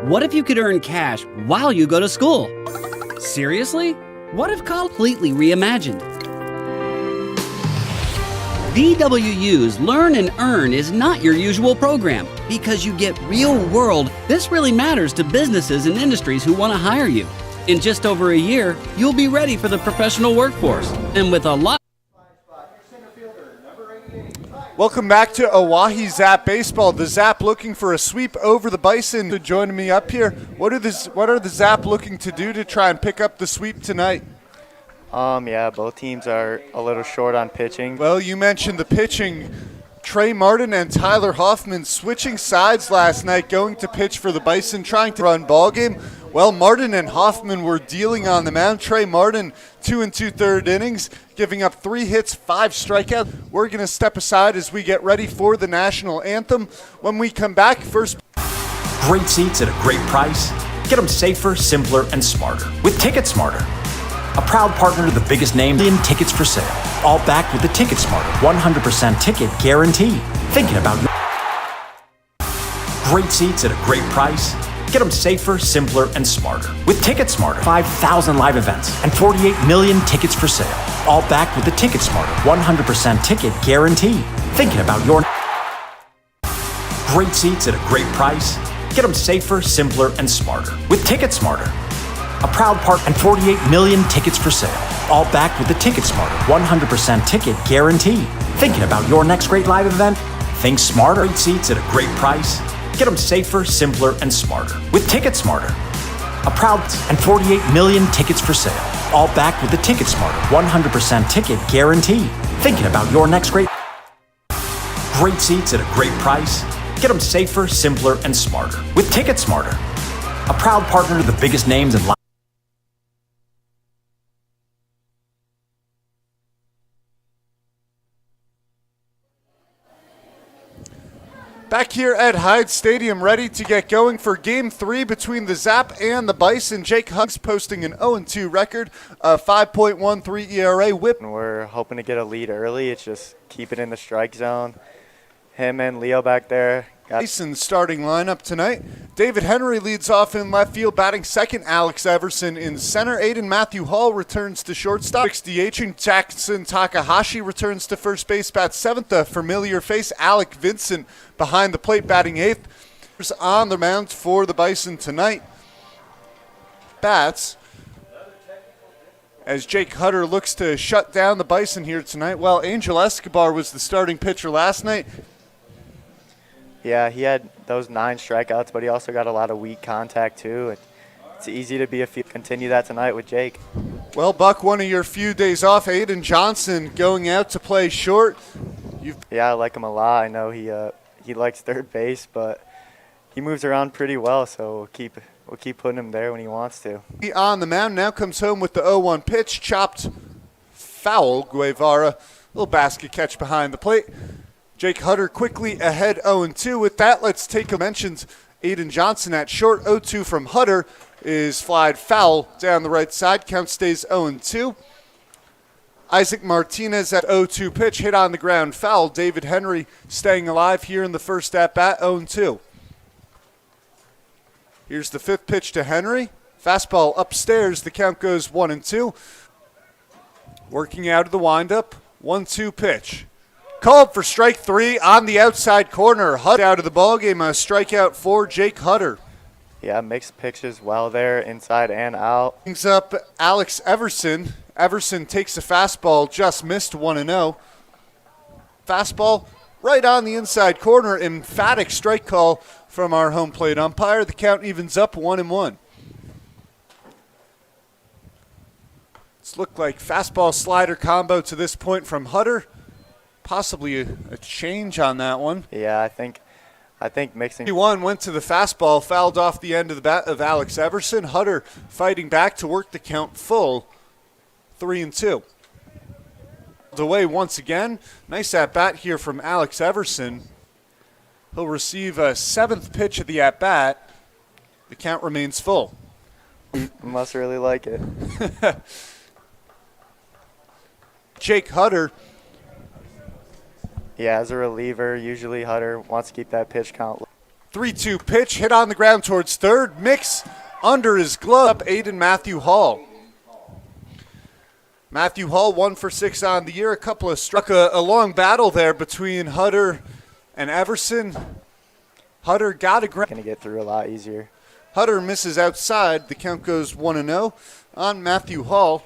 What if you could earn cash while you go to school? Seriously? What if completely reimagined? VWU's Learn and Earn is not your usual program because you get real world. This really matters to businesses and industries who want to hire you. In just over a year, you'll be ready for the professional workforce. And with a lot. Welcome back to Oahe Zap Baseball. The Zap looking for a sweep over the Bison. Joining me up here, what are the Zap looking to do to try and pick up the sweep tonight? Yeah, both teams are a little short on pitching. Well, you mentioned the pitching. Trey Martin and Tyler Hoffman switching sides last night, going to pitch for the Bison, trying to run ball game. Well, Martin and Hoffman were dealing on the mound. Trey Martin, 2 2/3 innings, giving up 3 hits, 5 strikeouts. We're going to step aside as we get ready for the national anthem. When we come back, first. Great seats at a great price. Get them safer, simpler, and smarter with Ticket Smarter. A proud partner to the biggest name in tickets for sale. All backed with the Ticket Smarter 100% ticket guarantee. Thinking about you. Great seats at a great price. Get them safer, simpler, and smarter with Ticket Smarter. 5,000 live events and 48 million tickets for sale. All backed with the Ticket Smarter 100% ticket guarantee. Thinking about your. Great seats at a great price. Get them safer, simpler, and smarter with Ticket Smarter. A proud part and 48 million tickets for sale. All backed with the Ticket Smarter 100% ticket guarantee. Thinking about your next great live event? Think smarter. Great seats at a great price. Get them safer, simpler, and smarter with Ticket Smarter. A proud and 48 million tickets for sale. All backed with the Ticket Smarter 100% ticket guarantee. Thinking about your next great seats at a great price. Get them safer, simpler, and smarter with Ticket Smarter. A proud partner to the biggest names in life. Back here at Hyde Stadium, ready to get going for Game 3 between the Zap and the Bison. Jake Hugg's posting an 0-2 record, a 5.13 ERA whip. We're hoping to get a lead early. It's just keep it in the strike zone. Him and Leo back there. Bison's starting lineup tonight. David Henry leads off in left field, batting second. Alex Everson in center. Aiden Matthew Hall returns to shortstop. DH. Jackson Takahashi returns to first base, bats seventh. A familiar face, Alec Vincent behind the plate, batting eighth. On the mound for the Bison tonight. Bats as Jake Hutter looks to shut down the Bison here tonight. Well, Angel Escobar was the starting pitcher last night. Yeah, he had those 9 strikeouts, but he also got a lot of weak contact too. It's easy to be continue that tonight with Jake. Well, Buck, one of your few days off, Aiden Johnson going out to play short. Yeah, I like him a lot. I know he likes third base, but he moves around pretty well, so we'll keep putting him there when he wants to. On the mound now comes home with the 0-1 pitch, chopped foul. Guevara, little basket catch behind the plate. Jake Hutter quickly ahead 0-2. With that, let's take a mentions. Aiden Johnson at short. 0-2 from Hutter is flied foul down the right side. Count stays 0-2. Isaac Martinez at 0-2 pitch, hit on the ground, foul. David Henry staying alive here in the first at-bat, 0-2. Here's the 5th pitch to Henry. Fastball upstairs. The count goes 1-2. Working out of the windup, 1-2 pitch. Called for strike 3 on the outside corner. Hutter out of the ballgame. A strikeout for Jake Hutter. Yeah, mixed pitches well there, inside and out. Brings up Alex Everson. Everson takes a fastball, just missed 1-0. Fastball right on the inside corner. Emphatic strike call from our home plate umpire. The count evens up 1-1. It's looked like fastball slider combo to this point from Hutter. Possibly a change on that one. Yeah, I think mixing. 1 went to the fastball, fouled off the end of the bat of Alex Everson. Hutter fighting back to work the count full, 3-2. Away once again. Nice at bat here from Alex Everson. He'll receive a 7th pitch of the at bat. The count remains full. Must really like it. Jake Hutter. Yeah, as a reliever, usually Hutter wants to keep that pitch count. 3-2 pitch, hit on the ground towards third. Mix under his glove, Aiden Matthew Hall. Matthew Hall 1 for 6 on the year. A couple of struck a long battle there between Hutter and Everson. Hutter got a ground. Going to get through a lot easier. Hutter misses outside. The count goes 1-0 on Matthew Hall.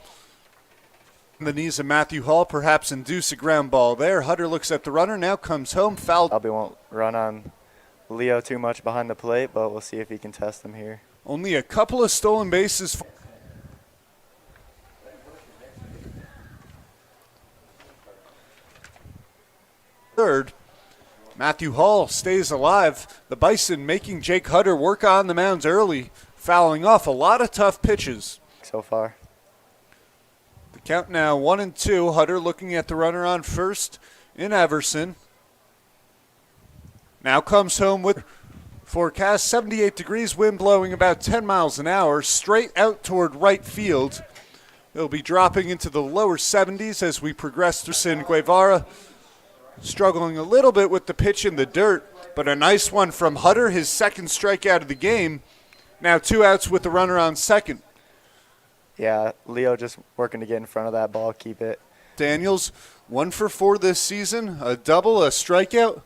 The knees of Matthew Hall perhaps induce a ground ball there. Hutter looks at the runner, now comes home, foul. Probably won't run on Leo too much behind the plate, but we'll see if he can test him here. Only a couple of stolen bases. Third, Matthew Hall stays alive. The Bison making Jake Hutter work on the mounds early, fouling off a lot of tough pitches. So far. The count now 1-2. Hutter looking at the runner on first in Everson. Now comes home with forecast 78 degrees, wind blowing about 10 miles an hour, straight out toward right field. It'll be dropping into the lower 70s as we progress through Sin Guevara. Struggling a little bit with the pitch in the dirt, but a nice one from Hutter, his second strikeout of the game. Now 2 outs with the runner on second. Yeah, Leo just working to get in front of that ball, keep it. Daniels 1 for 4 this season, a double, a strikeout.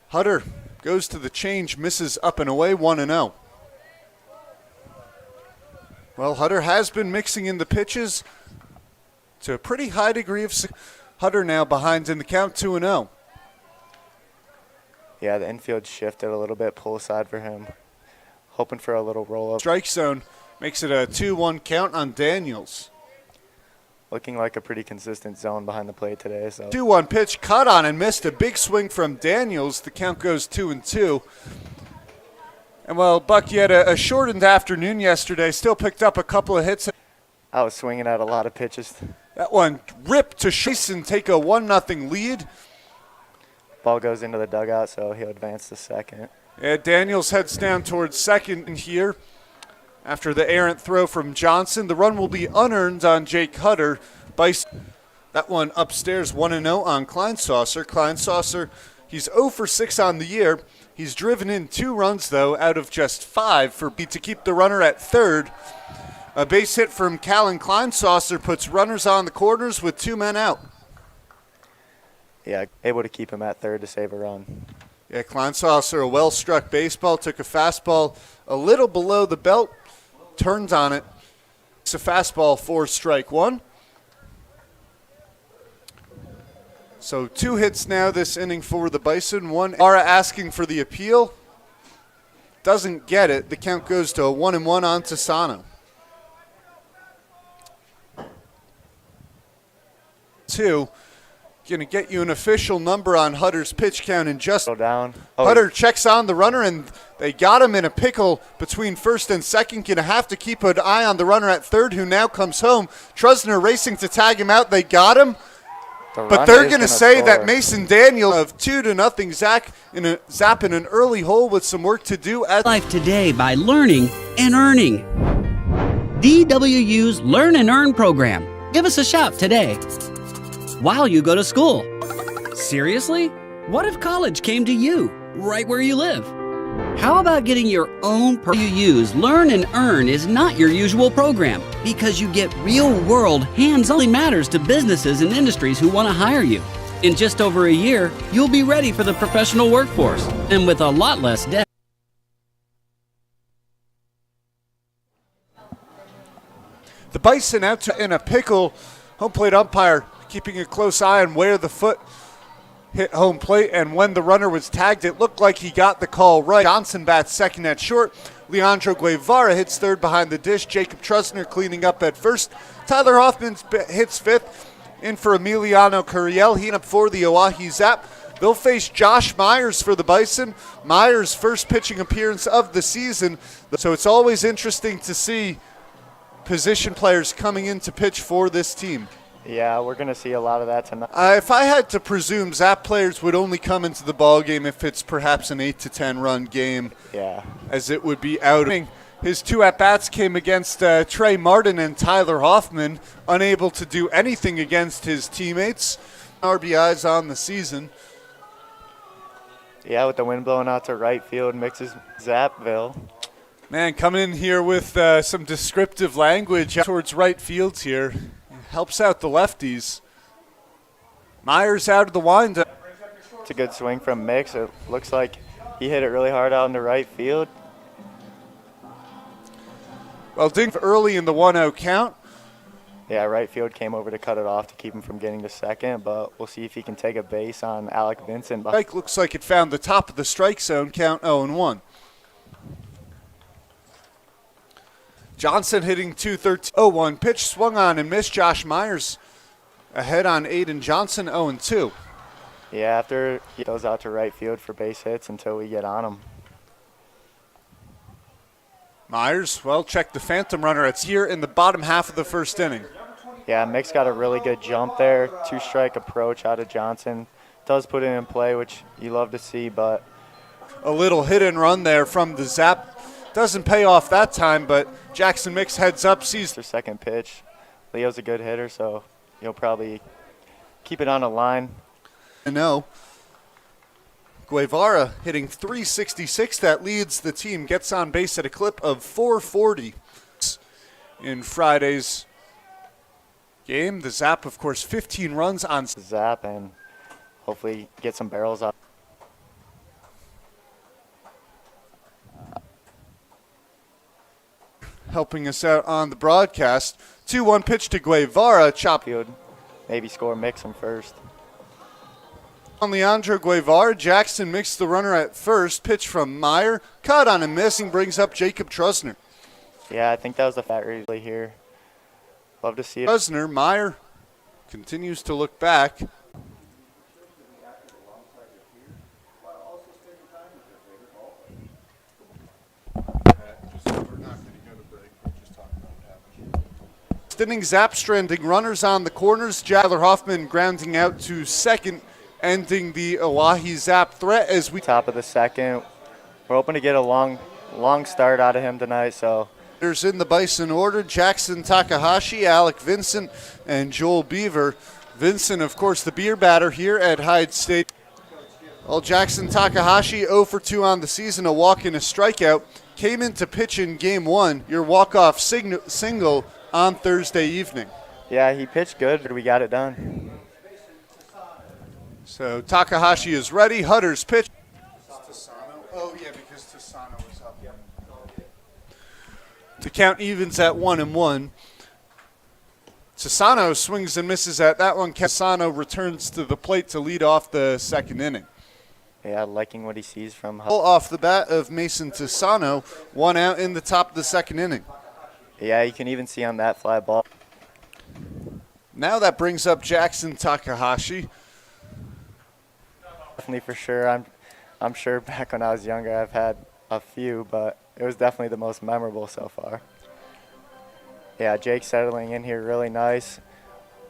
Hutter goes to the change, misses up and away, 1-0. Well, Hutter has been mixing in the pitches to a pretty high degree of success. Hutter now behind in the count, 2-0. Yeah, the infield shifted a little bit, pull aside for him. Hoping for a little roll-up. Strike zone makes it a 2-1 count on Daniels. Looking like a pretty consistent zone behind the plate today. So 2-1 pitch, caught on and missed. A big swing from Daniels. The count goes 2-2. And well, Buck, you had a shortened afternoon yesterday. Still picked up a couple of hits. I was swinging at a lot of pitches. That one ripped to Chase and take a 1-0 lead. Ball goes into the dugout, so he'll advance to second. Yeah, Daniels heads down towards second here after the errant throw from Johnson. The run will be unearned on Jake Hutter. Bison, that one upstairs, 1-0 on Kleinsaucer. Kleinsaucer, he's 0 for 6 on the year. He's driven in 2 runs, though, out of just 5 for B to keep the runner at third. A base hit from Callan Kleinsaucer puts runners on the corners with 2 men out. Yeah, able to keep him at third to save a run. Yeah, Kleinsaucer, a well-struck baseball, took a fastball a little below the belt, turns on it. It's a fastball for strike 1. So 2 hits now this inning for the Bison. One, Ara asking for the appeal. Doesn't get it. The count goes to a 1-1 on Tasano. 2. Going to get you an official number on Hutter's pitch count in just. Go down. Oh, Hutter checks on the runner, and they got him in a pickle between first and second. Going to have to keep an eye on the runner at third, who now comes home. Trusner racing to tag him out. They got him. But they're going to say score. that Mason Daniel of 2-0 Zap in an early hole with some work to do. Life today by learning and earning. DWU's Learn and Earn program. Give us a shout today while you go to school. Seriously? What if college came to you, right where you live? How about getting your own DWU's Learn and Earn is not your usual program because you get real-world, hands-on matters to businesses and industries who want to hire you. In just over a year, you'll be ready for the professional workforce and with a lot less debt. The Bison out to in a pickle. Home plate umpire keeping a close eye on where the foot hit home plate, and when the runner was tagged, it looked like he got the call right. Johnson bats second at short. Leandro Guevara hits third behind the dish. Jacob Trusner cleaning up at first. Tyler Hoffman hits fifth. In for Emiliano Curiel. He up for the Oahe Zap. They'll face Josh Myers for the Bison. Myers' first pitching appearance of the season. So it's always interesting to see position players coming in to pitch for this team. Yeah, we're going to see a lot of that tonight. If I had to presume, Zap players would only come into the ball game if it's perhaps an 8 to 10 run game. Yeah. As it would be out. His 2 at-bats came against Trey Martin and Tyler Hoffman, unable to do anything against his teammates. RBIs on the season. Yeah, with the wind blowing out to right field, mixes Zapville. Man, coming in here with some descriptive language towards right fields here. Helps out the lefties. Myers out of the windup. It's a good swing from Mix. It looks like he hit it really hard out into right field. Well, Dink early in the 1-0 count. Yeah, right field came over to cut it off to keep him from getting to second, but we'll see if he can take a base on Alec Vincent. Strike looks like it found the top of the strike zone, count 0-1. Johnson hitting 213. 0-1 pitch swung on and missed. Josh Myers ahead on Aiden Johnson, 0-2. Yeah, after he goes out to right field for base hits until we get on him. Myers, well, check the phantom runner. It's here in the bottom half of the first inning. Yeah, Mick's got a really good jump there. 2-strike approach out of Johnson. Does put it in play, which you love to see, but A little hit and run there from the Zap. Doesn't pay off that time, but Jackson Mix heads up, sees their second pitch. Leo's a good hitter, so he'll probably keep it on a line. No. Guevara hitting 366. That leads the team. Gets on base at a clip of 440 in Friday's game. The Zap, of course, 15 runs on Zap and hopefully get some barrels out. helping us out on the broadcast. 2-1 pitch to Guevara. Chop Field, maybe score Mix him first. on Leandro Guevara. Jackson mixed the runner at first. Pitch from Meyer. Caught on a missing. Brings up Jacob Trusner. Yeah, I think that was the fat really here. Love to see it. Trusner, Meyer continues to look back. Inning, Zap stranding runners on the corners. Jadler Hoffman grounding out to second, ending the Oahe Zap threat as we Top of the second. We're hoping to get a long start out of him tonight, so. There's in the Bison order, Jackson Takahashi, Alec Vincent, and Joel Beaver. Vincent, of course, the beer batter here at Hyde State. Well, Jackson Takahashi 0 for 2 on the season, a walk and a strikeout. Came in to pitch in game one, your walk-off single on Thursday evening. Yeah, he pitched good. We got it done. So Takahashi is ready. Hutter's pitch. Oh, yeah, because Tassano was up. To count evens at 1-1. Tassano swings and misses at that one. Tassano returns to the plate to lead off the second inning. Yeah, liking what he sees from Off the bat of Mason Tassano, 1 out in the top of the second inning. Yeah, you can even see on that fly ball. Now that brings up Jackson Takahashi. Definitely for sure. I'm sure back when I was younger I've had a few, but it was definitely the most memorable so far. Yeah, Jake settling in here really nice.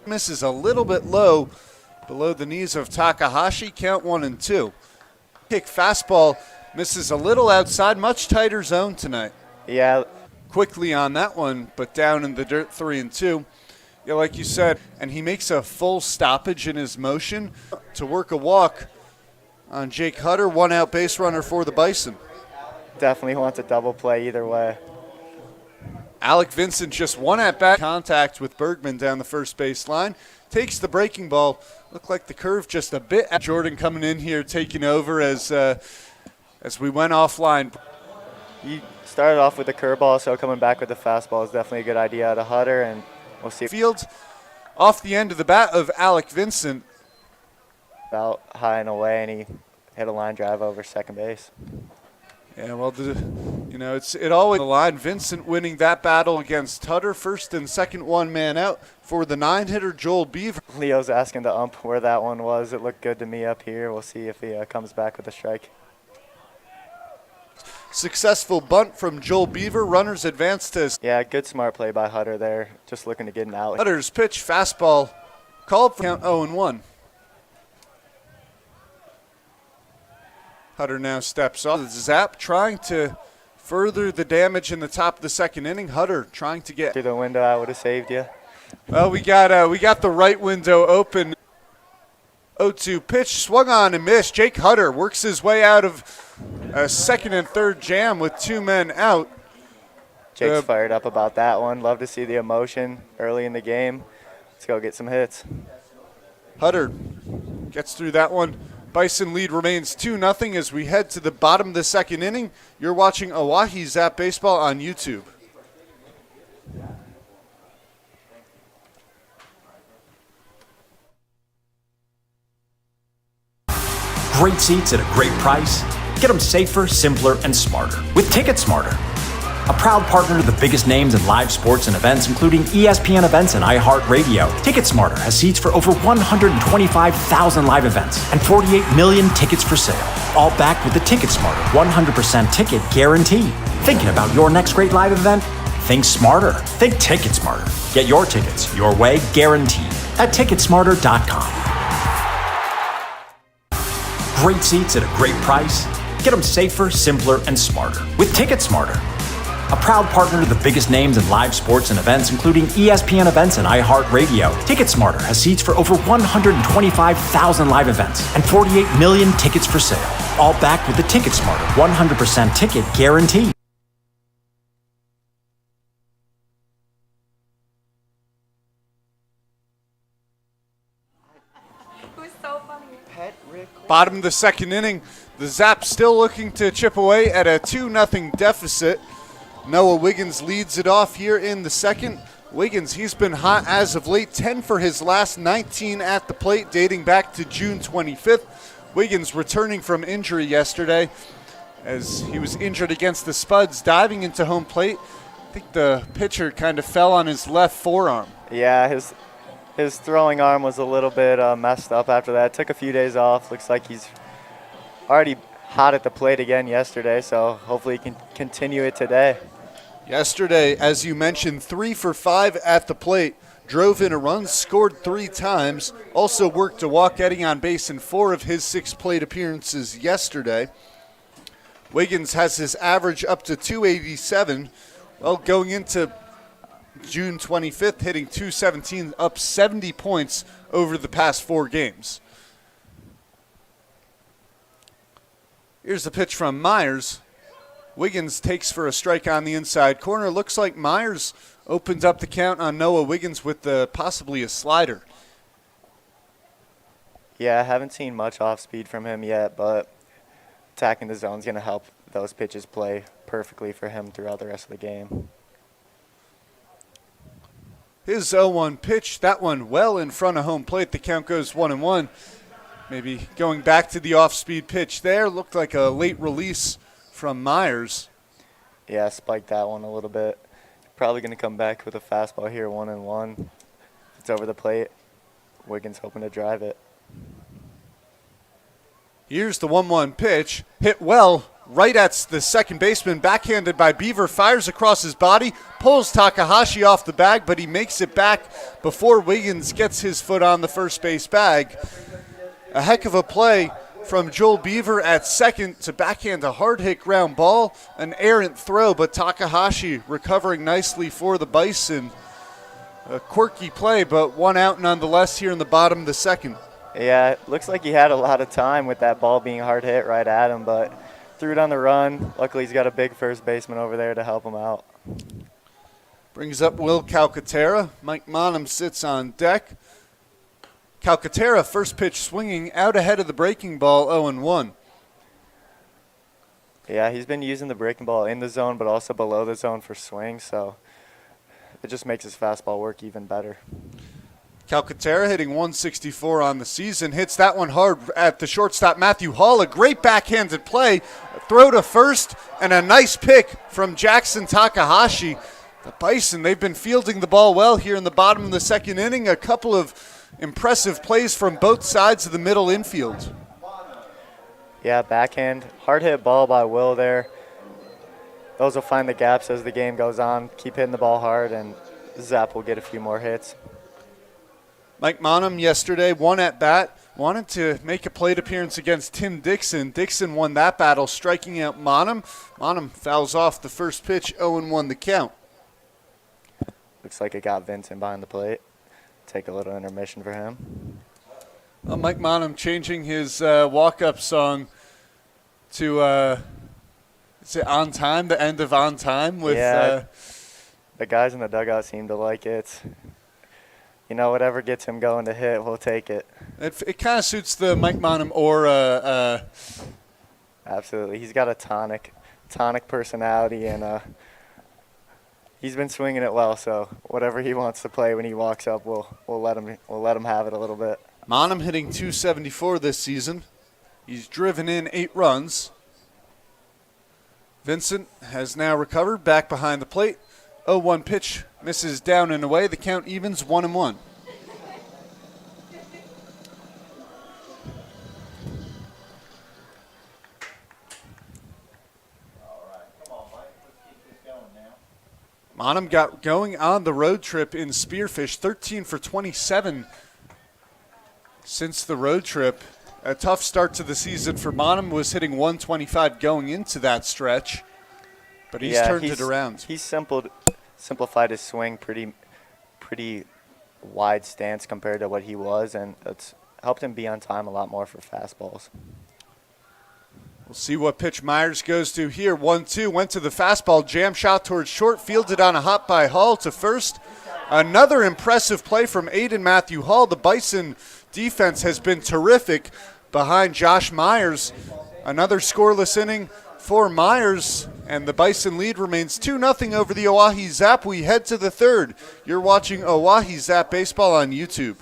Misses a little bit low below the knees of Takahashi. Count 1-2. Kick fastball misses a little outside, much tighter zone tonight. Yeah. Quickly on that one, but down in the dirt, 3-2. Yeah, like you said, and he makes a full stoppage in his motion to work a walk on Jake Hutter, 1 out base runner for the Bison. Definitely wants a double play either way. Alec Vincent just 1 at bat, contact with Bergman down the first base line. Takes the breaking ball. Looked like the curve just a bit. Jordan coming in here, taking over as we went offline. You started off with the curveball, so coming back with the fastball is definitely a good idea out of Hutter, and we'll see. Field off the end of the bat of Alec Vincent. Out high and away, and he hit a line drive over second base. Yeah, well, it always the line. Vincent winning that battle against Hutter, first and second 1 man out for the 9-hitter Joel Beaver. Leo's asking the ump where that one was. It looked good to me up here. We'll see if he comes back with a strike. Successful bunt from Joel Beaver. Runners advance to. Yeah, good smart play by Hutter there. Just looking to get an out. Hutter's pitch, fastball, called for count 0-1. Hutter now steps off. Zap trying to further the damage in the top of the second inning. Hutter trying to get through the window. I would have saved you. Well, we got the right window open. 0-2 pitch, swung on and missed. Jake Hutter works his way out of a second and third jam with 2 men out. Jake's fired up about that one. Love to see the emotion early in the game. Let's go get some hits. Hutter gets through that one. Bison lead remains 2-0 as we head to the bottom of the second inning. You're watching Oahe Zap Baseball on YouTube. Great seats at a great price. Get them safer, simpler, and smarter with Ticket Smarter. A proud partner to the biggest names in live sports and events, including ESPN events and iHeartRadio. Ticket Smarter has seats for over 125,000 live events and 48 million tickets for sale. All backed with the Ticket Smarter 100% ticket guarantee. Thinking about your next great live event? Think smarter. Think Ticket Smarter. Get your tickets your way, guaranteed, at Ticketsmarter.com. Great seats at a great price. Get them safer, simpler, and smarter with Ticket Smarter. A proud partner to the biggest names in live sports and events, including ESPN events and iHeartRadio. Ticket Smarter has seats for over 125,000 live events and 48 million tickets for sale. All backed with the Ticket Smarter 100% ticket guarantee. Bottom of the second inning, the Zap still looking to chip away at a 2-0 deficit. Noah Wiggins leads it off here in the second. Wiggins, he's been hot as of late, 10 for his last 19 at the plate, dating back to June 25th. Wiggins returning from injury yesterday as he was injured against the Spuds, diving into home plate. I think the pitcher kind of fell on his left forearm. Yeah, his throwing arm was a little bit messed up after that. Took a few days off. Looks like he's already hot at the plate again yesterday, so hopefully he can continue it today. Yesterday, as you mentioned, 3 for 5 at the plate. Drove in a run, scored 3 times. Also worked a walk, getting on base in 4 of his 6 plate appearances yesterday. Wiggins has his average up to 287. Well, going into June 25th, hitting 217, up 70 points over the past 4 games. Here's the pitch from Myers. Wiggins takes for a strike on the inside corner. Looks like Myers opens up the count on Noah Wiggins with possibly a slider. Yeah, I haven't seen much off speed from him yet, but attacking the zone is going to help those pitches play perfectly for him throughout the rest of the game. His 0-1 pitch, that one well in front of home plate. The count goes 1-1. Maybe going back to the off-speed pitch there. Looked like a late release from Myers. Yeah, spiked that one a little bit. Probably going to come back with a fastball here, 1-1. If it's over the plate, Wiggins hoping to drive it. Here's the 1-1 pitch. Hit well right at the second baseman. Backhanded by Beaver. Fires across his body. Pulls Takahashi off the bag, but he makes it back before Wiggins gets his foot on the first base bag. A heck of a play from Joel Beaver at second to backhand a hard-hit ground ball. An errant throw, but Takahashi recovering nicely for the Bison. A quirky play, but 1 out nonetheless here in the bottom of the second. Yeah, it looks like he had a lot of time with that ball being hard hit right at him, but threw it on the run. Luckily, he's got a big first baseman over there to help him out. Brings up Will Calcaterra. Mike Monum sits on deck. Calcaterra, first pitch swinging out ahead of the breaking ball, 0-1. Yeah, he's been using the breaking ball in the zone, but also below the zone for swings, so it just makes his fastball work even better. Calcaterra hitting 164 on the season. Hits that one hard at the shortstop, Matthew Hall. A great backhanded play. A throw to first, and a nice pick from Jackson Takahashi. The Bison, they've been fielding the ball well here in the bottom of the second inning. A couple of impressive plays from both sides of the middle infield. Yeah, backhand. Hard hit ball by Will there. Those will find the gaps as the game goes on. Keep hitting the ball hard, and Zap will get a few more hits. Mike Monum yesterday, 1 at bat, wanted to make a plate appearance against Tim Dixon. Dixon won that battle, striking out Monum. Monum fouls off the first pitch, 0-1 the count. Looks like it got Vincent behind the plate. Take a little intermission for him. Mike Monum changing his walk-up song to is it On Time, the end of On Time with the guys in the dugout seem to like it. Whatever gets him going to hit, we'll take it. It kind of suits the Mike Monum aura. Absolutely. He's got a tonic personality, and he's been swinging it well, so whatever he wants to play when he walks up, we'll let him have it a little bit. Monum hitting .274 this season. He's driven in 8 runs. Vincent has now recovered, back behind the plate. 0-1 pitch misses down and away. The count evens 1-1. Monum got going on the road trip in Spearfish, 13 for 27 since the road trip. A tough start to the season for Monum, was hitting .125 going into that stretch, but he's turned it around. He's simplified his swing pretty wide stance compared to what he was, and it's helped him be on time a lot more for fastballs. We'll see what pitch Myers goes to here. 1-2, went to the fastball, jam shot towards short, fielded on a hop by Hall to first. Another impressive play from Aiden Matthew Hall. The Bison defense has been terrific behind Josh Myers. Another scoreless inning for Myers, and the Bison lead remains 2-0 over the Oahe Zap. We head to the third. You're watching Oahe Zap Baseball on YouTube.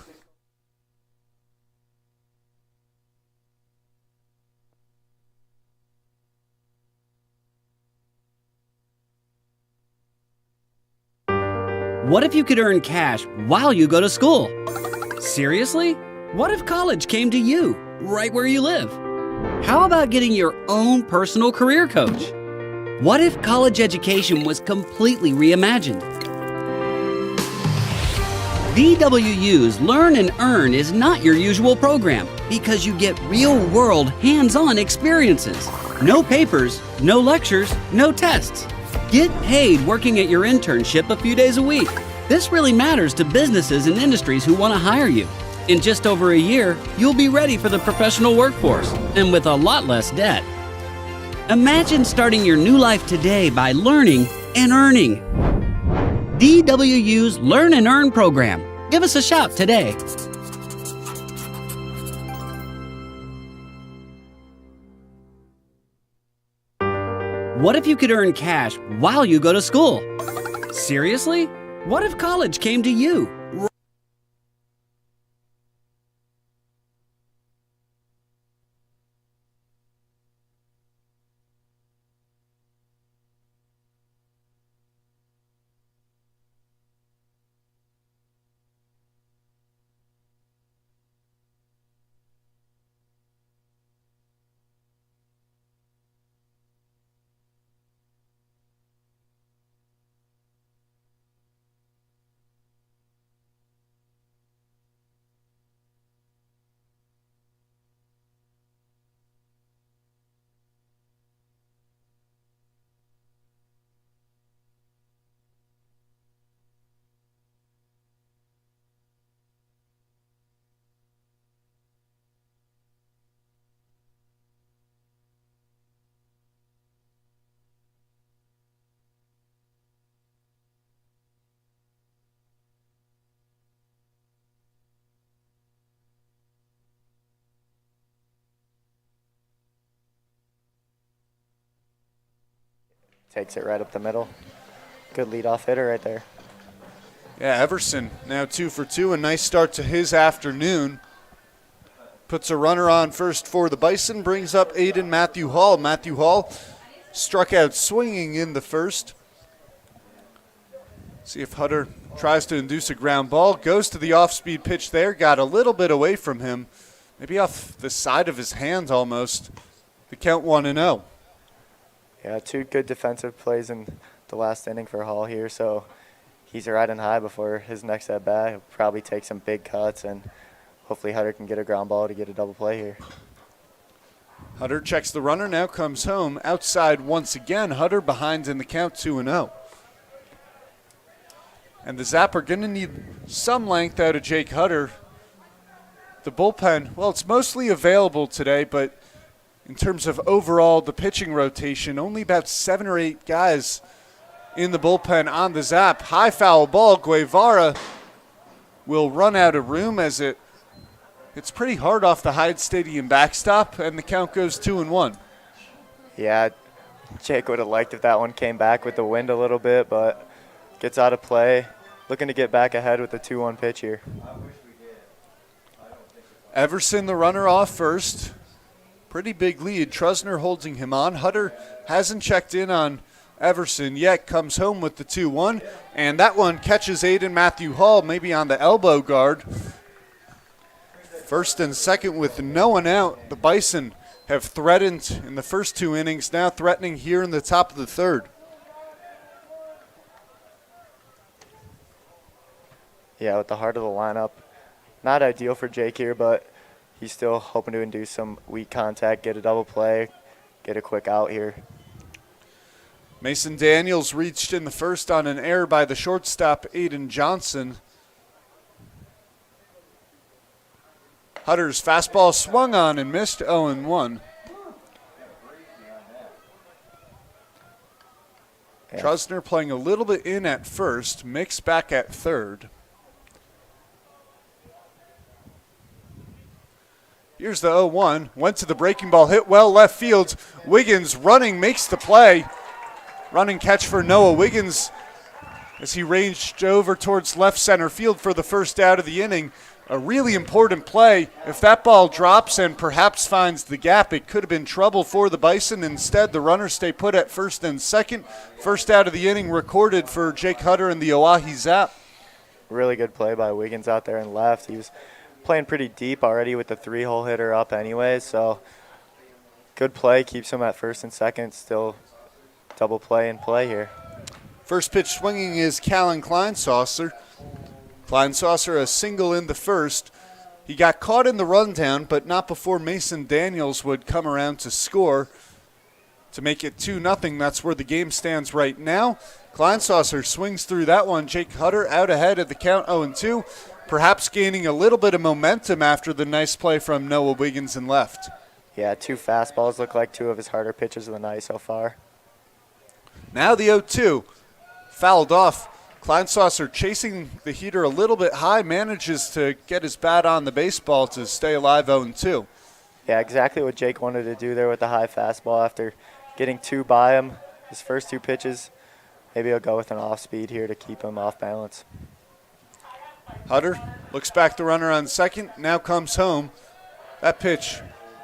What if you could earn cash while you go to school? Seriously? What if college came to you, right where you live? How about getting your own personal career coach? What if college education was completely reimagined? VWU's Learn and Earn is not your usual program because you get real-world, hands-on experiences. No papers, no lectures, no tests. Get paid working at your internship a few days a week. This really matters to businesses and industries who want to hire you. In just over a year, you'll be ready for the professional workforce and with a lot less debt. Imagine starting your new life today by learning and earning. DWU's Learn and Earn program. Give us a shout today. What if you could earn cash while you go to school? Seriously? What if college came to you? Takes it right up the middle. Good leadoff hitter right there. Yeah, Everson now 2 for 2. A nice start to his afternoon. Puts a runner on first for the Bison. Brings up Aiden Matthew Hall. Matthew Hall struck out swinging in the first. See if Hutter tries to induce a ground ball. Goes to the off-speed pitch there. Got a little bit away from him. Maybe off the side of his hand almost. The count 1-0. Yeah, 2 good defensive plays in the last inning for Hall here, so he's riding high before his next at-bat. He'll probably take some big cuts, and hopefully Hutter can get a ground ball to get a double play here. Hutter checks the runner, now comes home. Outside once again, Hutter behind in the count 2-0. And the Zap are going to need some length out of Jake Hutter. The bullpen, well, it's mostly available today, but in terms of overall the pitching rotation, only about 7 or 8 guys in the bullpen on the Zap. High foul ball. Guevara will run out of room as it's pretty hard off the Hyde Stadium backstop, and the count goes 2-1. Yeah, Jake would have liked if that one came back with the wind a little bit, but gets out of play. Looking to get back ahead with the 2-1 pitch here. Everson, the runner, off first. Pretty big lead. Trusner holding him on. Hutter hasn't checked in on Everson yet, comes home with the 2-1, and that one catches Aiden Matthew Hall maybe on the elbow guard. First and second with no one out. The Bison have threatened in the first 2 innings, now threatening here in the top of the third. Yeah, with the heart of the lineup, not ideal for Jake here, but he's still hoping to induce some weak contact, get a double play, get a quick out here. Mason Daniels reached in the first on an error by the shortstop, Aiden Johnson. Hutter's fastball swung on and missed, 0-1. Yeah. Trusner playing a little bit in at first, Mix back at third. Here's the 0-1, went to the breaking ball, hit well left field. Wiggins running, makes the play. Running catch for Noah Wiggins as he ranged over towards left center field for the first out of the inning. A really important play. If that ball drops and perhaps finds the gap, it could have been trouble for the Bison. Instead, the runners stay put at first and second. First out of the inning recorded for Jake Hutter and the Oahe Zap. Really good play by Wiggins out there in left. He was playing pretty deep already with the 3-hole hitter up anyway, so good play. Keeps him at first and second. Still double play and play here. First pitch swinging is Callan Kleinsaucer. Kleinsaucer a single in the first. He got caught in the rundown, but not before Mason Daniels would come around to score to make it 2-0. That's where the game stands right now. Kleinsaucer swings through that one. Jake Hutter out ahead at the count, 0-2. Perhaps gaining a little bit of momentum after the nice play from Noah Wiggins in left. Yeah, 2 fastballs look like 2 of his harder pitches of the night so far. Now the 0-2, fouled off. Kleinsaucer chasing the heater a little bit high, manages to get his bat on the baseball to stay alive, 0-2. Yeah, exactly what Jake wanted to do there with the high fastball after getting 2 by him. His first 2 pitches, maybe he'll go with an off speed here to keep him off balance. Hutter looks back the runner on second, now comes home. That pitch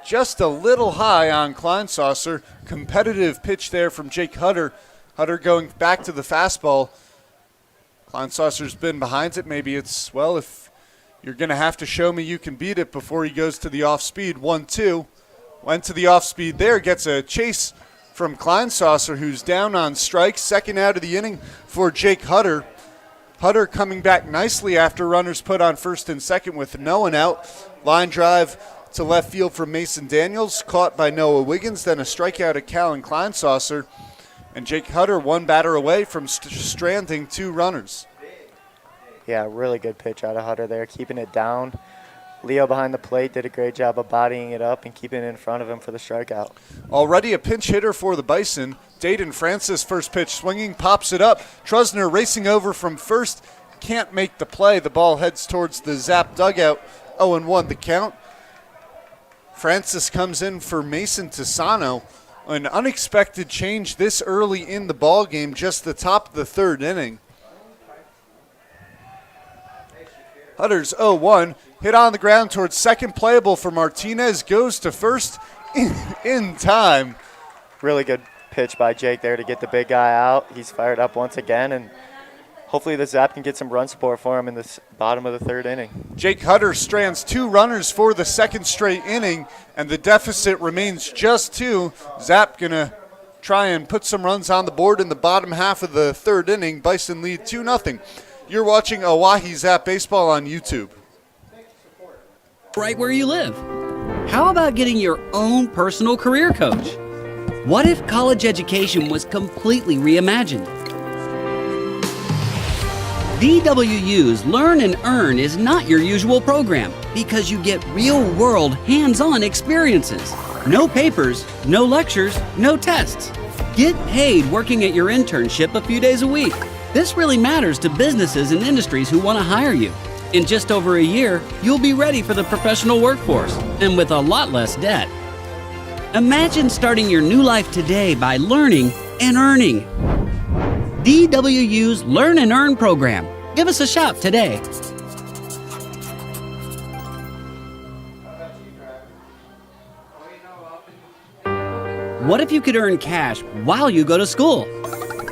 just a little high on Kleinsaucer. Competitive pitch there from Jake Hutter. Hutter going back to the fastball. Kleinsaucer's been behind it. Maybe it's, well, if you're going to have to show me you can beat it before he goes to the off-speed. 1-2. Went to the off-speed there. Gets a chase from Kleinsaucer, who's down on strikes. Second out of the inning for Jake Hutter. Hutter coming back nicely after runners put on first and second with no one out. Line drive to left field from Mason Daniels, caught by Noah Wiggins, then a strikeout at Callan Kleinsaucer. And Jake Hutter 1 batter away from stranding 2 runners. Yeah, really good pitch out of Hutter there, keeping it down. Leo behind the plate did a great job of bodying it up and keeping it in front of him for the strikeout. Already a pinch hitter for the Bison. Dayton Francis, first pitch swinging, pops it up. Trusner racing over from first, can't make the play. The ball heads towards the Zap dugout. 0-1 the count. Francis comes in for Mason Tisano. An unexpected change this early in the ball game, just the top of the third inning. Hutter's 0-1, hit on the ground towards second, playable for Martinez, goes to first in time. Really good pitch by Jake there to get the big guy out. He's fired up once again, and hopefully the Zap can get some run support for him in the bottom of the third inning. Jake Hutter strands 2 runners for the second straight inning, and the deficit remains just 2. Zap going to try and put some runs on the board in the bottom half of the third inning. Bison lead 2-0. You're watching Oahe Zap Baseball on YouTube. Right where you live. How about getting your own personal career coach? What if college education was completely reimagined? VWU's Learn and Earn is not your usual program. because you get real-world, hands-on experiences. No papers, no lectures, no tests. Get paid working at your internship a few days a week. This really matters to businesses and industries who want to hire you. In just over a year, you'll be ready for the professional workforce and with a lot less debt. Imagine starting your new life today by learning and earning. DWU's Learn and Earn program. Give us a shout today. What if you could earn cash while you go to school?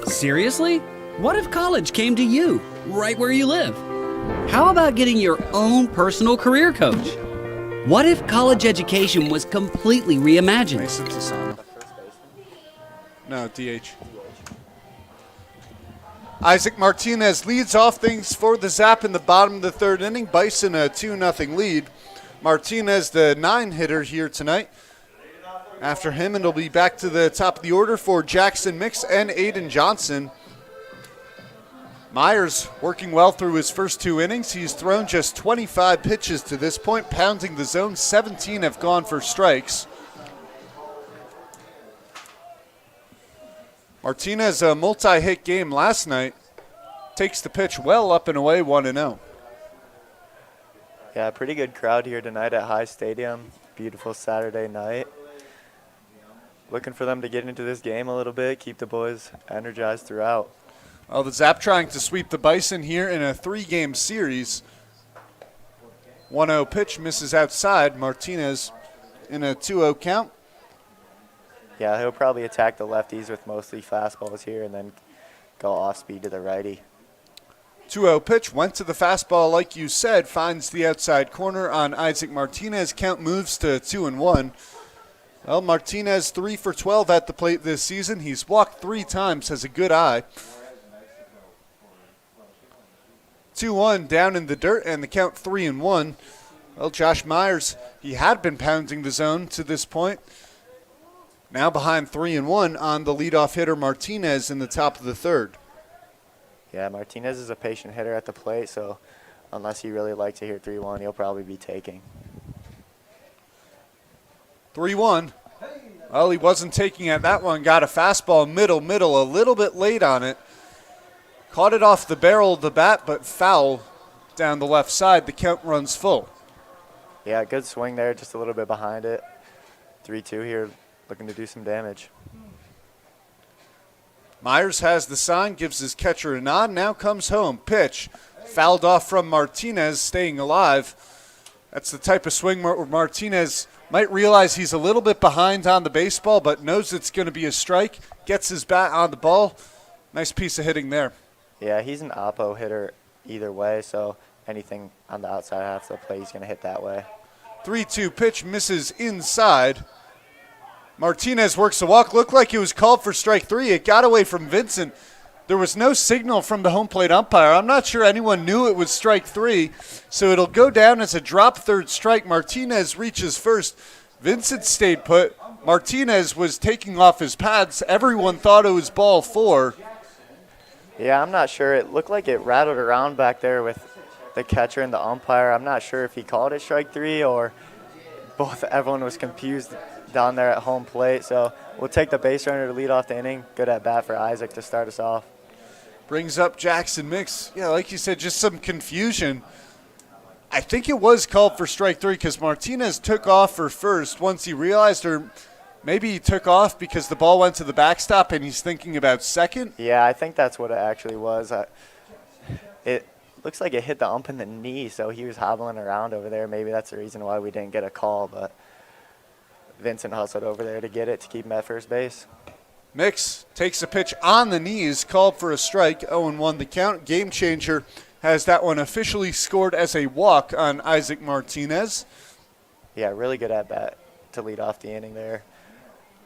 Seriously? What if college came to you, right where you live? How about getting your own personal career coach? What if college education was completely reimagined? Mason's a sign. No, DH. Isaac Martinez leads off things for the Zap in the bottom of the third inning. Bison a 2-0 lead. Martinez, the 9-hitter here tonight. After him, it'll be back to the top of the order for Jackson Mix and Aiden Johnson. Myers working well through his first 2 innings. He's thrown just 25 pitches to this point, pounding the zone. 17 have gone for strikes. Martinez, a multi-hit game last night, takes the pitch well up and away, 1-0. Yeah, pretty good crowd here tonight at High Stadium. Beautiful Saturday night. Looking for them to get into this game a little bit, keep the boys energized throughout. Well, the Zap trying to sweep the Bison here in a 3-game series. 1-0 pitch misses outside. Martinez in a 2-0 count. Yeah, he'll probably attack the lefties with mostly fastballs here and then go off speed to the righty. 2-0 pitch went to the fastball, like you said, finds the outside corner on Isaac Martinez. Count moves to 2-1. Well, Martinez 3 for 12 at the plate this season. He's walked 3 times, has a good eye. 2-1 down in the dirt, and the count 3-1. Well, Josh Myers, he had been pounding the zone to this point. Now behind 3-1 on the leadoff hitter Martinez in the top of the third. Yeah, Martinez is a patient hitter at the plate, so unless he really likes to hit 3-1, he'll probably be taking. 3-1. Well, he wasn't taking at that one. Got a fastball middle, a little bit late on it. Caught it off the barrel of the bat, but foul down the left side. The count runs full. Yeah, good swing there, just a little bit behind it. 3-2 here, looking to do some damage. Myers has the sign, gives his catcher a nod, now comes home. Pitch, fouled off from Martinez, staying alive. That's the type of swing where Martinez might realize he's a little bit behind on the baseball, but knows it's going to be a strike, gets his bat on the ball. Nice piece of hitting there. Yeah, he's an oppo hitter either way, so anything on the outside half of the plate, he's going to hit that way. 3-2 pitch misses inside. Martinez works the walk. Looked like it was called for strike 3. It got away from Vincent. There was no signal from the home plate umpire. I'm not sure anyone knew it was strike 3, so it'll go down as a drop third strike. Martinez reaches first. Vincent stayed put. Martinez was taking off his pads. Everyone thought it was ball 4. Yeah, I'm not sure. It looked like it rattled around back there with the catcher and the umpire. I'm not sure if he called it strike 3 or everyone was confused down there at home plate. So we'll take the base runner to lead off the inning. Good at bat for Isaac to start us off. Brings up Jackson Mix. Yeah, like you said, just some confusion. I think it was called for strike 3 because Martinez took off for first once he realized, or maybe he took off because the ball went to the backstop and he's thinking about second. Yeah, I think that's what it actually was. It looks like it hit the ump in the knee, so he was hobbling around over there. Maybe that's the reason why we didn't get a call, but Vincent hustled over there to get it to keep him at first base. Mix takes a pitch on the knees, called for a strike, 0-1 the count. Game changer has that one officially scored as a walk on Isaac Martinez. Yeah, really good at bat to lead off the inning there.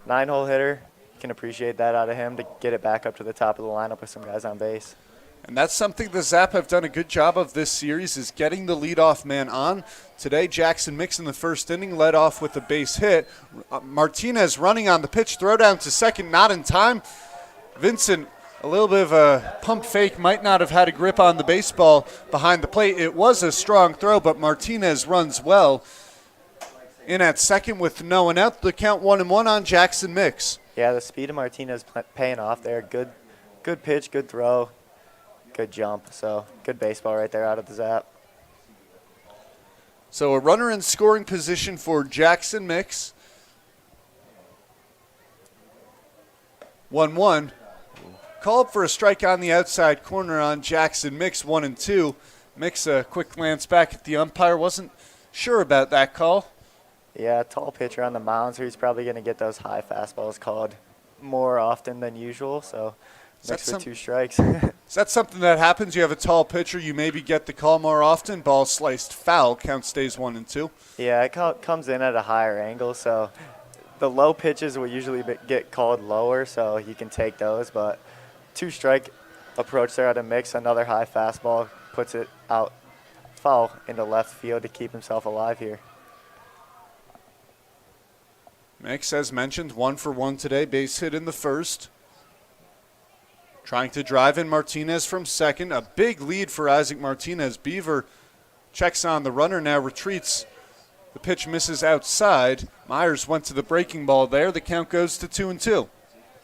9-hole hitter, can appreciate that out of him to get it back up to the top of the lineup with some guys on base. And that's something the Zap have done a good job of this series, is getting the leadoff man on. Today, Jackson Mix in the first inning led off with a base hit. Martinez running on the pitch, throw down to second, not in time. Vincent A little bit of a pump fake, might not have had a grip on the baseball behind the plate. It was a strong throw, but Martinez runs well. In at second with no one out, the count 1-1 on Jackson Mix. Yeah, the speed of Martinez paying off there. Good pitch, good throw, good jump. So good baseball right there out of the Zap. So a runner in scoring position for Jackson Mix. 1-1. Called for a strike on the outside corner on Jackson Mix, 1-2. Mix a quick glance back at the umpire. Wasn't sure about that call. Yeah, tall pitcher on the mound, so he's probably going to get those high fastballs called more often than usual. So Mix with 2 strikes. Is that something that happens? You have a tall pitcher, you maybe get the call more often. Ball sliced foul, count stays 1-2. Yeah, it comes in at a higher angle, so the low pitches will usually get called lower, so you can take those. But 2-strike approach there at a Mix, another high fastball, puts it out foul into left field to keep himself alive here. Mix, as mentioned, 1 for 1 today, base hit in the first. Trying to drive in Martinez from second. A big lead for Isaac Martinez. Beaver checks on the runner, now retreats. The pitch misses outside. Myers went to the breaking ball there. The count goes to 2-2.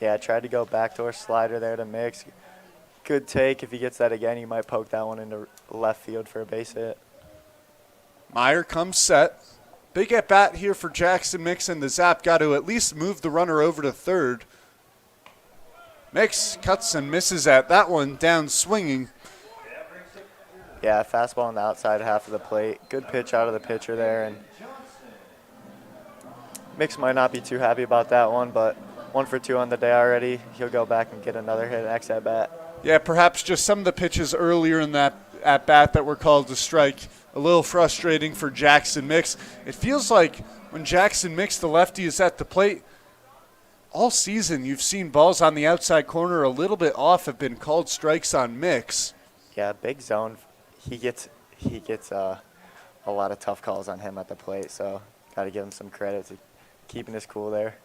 Yeah, tried to go backdoor slider there to Mix. Good take. If he gets that again, he might poke that one into left field for a base hit. Meyer comes set. Big at bat here for Jackson Mix, and the Zap got to at least move the runner over to third. Mix cuts and misses at that one, down swinging. Yeah, fastball on the outside half of the plate. Good pitch out of the pitcher there, and Mix might not be too happy about that one, but 1 for 2 on the day already. He'll go back and get another hit next at bat. Yeah, perhaps just some of the pitches earlier in that at bat that were called to strike. A little frustrating for Jackson Mix. It feels like when Jackson Mix, the lefty, is at the plate, all season you've seen balls on the outside corner a little bit off have been called strikes on Mix. Yeah, big zone. He gets a lot of tough calls on him at the plate, so got to give him some credit to keeping his cool there.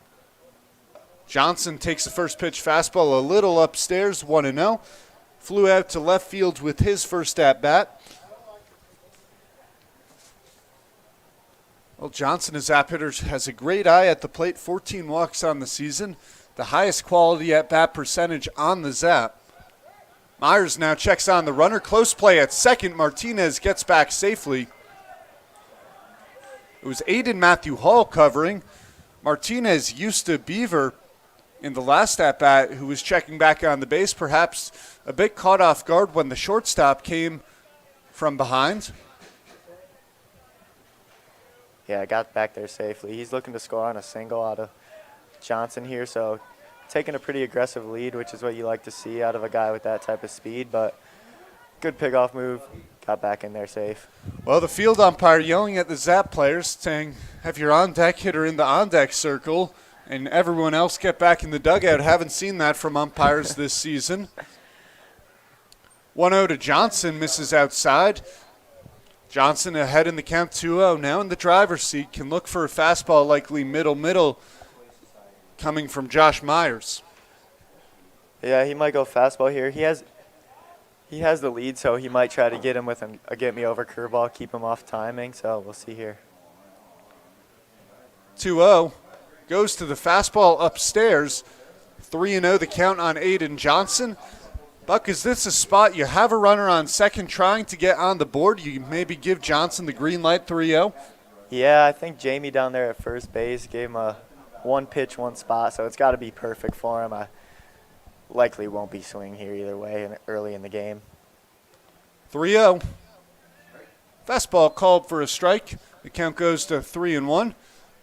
Johnson takes the first pitch fastball a little upstairs, 1-0. Flew out to left field with his first at bat. Well, Johnson, a Zap hitter, has a great eye at the plate, 14 walks on the season, the highest quality at-bat percentage on the Zap. Myers now checks on the runner. Close play at second. Martinez gets back safely. It was Aiden Matthew Hall covering. Martinez used to Beaver in the last at-bat, who was checking back on the base, perhaps a bit caught off guard when the shortstop came from behind. Yeah, got back there safely. He's looking to score on a single out of Johnson here, so taking a pretty aggressive lead, which is what you like to see out of a guy with that type of speed, but good pickoff move. Got back in there safe. Well, the field umpire yelling at the Zap players, saying, have your on-deck hitter in the on-deck circle, and everyone else get back in the dugout. Haven't seen that from umpires this season. 1-0 to Johnson, misses outside. Johnson ahead in the count, 2-0. Now in the driver's seat, can look for a fastball, likely middle, coming from Josh Myers. Yeah, he might go fastball here. He has the lead, so he might try to get him with a get-me-over curveball, keep him off timing, so we'll see here. 2-0. Goes to the fastball upstairs. 3-0 the count on Aiden Johnson. Buck, is this a spot you have a runner on second trying to get on the board? You maybe give Johnson the green light, 3-0? Yeah, I think Jamie down there at first base gave him a one pitch, one spot, so it's got to be perfect for him. I likely won't be swinging here either way early in the game. 3-0. Fastball called for a strike. The count goes to 3-1.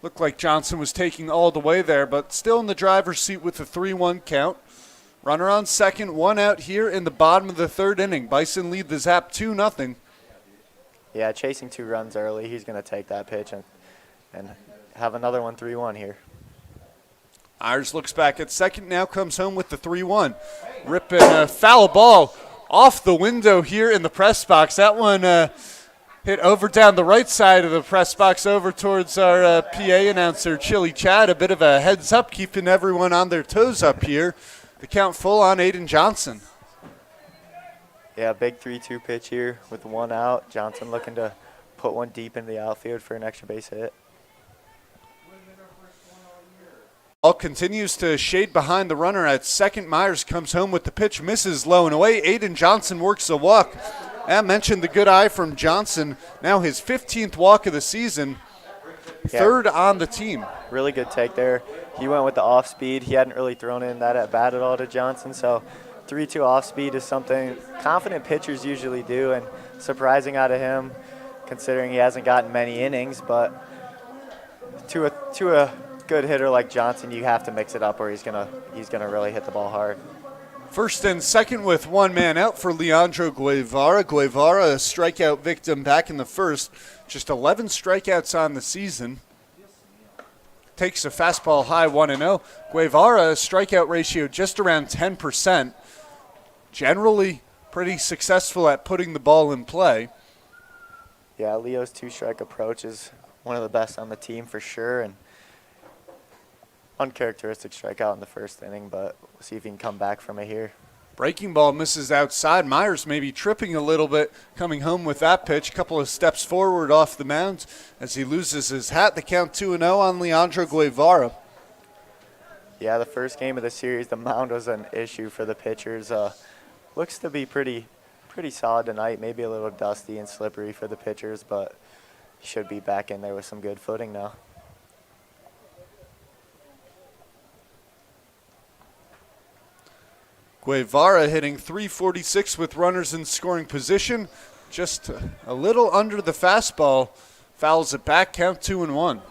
Looked like Johnson was taking all the way there, but still in the driver's seat with the 3-1 count. Runner on second, 1 out here in the bottom of the third inning. Bison lead the Zap 2-0. Yeah, chasing 2 runs early. He's going to take that pitch and have another one 3-1 here. Myers looks back at second, now comes home with the 3-1. Ripping a foul ball off the window here in the press box. That one hit over down the right side of the press box over towards our PA announcer, Chili Chad. A bit of a heads up, keeping everyone on their toes up here. The count full on Aiden Johnson. Yeah, big 3-2 pitch here with one out. Johnson looking to put one deep in the outfield for an extra base hit. Ball continues to shade behind the runner at second. Myers comes home with the pitch, misses low and away. Aiden Johnson works a walk. I mentioned the good eye from Johnson. Now his 15th walk of the season. Third on the team. Really good take there. He went with the off speed. He hadn't really thrown in that at bat at all to Johnson, so 3-2 off speed is something confident pitchers usually do, and surprising out of him considering he hasn't gotten many innings. But to a good hitter like Johnson, you have to mix it up or he's gonna really hit the ball hard. First and second with one man out for Leandro Guevara. Guevara, a strikeout victim back in the first. Just 11 strikeouts on the season. Takes a fastball high 1-0. Guevara, a strikeout ratio just around 10%. Generally pretty successful at putting the ball in play. Yeah, Leo's two-strike approach is one of the best on the team for sure, and uncharacteristic strikeout in the first inning, but we'll see if he can come back from it here. Breaking ball misses outside. Myers maybe tripping a little bit coming home with that pitch. Couple of steps forward off the mound as he loses his hat. The count 2-0 on Leandro Guevara. Yeah, the first game of the series, the mound was an issue for the pitchers. Looks to be pretty solid tonight. Maybe a little dusty and slippery for the pitchers, but should be back in there with some good footing now. Guevara hitting .346 with runners in scoring position. Just a little under the fastball. Fouls it back, count 2-1.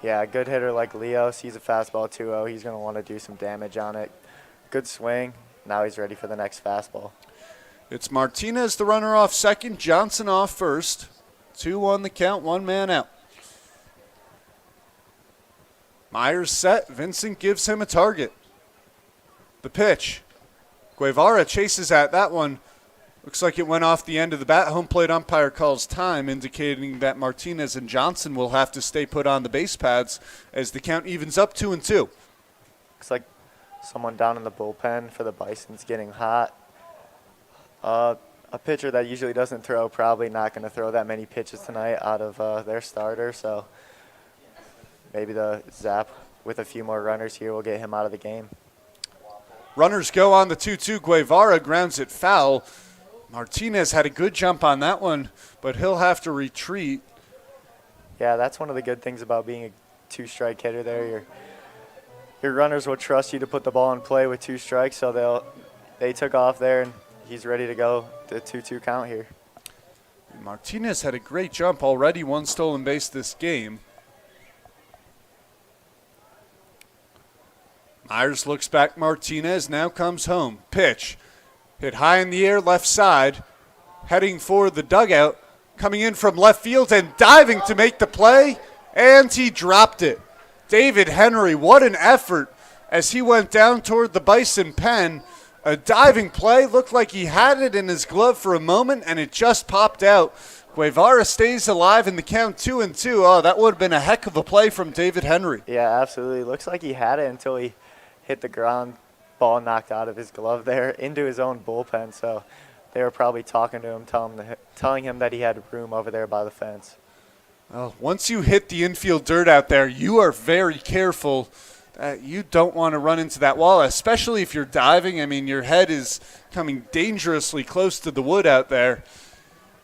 Yeah, a good hitter like Leo sees a fastball 2-0. He's going to want to do some damage on it. Good swing. Now he's ready for the next fastball. It's Martinez, the runner, off second. Johnson off first. 2-1 the count, one man out. Myers set. Vincent gives him a target. The pitch. Guevara chases at that one. Looks like it went off the end of the bat. Home plate umpire calls time, indicating that Martinez and Johnson will have to stay put on the base pads as the count evens up 2-2. Looks like someone down in the bullpen for the Bison's getting hot. A pitcher that usually doesn't throw, probably not going to throw that many pitches tonight out of their starter, so maybe the Zap with a few more runners here will get him out of the game. Runners go on the 2-2. Guevara grounds it foul. Martinez had a good jump on that one, but he'll have to retreat. Yeah, that's one of the good things about being a two-strike hitter there. Your runners will trust you to put the ball in play with 2 strikes, so they took off there, and he's ready to go. The 2-2 count here. Martinez had a great jump already, 1 stolen base this game. Myers looks back. Martinez now comes home. Pitch. Hit high in the air, left side. Heading for the dugout. Coming in from left field and diving to make the play. And he dropped it. David Henry, what an effort as he went down toward the Bison pen. A diving play. Looked like he had it in his glove for a moment, and it just popped out. Guevara stays alive in the count 2-2. Oh, that would have been a heck of a play from David Henry. Yeah, absolutely. Looks like he had it until he hit the ground, ball knocked out of his glove there into his own bullpen. So they were probably talking to him, telling him that he had room over there by the fence. Well, once you hit the infield dirt out there, you are very careful. You don't want to run into that wall, especially if you're diving. I mean, your head is coming dangerously close to the wood out there.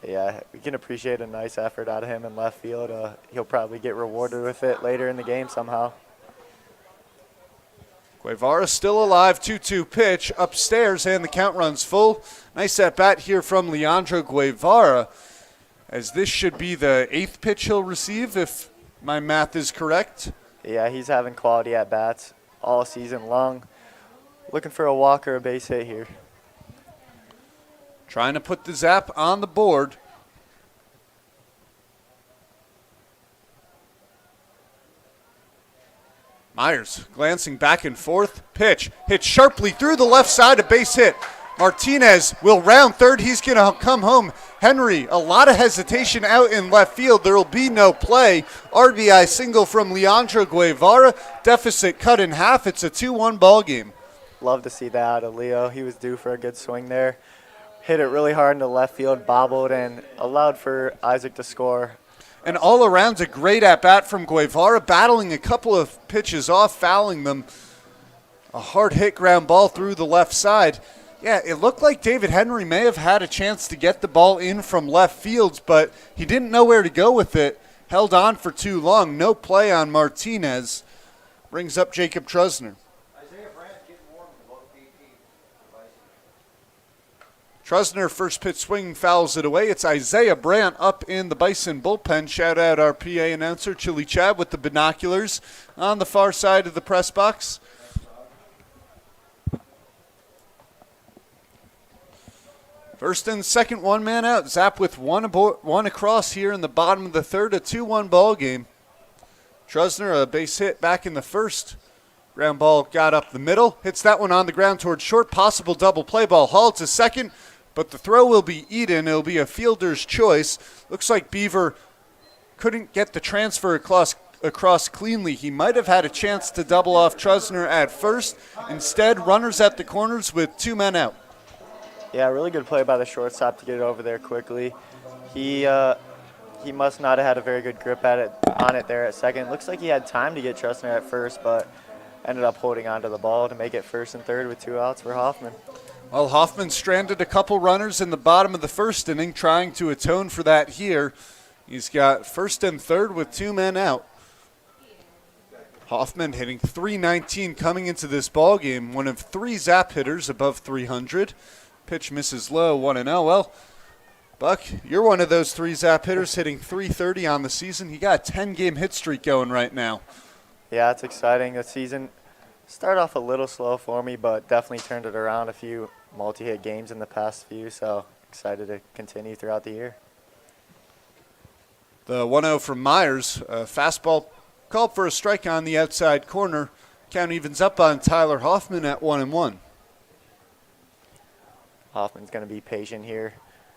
Yeah, we can appreciate a nice effort out of him in left field. He'll probably get rewarded with it later in the game somehow. Guevara still alive, 2-2 pitch upstairs, and the count runs full. Nice at bat here from Leandro Guevara, as this should be the 8th pitch he'll receive, if my math is correct. Yeah, he's having quality at bats all season long. Looking for a walk or a base hit here. Trying to put the Zap on the board. Myers glancing back and forth. Pitch hit sharply through the left side, a base hit. Martinez will round third. He's going to come home. Henry, a lot of hesitation out in left field. There will be no play. RBI single from Leandro Guevara. Deficit cut in half. It's a 2-1 ball game. Love to see that out of Leo. He was due for a good swing there. Hit it really hard into left field, bobbled, and allowed for Isaac to score. And all around, a great at-bat from Guevara, battling a couple of pitches off, fouling them. A hard hit ground ball through the left side. Yeah, it looked like David Henry may have had a chance to get the ball in from left field, but he didn't know where to go with it. Held on for too long. No play on Martinez. Brings up Jacob Trusner. Trusner, first pitch swing, fouls it away. It's Isaiah Brandt up in the Bison bullpen. Shout out our PA announcer, Chili Chad, with the binoculars on the far side of the press box. First and second, one man out. Zap with one across here in the bottom of the third, a 2-1 ball game. Trusner, a base hit back in the first. Ground ball got up the middle. Hits that one on the ground towards short. Possible double play ball. Hauled to second, but the throw will be eaten. It'll be a fielder's choice. Looks like Beaver couldn't get the transfer across cleanly. He might have had a chance to double off Trusner at first. Instead, runners at the corners with 2 men out. Yeah, really good play by the shortstop to get it over there quickly. He must not have had a very good grip on it there at second. Looks like he had time to get Trusner at first, but ended up holding onto the ball to make it first and third with 2 outs for Hoffman. Well, Hoffman stranded a couple runners in the bottom of the first inning, trying to atone for that here. He's got first and third with 2 men out. Hoffman hitting .319 coming into this ball game, one of 3 Zap hitters above 300. Pitch misses low, 1-0. Well, Buck, you're one of those 3 Zap hitters hitting .330 on the season. You got a 10-game hit streak going right now. Yeah, it's exciting. The season started off a little slow for me, but definitely turned it around. A few multi-hit games in the past few, so excited to continue throughout the year. The 1-0 from Myers, a fastball called for a strike on the outside corner. Count evens up on Tyler Hoffman at 1-1. Hoffman's going to be patient here.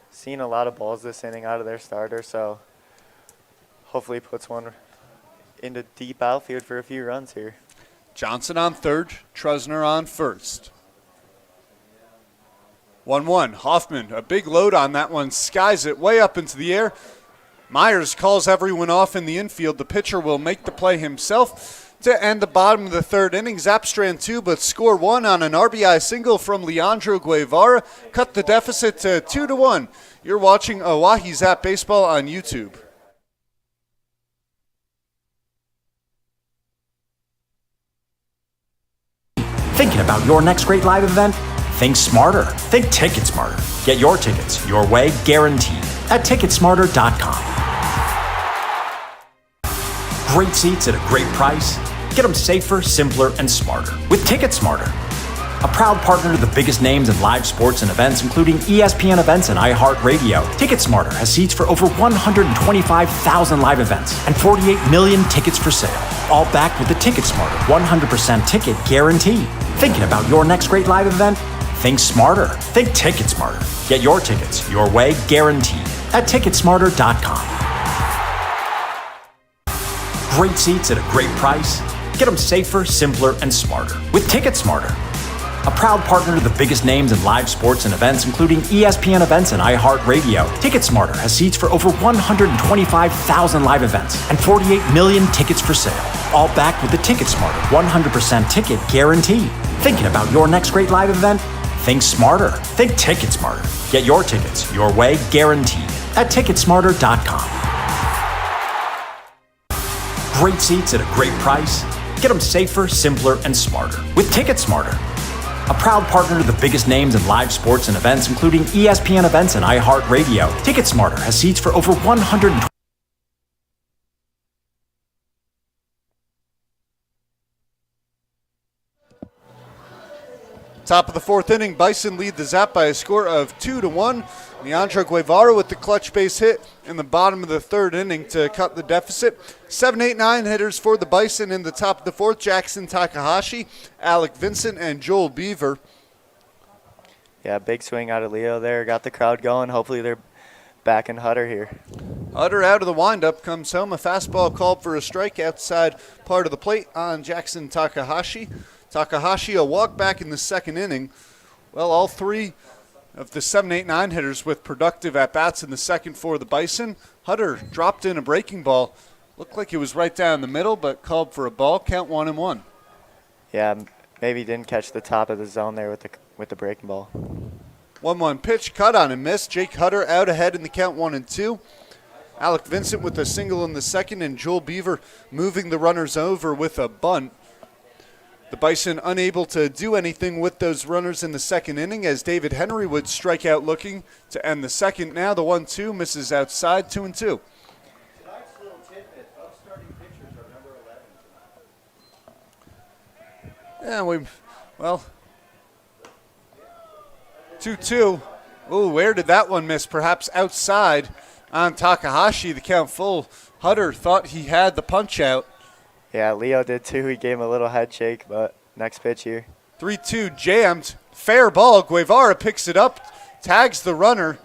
Seen a lot of balls this inning out of their starter, so hopefully puts one into deep outfield for a few runs here. Johnson on third, Trusner on first. 1-1, Hoffman, a big load on that one, skies it way up into the air. Myers calls everyone off in the infield. The pitcher will make the play himself to end the bottom of the third inning. Zap strand 2, but score 1 on an RBI single from Leandro Guevara. Cut the deficit to 2-1. You're watching Oahe Zap Baseball on YouTube. Thinking about your next great live event? Think smarter. Think Ticket Smarter. Get your tickets your way, guaranteed, at Ticketsmarter.com. Great seats at a great price. Get them safer, simpler, and smarter with Ticket Smarter. A proud partner to the biggest names in live sports and events, including ESPN events and iHeartRadio. Ticket Smarter has seats for over 125,000 live events and 48 million tickets for sale. All backed with the Ticket Smarter 100% ticket guarantee. Thinking about your next great live event? Think smarter. Think Ticket Smarter. Get your tickets your way, guaranteed, at Ticketsmarter.com. Great seats at a great price. Get them safer, simpler, and smarter with Ticket Smarter. A proud partner to the biggest names in live sports and events, including ESPN events and iHeartRadio. Ticket Smarter has seats for over 125,000 live events and 48 million tickets for sale. All backed with the Ticket Smarter 100% ticket guarantee. Thinking about your next great live event? Think smarter. Think Ticket Smarter. Get your tickets your way, guaranteed, at Ticketsmarter.com. Great seats at a great price. Get them safer, simpler, and smarter with Ticket Smarter. A proud partner to the biggest names in live sports and events, including ESPN events and iHeartRadio. Ticket Smarter has seats for over 120. Top of the fourth inning, Bison lead the Zap by a score of 2-1. Leandro Guevara with the clutch base hit in the bottom of the third inning to cut the deficit. 7, 8, 9 hitters for the Bison in the top of the fourth. Jackson Takahashi, Alec Vincent, and Joel Beaver. Yeah, big swing out of Leo there. Got the crowd going. Hopefully they're backing Hutter here. Hutter out of the windup, comes home. A fastball called for a strike outside part of the plate on Jackson Takahashi. Takahashi a walk back in the second inning. Well, all three of the 7, 8, 9 hitters with productive at-bats in the second for the Bison. Hutter dropped in a breaking ball. Looked like it was right down the middle, but called for a ball. Count 1-1. Yeah, maybe didn't catch the top of the zone there with the breaking ball. 1-1 pitch, cut on and missed. Jake Hutter out ahead in the count 1-2. Alec Vincent with a single in the second, and Joel Beaver moving the runners over with a bunt. The Bison unable to do anything with those runners in the second inning as David Henry would strike out looking to end the second. Now the 1-2 misses outside, 2-2. Yeah, 2-2. Ooh, where did that one miss? Perhaps outside on Takahashi, the count full. Hutter thought he had the punch out. Yeah, Leo did too. He gave him a little head shake, but next pitch here. 3-2 jammed. Fair ball. Guevara picks it up, tags the runner.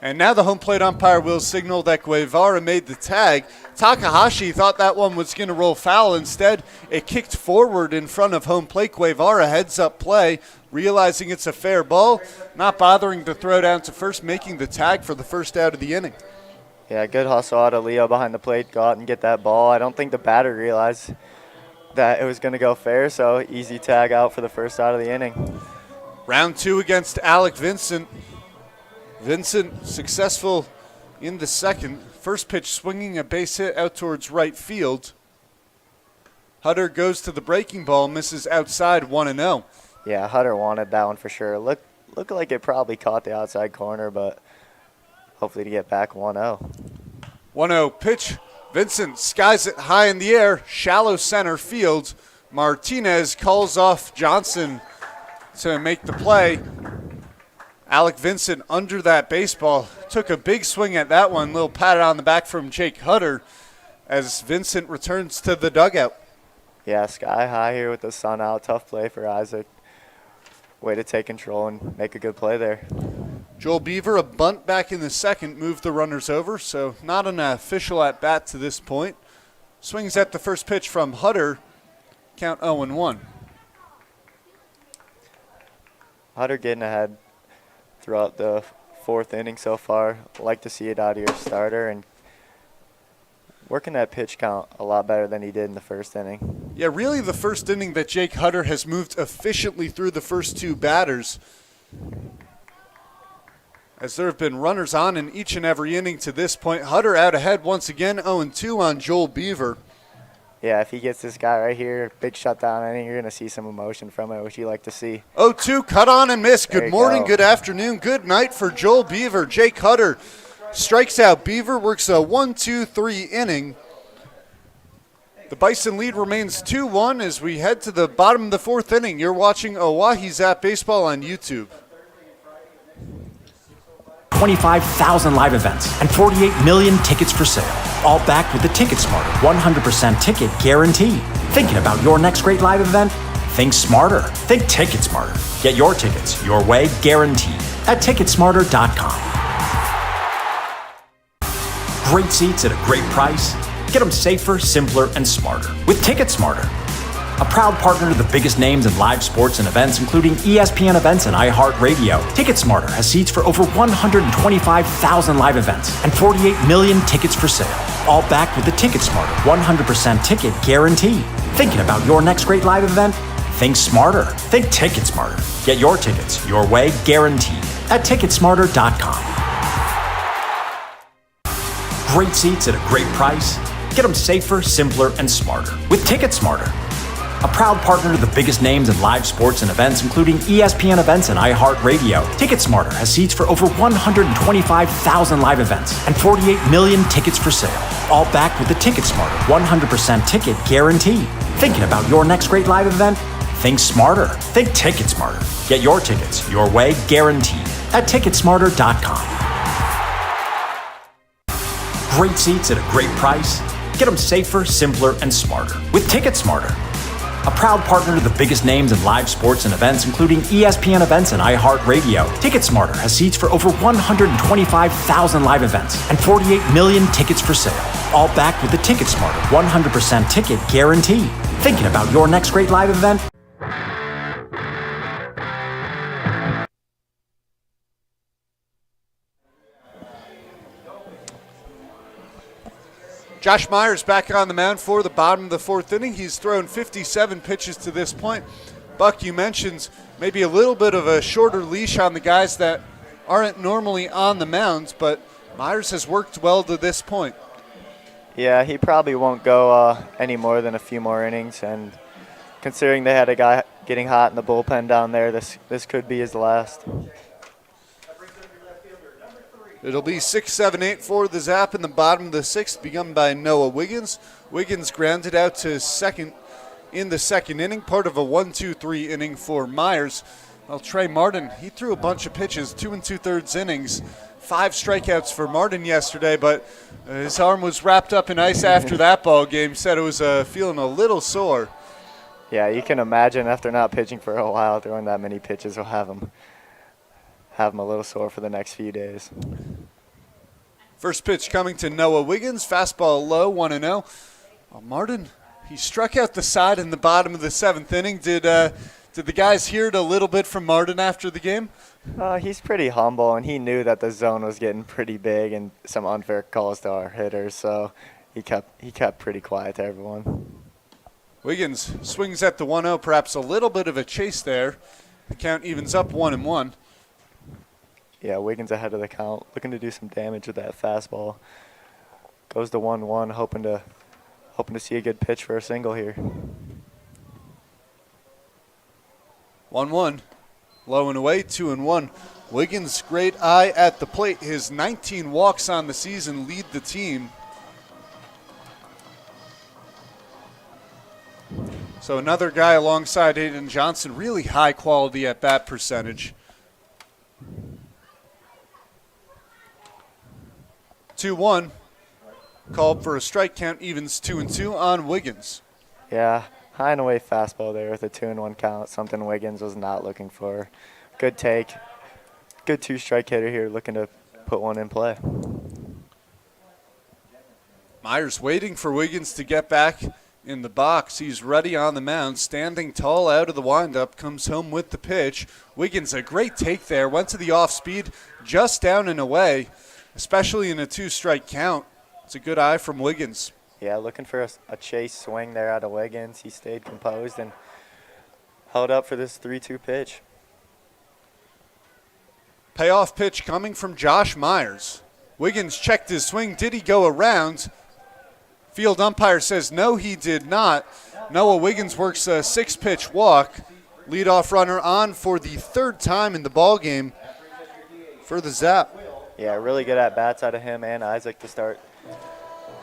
And now the home plate umpire will signal that Guevara made the tag. Takahashi thought that one was going to roll foul. Instead, it kicked forward in front of home plate. Guevara heads up play, realizing it's a fair ball, not bothering to throw down to first, making the tag for the first out of the inning. Yeah, good hustle out of Leo behind the plate. Go out and get that ball. I don't think the batter realized that it was going to go fair, so easy tag out for the first out of the inning. Round 2 against Alec Vincent. Vincent successful in the second. First pitch swinging a base hit out towards right field. Hutter goes to the breaking ball, misses outside, 1-0. Yeah, Hutter wanted that one for sure. Looked like it probably caught the outside corner, but hopefully to get back 1-0. 1-0 pitch. Vincent skies it high in the air, shallow center field. Martinez calls off Johnson to make the play. Alec Vincent under that baseball. Took a big swing at that one. Little pat on the back from Jake Hutter as Vincent returns to the dugout. Yeah, sky high here with the sun out. Tough play for Isaac. Way to take control and make a good play there. Joel Beaver, a bunt back in the second, moved the runners over, so not an official at-bat to this point. Swings at the first pitch from Hutter. Count 0-1. Hutter getting ahead throughout the fourth inning so far. Like to see it out of your starter and working that pitch count a lot better than he did in the first inning. Yeah, really the first inning that Jake Hutter has moved efficiently through the first two batters, as there have been runners on in each and every inning to this point. Hutter out ahead once again, 0-2 on Joel Beaver. Yeah, if he gets this guy right here, big shutdown inning, you're going to see some emotion from it, which you like to see. 0-2, cut on and miss. Good morning, go. good afternoon, good night for Joel Beaver. Jake Hutter strikes out Beaver, works a 1-2-3 inning. The Bison lead remains 2-1 as we head to the bottom of the fourth inning. You're watching Oahe Zap Baseball on YouTube. 25,000 live events and 48 million tickets for sale. All backed with the Ticket Smarter 100% ticket guarantee. Thinking about your next great live event? Think smarter. Think Ticket Smarter. Get your tickets your way, guaranteed, at Ticketsmarter.com. Great seats at a great price. Get them safer, simpler, and smarter with Ticket Smarter. A proud partner to the biggest names in live sports and events, including ESPN events and iHeartRadio. TicketSmarter has seats for over 125,000 live events and 48 million tickets for sale. All backed with the TicketSmarter 100% ticket guarantee. Thinking about your next great live event? Think smarter. Think TicketSmarter. Get your tickets your way, guaranteed, at Ticketsmarter.com. Great seats at a great price. Get them safer, simpler, and smarter with TicketSmarter. A proud partner to the biggest names in live sports and events, including ESPN events and iHeartRadio. TicketSmarter has seats for over 125,000 live events and 48 million tickets for sale. All backed with the TicketSmarter 100% ticket guarantee. Thinking about your next great live event? Think smarter. Think TicketSmarter. Get your tickets your way, guaranteed, at Ticketsmarter.com. Great seats at a great price. Get them safer, simpler, and smarter with TicketSmarter. a proud partner to the biggest names in live sports and events, including ESPN events and iHeartRadio. TicketSmarter has seats for over 125,000 live events and 48 million tickets for sale, all backed with the TicketSmarter 100% ticket guarantee. Thinking about your next great live event? Josh Myers back on the mound for the bottom of the fourth inning. He's thrown 57 pitches to this point. Buck, you mentioned maybe a little bit of a shorter leash on the guys that aren't normally on the mound, but Myers has worked well to this point. Yeah, he probably won't go any more than a few more innings, and considering they had a guy getting hot in the bullpen down there, this could be his last. It'll be 6-7-8 for the Zap in the bottom of the sixth, begun by Noah Wiggins. Wiggins grounded out to second in the second inning, part of a 1-2-3 inning for Myers. Well, Trey Martin, he threw a bunch of pitches, 2 2/3 innings, 5 strikeouts for Martin yesterday, but his arm was wrapped up in ice after that ball game. Said it was feeling a little sore. Yeah, you can imagine after not pitching for a while, throwing that many pitches will have him a little sore for the next few days. First pitch coming to Noah Wiggins, fastball low, 1-0. Martin, he struck out the side in the bottom of the seventh inning. Did the guys hear it a little bit from Martin after the game? He's pretty humble, and he knew that the zone was getting pretty big and some unfair calls to our hitters, so he kept pretty quiet to everyone. Wiggins swings at the 1-0, perhaps a little bit of a chase there. The count evens up 1-1. Yeah, Wiggins ahead of the count, looking to do some damage with that fastball. Goes to 1-1, hoping to see a good pitch for a single here. 1-1, low and away, 2-1. Wiggins, great eye at the plate. His 19 walks on the season lead the team. So another guy alongside Aiden Johnson, really high quality at bat percentage. 2-1, called for a strike, count evens 2-2 on Wiggins. Yeah, high and away fastball there with a 2-1 count, something Wiggins was not looking for. Good take. Good 2-strike hitter here, looking to put one in play. Myers waiting for Wiggins to get back in the box. He's ready on the mound, standing tall out of the windup, comes home with the pitch. Wiggins, a great take there, went to the off speed, just down and away, especially in a 2-strike count. It's a good eye from Wiggins. Yeah, looking for a chase swing there out of Wiggins. He stayed composed and held up for this 3-2 pitch. Payoff pitch coming from Josh Myers. Wiggins checked his swing. Did he go around? Field umpire says no, he did not. Noah Wiggins works a 6-pitch walk. Leadoff runner on for the third time in the ballgame for the Zap. Yeah, really good at-bats out of him and Isaac to start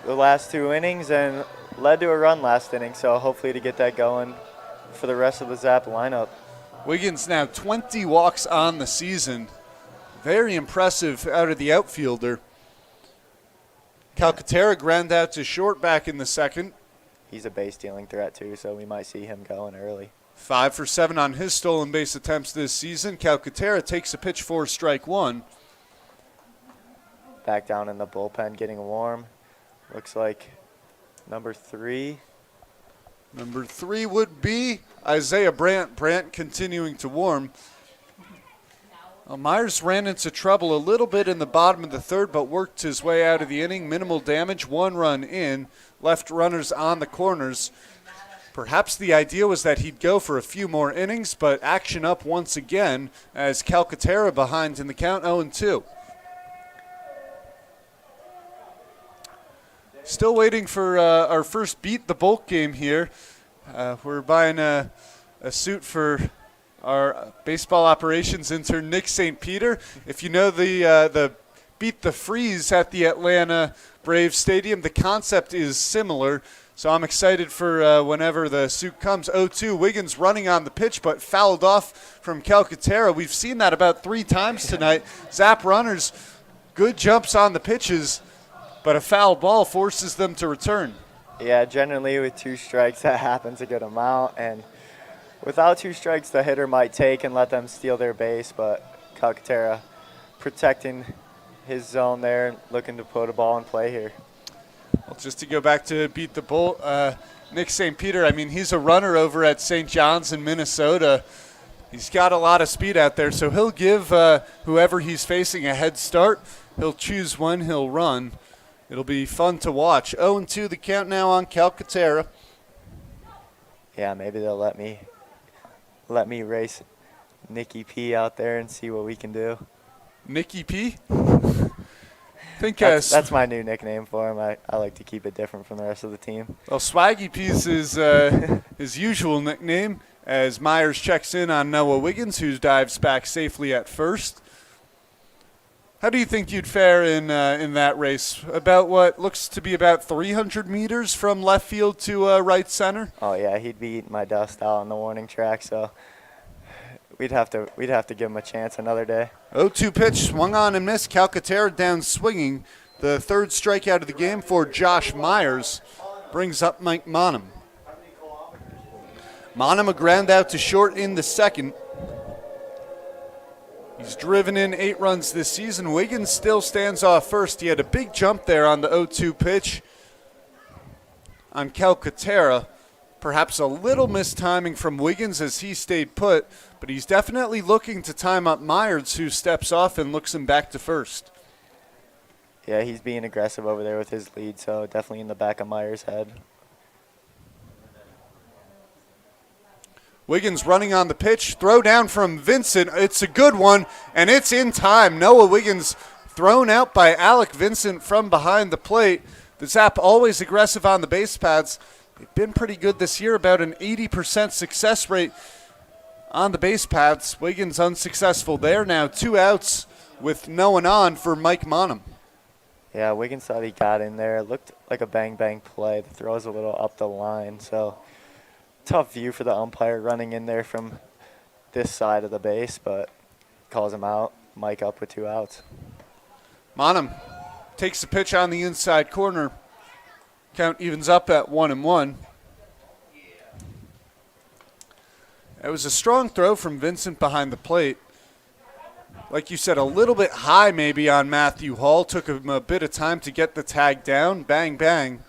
the last 2 innings, and led to a run last inning, so hopefully to get that going for the rest of the Zap lineup. Wiggins now 20 walks on the season. Very impressive out of the outfielder. Calcaterra ground out to short back in the second. He's a base-stealing threat too, so we might see him going early. 5 for 7 on his stolen base attempts this season. Calcaterra takes a pitch for strike 1. Back down in the bullpen, getting warm. Looks like number 3. Number 3 would be Isaiah Brandt. Brandt continuing to warm. Well, Myers ran into trouble a little bit in the bottom of the third, but worked his way out of the inning. Minimal damage, 1 run in. Left runners on the corners. Perhaps the idea was that he'd go for a few more innings, but action up once again as Calcaterra behind in the count, 0-2. Still waiting for our first Beat the Bulk game here. We're buying a suit for our baseball operations intern, Nick St. Peter. If you know the Beat the Freeze at the Atlanta Braves Stadium, the concept is similar. So I'm excited for whenever the suit comes. 0-2, Wiggins running on the pitch, but fouled off from Calcaterra. We've seen that about 3 times tonight. Zap runners, good jumps on the pitches, but a foul ball forces them to return. Yeah, generally with 2 strikes, that happens a good amount. And without 2 strikes, the hitter might take and let them steal their base. But Calcaterra protecting his zone there, looking to put a ball in play here. Well, just to go back to beat the bull, Nick St. Peter, I mean, he's a runner over at St. John's in Minnesota. He's got a lot of speed out there, so he'll give whoever he's facing a head start. He'll choose when he'll run. It'll be fun to watch. 0-2 the count now on Calcaterra. Yeah, maybe they'll let me race Nicky P out there and see what we can do. Nicky P? That's my new nickname for him. I like to keep it different from the rest of the team. Well, Swaggy P's is his usual nickname as Myers checks in on Noah Wiggins, who dives back safely at first. How do you think you'd fare in that race? About what looks to be about 300 meters from left field to right center? Oh yeah, he'd be eating my dust out on the warning track, so we'd have to give him a chance another day. 0-2 pitch, swung on and missed. Calcaterra down swinging. The 3rd strikeout of the game for Josh Myers brings up Mike Monham. Monham a ground out to short in the 2nd. He's driven in 8 runs this season. Wiggins still stands off first. He had a big jump there on the 0-2 pitch on Calcaterra. Perhaps a little mistiming from Wiggins as he stayed put, but he's definitely looking to time up Myers, who steps off and looks him back to first. Yeah, he's being aggressive over there with his lead, so definitely in the back of Myers' head. Wiggins running on the pitch. Throw down from Vincent. It's a good one, and it's in time. Noah Wiggins thrown out by Alec Vincent from behind the plate. The Zap always aggressive on the base paths. They've been pretty good this year, about an 80% success rate on the base paths. Wiggins unsuccessful there. Now 2 outs with no one on for Mike Monham. Yeah, Wiggins thought he got in there. It looked like a bang-bang play. The throw's a little up the line, so tough view for the umpire running in there from this side of the base, but calls him out. Mike up with 2 outs. Monham takes the pitch on the inside corner. Count evens up at 1-1. It was a strong throw from Vincent behind the plate. Like you said, a little bit high maybe on Matthew Hall. Took him a bit of time to get the tag down. Bang, bang.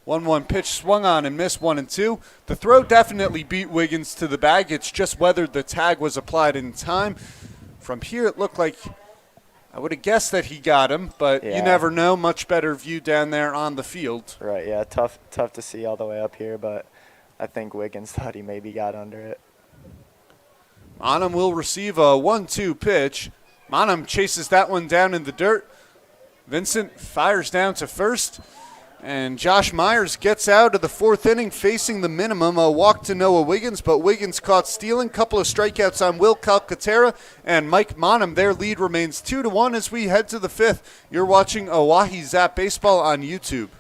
1-1 pitch swung on and missed 1-2. The throw definitely beat Wiggins to the bag. It's just whether the tag was applied in time. From here, it looked like I would have guessed that he got him, but you never know. Much better view down there on the field. Right, yeah, tough to see all the way up here, but I think Wiggins thought he maybe got under it. Monham will receive a 1-2 pitch. Monham chases that one down in the dirt. Vincent fires down to first. And Josh Myers gets out of the 4th inning facing the minimum. A walk to Noah Wiggins, but Wiggins caught stealing. Couple of strikeouts on Will Calcaterra and Mike Monham. Their lead remains 2-1 as we head to the 5th. You're watching Oahe Zap Baseball on YouTube.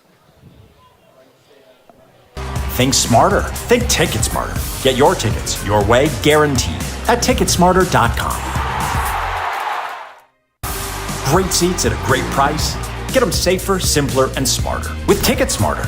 Think smarter. Think Ticket Smarter. Get your tickets your way, guaranteed, at Ticketsmarter.com. Great seats at a great price. Get them safer, simpler, and smarter with Ticket Smarter.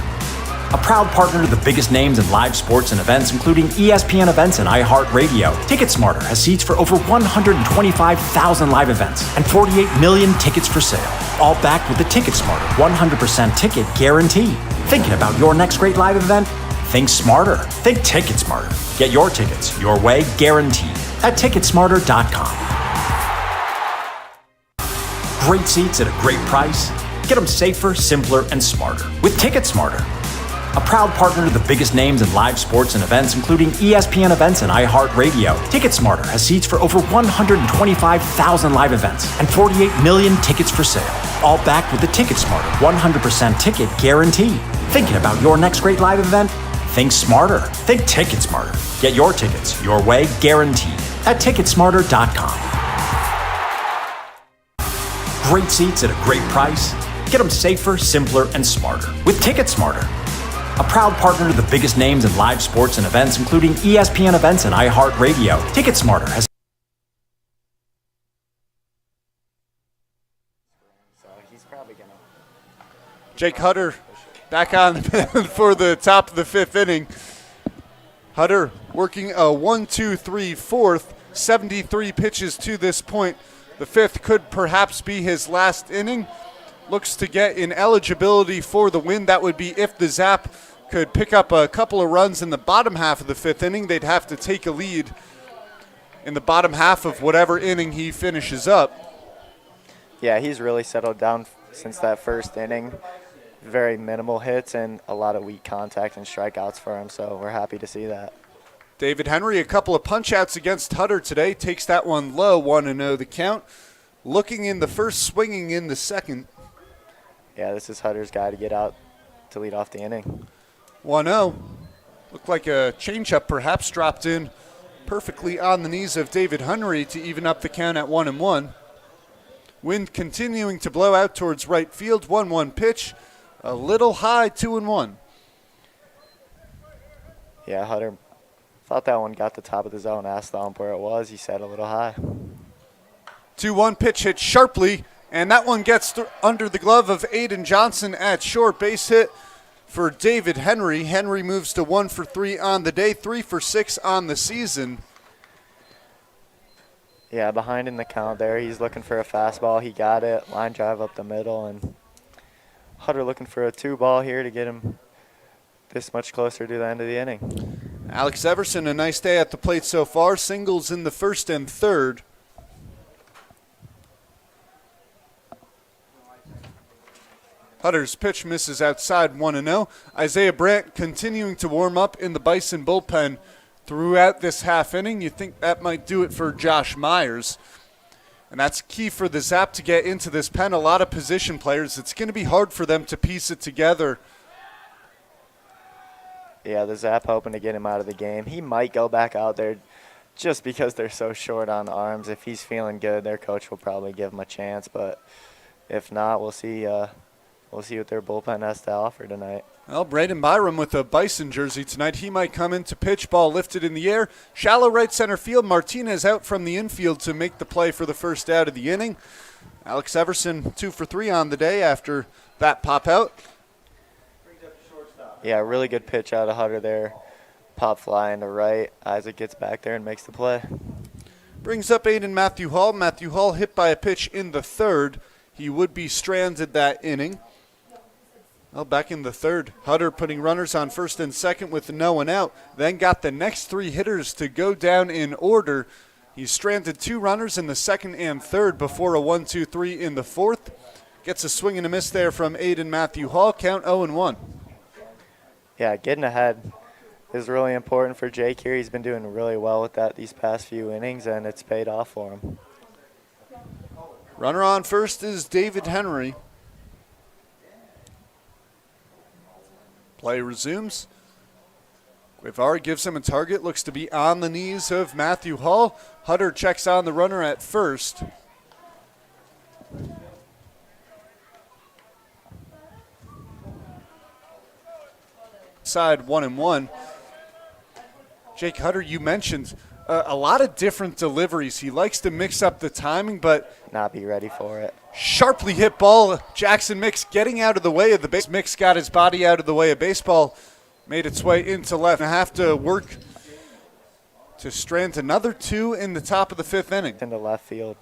A proud partner to the biggest names in live sports and events, including ESPN events and iHeartRadio. Ticket Smarter has seats for over 125,000 live events and 48 million tickets for sale. All backed with the Ticket Smarter 100% ticket guarantee. Thinking about your next great live event? Think smarter. Think Ticket Smarter. Get your tickets your way, guaranteed, at Ticketsmarter.com. Great seats at a great price. Get them safer, simpler, and smarter with Ticket Smarter. A proud partner to the biggest names in live sports and events, including ESPN events and iHeartRadio. Ticket Smarter has seats for over 125,000 live events and 48 million tickets for sale. All backed with the Ticket Smarter 100% ticket guarantee. Thinking about your next great live event? Think smarter. Think Ticket Smarter. Get your tickets your way, guaranteed, at Ticketsmarter.com. Great seats at a great price. Get them safer, simpler, and smarter with Ticket Smarter. A proud partner to the biggest names in live sports and events, including ESPN events and iHeartRadio. Ticket Smarter has. So he's probably gonna. Jake Hutter back on the mound for the top of the 5th inning. Hutter working a 1-2-3 fourth, 73 pitches to this point. The 5th could perhaps be his last inning. Looks to get an eligibility for the win. That would be if the Zap could pick up a couple of runs in the bottom half of the 5th inning. They'd have to take a lead in the bottom half of whatever inning he finishes up. Yeah, he's really settled down since that first inning. Very minimal hits and a lot of weak contact and strikeouts for him, so we're happy to see that. David Henry, a couple of punch-outs against Hutter today, takes that one low, 1-0 the count. Looking in the first, swinging in the second. Yeah, this is Hutter's guy to get out to lead off the inning. 1-0. Looked like a changeup perhaps dropped in perfectly on the knees of David Henry to even up the count at 1-1. Wind continuing to blow out towards right field. 1-1 pitch. A little high, 2-1. Yeah, Hutter thought that one got the top of the zone. Asked the ump where it was. He said a little high. 2-1 pitch hit sharply, and that one gets under the glove of Aiden Johnson at short. Base hit for David Henry. Henry moves to 1 for 3 on the day, 3 for 6 on the season. Yeah, behind in the count there. He's looking for a fastball. He got it. Line drive up the middle, and Hutter looking for a 2-ball here to get him this much closer to the end of the inning. Alex Everson, a nice day at the plate so far. Singles in the first and third. Hutter's pitch misses outside, 1-0. Isaiah Brandt continuing to warm up in the Bison bullpen throughout this half inning. You think that might do it for Josh Myers. And that's key for the Zap to get into this pen. A lot of position players. It's going to be hard for them to piece it together. Yeah, the Zap hoping to get him out of the game. He might go back out there just because they're so short on arms. If he's feeling good, their coach will probably give him a chance. But if not, we'll see what their bullpen has to offer tonight. Well, Braden Byram with a Bison jersey tonight. He might come in to pitch, ball lifted in the air. Shallow right center field. Martinez out from the infield to make the play for the first out of the inning. Alex Everson 2 for 3 on the day after that pop out. Yeah, really good pitch out of Hutter there. Pop fly into right. Isaac gets back there and makes the play. Brings up Aiden Matthew Hall. Matthew Hall hit by a pitch in the third. He would be stranded that inning. Well, back in the third, Hutter putting runners on first and second with no one out. Then got the next 3 hitters to go down in order. He stranded 2 runners in the second and third before a 1-2-3 in the fourth. Gets a swing and a miss there from Aiden Matthew Hall. Count 0-1. Yeah, getting ahead is really important for Jake here. He's been doing really well with that these past few innings, and it's paid off for him. Runner on first is David Henry. Play resumes. Guevara gives him a target. Looks to be on the knees of Matthew Hall. Hutter checks on the runner at first. Side 1-1. Jake Hutter, you mentioned a lot of different deliveries. He likes to mix up the timing, but not be ready for it. Sharply hit ball. Jackson Mix getting out of the way of the base. Mix got his body out of the way of baseball. Made its way into left. And have to work to strand another 2 in the top of the 5th inning. Into left field.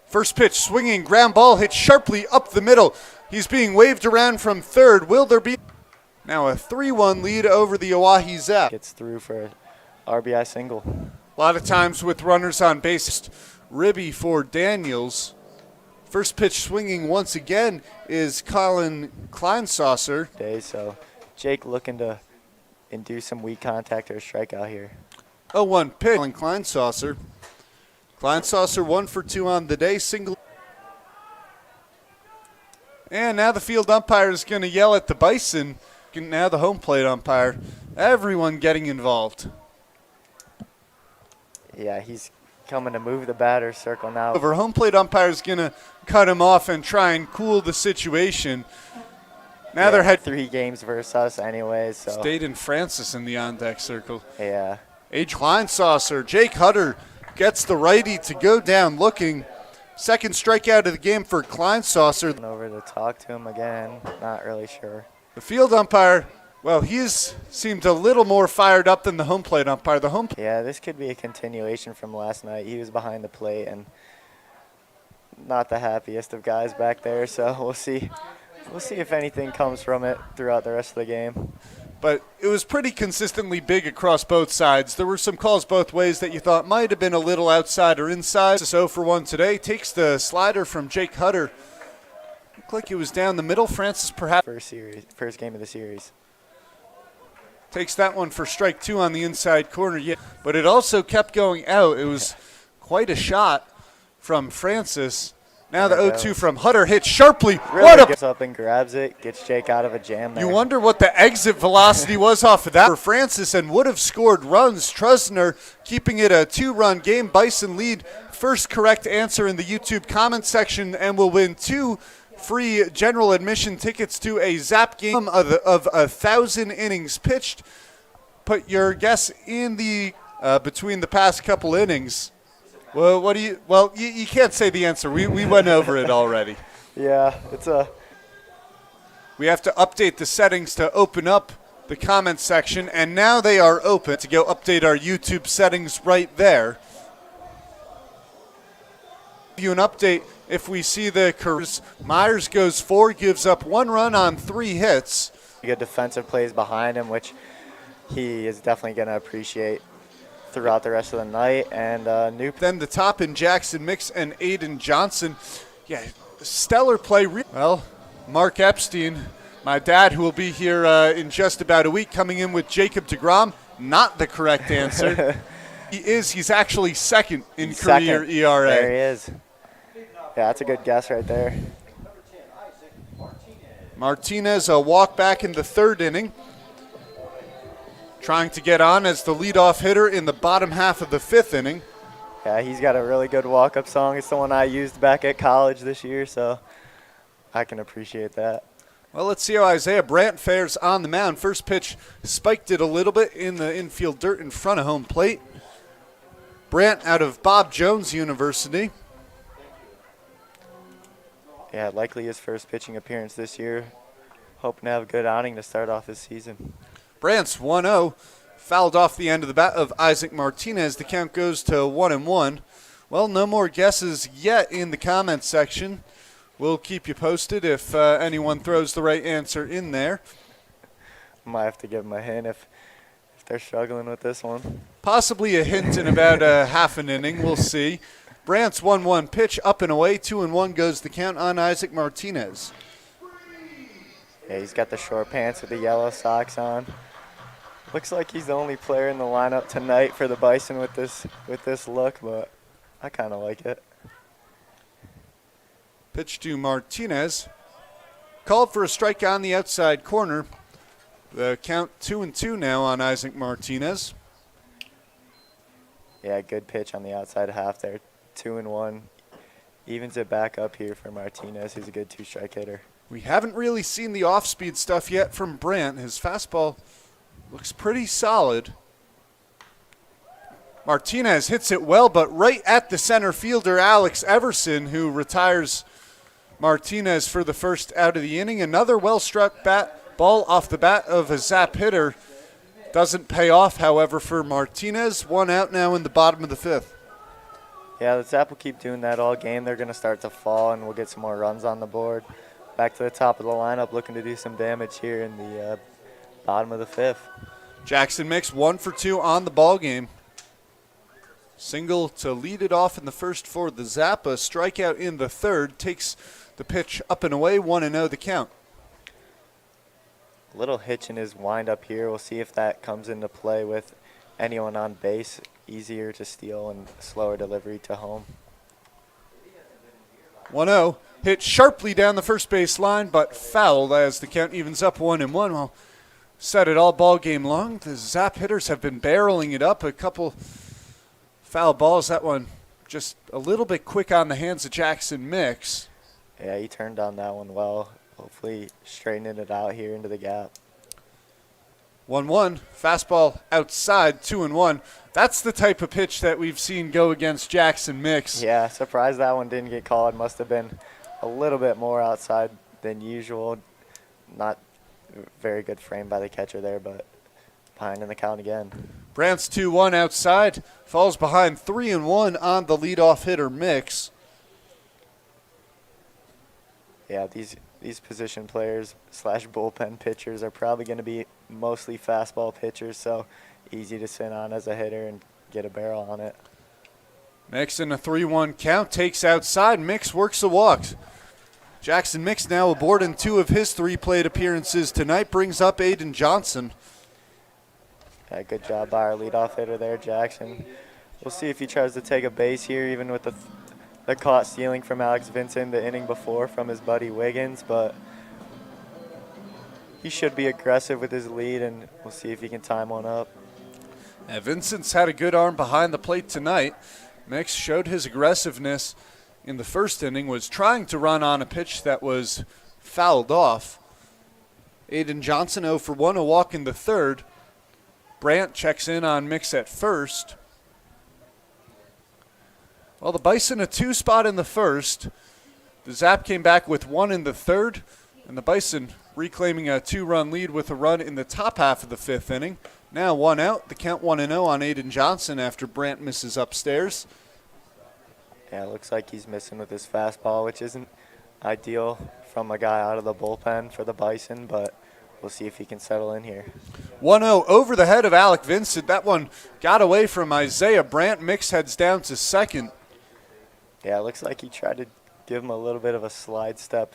First pitch, swinging, ground ball hit sharply up the middle. He's being waved around from third. Will there be now a 3-1 lead over the Oahe Zap? Gets through for an RBI single. A lot of times with runners on base. Ribby for Daniels. First pitch swinging once again is Colin Kleinsaucer. So Jake looking to induce some weak contact or a strikeout here. 0-1 pitch. Colin Kleinsaucer. Kleinsaucer 1 for 2 on the day. Single. And now the field umpire is going to yell at the Bison. Now the home plate umpire. Everyone getting involved. Yeah, he's coming to move the batter's circle now. Over home plate umpire is going to cut him off and try and cool the situation. Now they're had 3 games versus us anyways. So. Stayed in Francis in the on-deck circle. Yeah. Kleinsaucer. Jake Hutter gets the righty to go down looking. Second strikeout of the game for Kleinsaucer. Over to talk to him again. Not really sure. The field umpire, well, he's seemed a little more fired up than the home plate umpire. Yeah, this could be a continuation from last night. He was behind the plate and not the happiest of guys back there, so we'll see. We'll see if anything comes from it throughout the rest of the game. But it was pretty consistently big across both sides. There were some calls both ways that you thought might have been a little outside or inside. 0 for 1 today. Takes the slider from Jake Hutter. Looked like it was down the middle. Francis perhaps. First game of the series. Takes that one for strike 2 on the inside corner. Yeah, but it also kept going out. It was quite a shot from Francis. Now the 0-2 from Hutter hits sharply. Really gets up and grabs it, gets Jake out of a jam there. You wonder what the exit velocity was off of that for Francis, and would have scored runs. Trusner keeping it a 2-run game. Bison lead. First correct answer in the YouTube comment section, and will win 2 free general admission tickets to a Zap game of 1,000 innings pitched. Put your guess in the between the past couple innings. Well, what do you? Well, you can't say the answer. We went over it already. Yeah, We have to update the settings to open up the comment section, and now they are open. To go update our YouTube settings right there. Give you an update if we see the curves. Myers goes 4, gives up 1 run on 3 hits. Good defensive plays behind him, which he is definitely going to appreciate throughout the rest of the night. And Then the top in Jackson Mix and Aiden Johnson. Yeah, stellar play. Well, Mark Epstein, my dad, who will be here in just about a week, coming in with Jacob DeGrom. Not the correct answer. He's actually second in career ERA. There he is. Yeah, that's a good guess right there. Martinez, a walk back in the 3rd inning. Trying to get on as the leadoff hitter in the bottom half of the 5th inning. Yeah, he's got a really good walk-up song. It's the one I used back at college this year, so I can appreciate that. Well, let's see how Isaiah Brandt fares on the mound. First pitch spiked it a little bit in the infield dirt in front of home plate. Brandt out of Bob Jones University. Yeah, likely his first pitching appearance this year. Hoping to have a good outing to start off this season. Brandt's 1-0. Fouled off the end of the bat of Isaac Martinez. The count goes to 1-1. Well, no more guesses yet in the comments section. We'll keep you posted if anyone throws the right answer in there. Might have to give them a hint if they're struggling with this one. Possibly a hint in about a half an inning. We'll see. Brandt's 1-1 pitch up and away. 2-1 goes the count on Isaac Martinez. Yeah, he's got the short pants with the yellow socks on. Looks like he's the only player in the lineup tonight for the Bison with this look, but I kind of like it. Pitch to Martinez. Called for a strike on the outside corner. The count 2-2 now on Isaac Martinez. Yeah, good pitch on the outside half there. 2-1. Evens it back up here for Martinez, who's a good 2-strike hitter. We haven't really seen the off-speed stuff yet from Brandt. His fastball looks pretty solid. Martinez hits it well, but right at the center fielder, Alex Everson, who retires Martinez for the first out of the inning. Another well-struck ball off the bat of a Zap hitter. Doesn't pay off, however, for Martinez. 1 out now in the bottom of the 5th. Yeah, the Zap will keep doing that all game. They're going to start to fall, and we'll get some more runs on the board. Back to the top of the lineup, looking to do some damage here in the bottom of the 5th. Jackson Mix 1 for 2 on the ball game. Single to lead it off in the first for the Zap. A strikeout in the 3rd. Takes the pitch up and away. 1-0 the count. A little hitch in his windup here. We'll see if that comes into play with anyone on base. Easier to steal and slower delivery to home. 1-0. Hit sharply down the first base line, but fouled as the count evens up 1-1. Well, said it all ball game long. The Zap hitters have been barreling it up. A couple foul balls. That one just a little bit quick on the hands of Jackson Mix. Yeah, he turned on that one well. Hopefully straightening it out here into the gap. 1-1. Fastball outside, 2-1. That's the type of pitch that we've seen go against Jackson Mix. Yeah, surprised that one didn't get called. Must have been a little bit more outside than usual. Not very good frame by the catcher there, but behind in the count again. Brant's 2-1 outside. Falls behind 3-1 on the leadoff hitter Mix. Yeah, these position players / bullpen pitchers are probably going to be mostly fastball pitchers, so easy to sit on as a hitter and get a barrel on it. Mix in a 3-1 count, takes outside. Mix works the walks. Jackson Mix now aboard in 2 of his 3 plate appearances tonight, brings up Aiden Johnson. Yeah, good job by our leadoff hitter there, Jackson. We'll see if he tries to take a base here, even with the caught stealing from Alex Vincent the inning before from his buddy Wiggins, but he should be aggressive with his lead, and we'll see if he can time one up. Vincent's had a good arm behind the plate tonight. Mix showed his aggressiveness in the first inning, was trying to run on a pitch that was fouled off. Aiden Johnson 0 for 1, a walk in the third. Brant checks in on Mix at first. Well, the Bison a 2 spot in the first. The Zap came back with 1 in the third, and the Bison reclaiming a 2-run lead with a run in the top half of the 5th inning. Now 1 out, the count 1-0 on Aiden Johnson after Brant misses upstairs. Yeah, it looks like he's missing with his fastball, which isn't ideal from a guy out of the bullpen for the Bison, but we'll see if he can settle in here. 1-0 over the head of Alec Vincent. That one got away from Isaiah Brant. Mix heads down to second. Yeah, it looks like he tried to give him a little bit of a slide step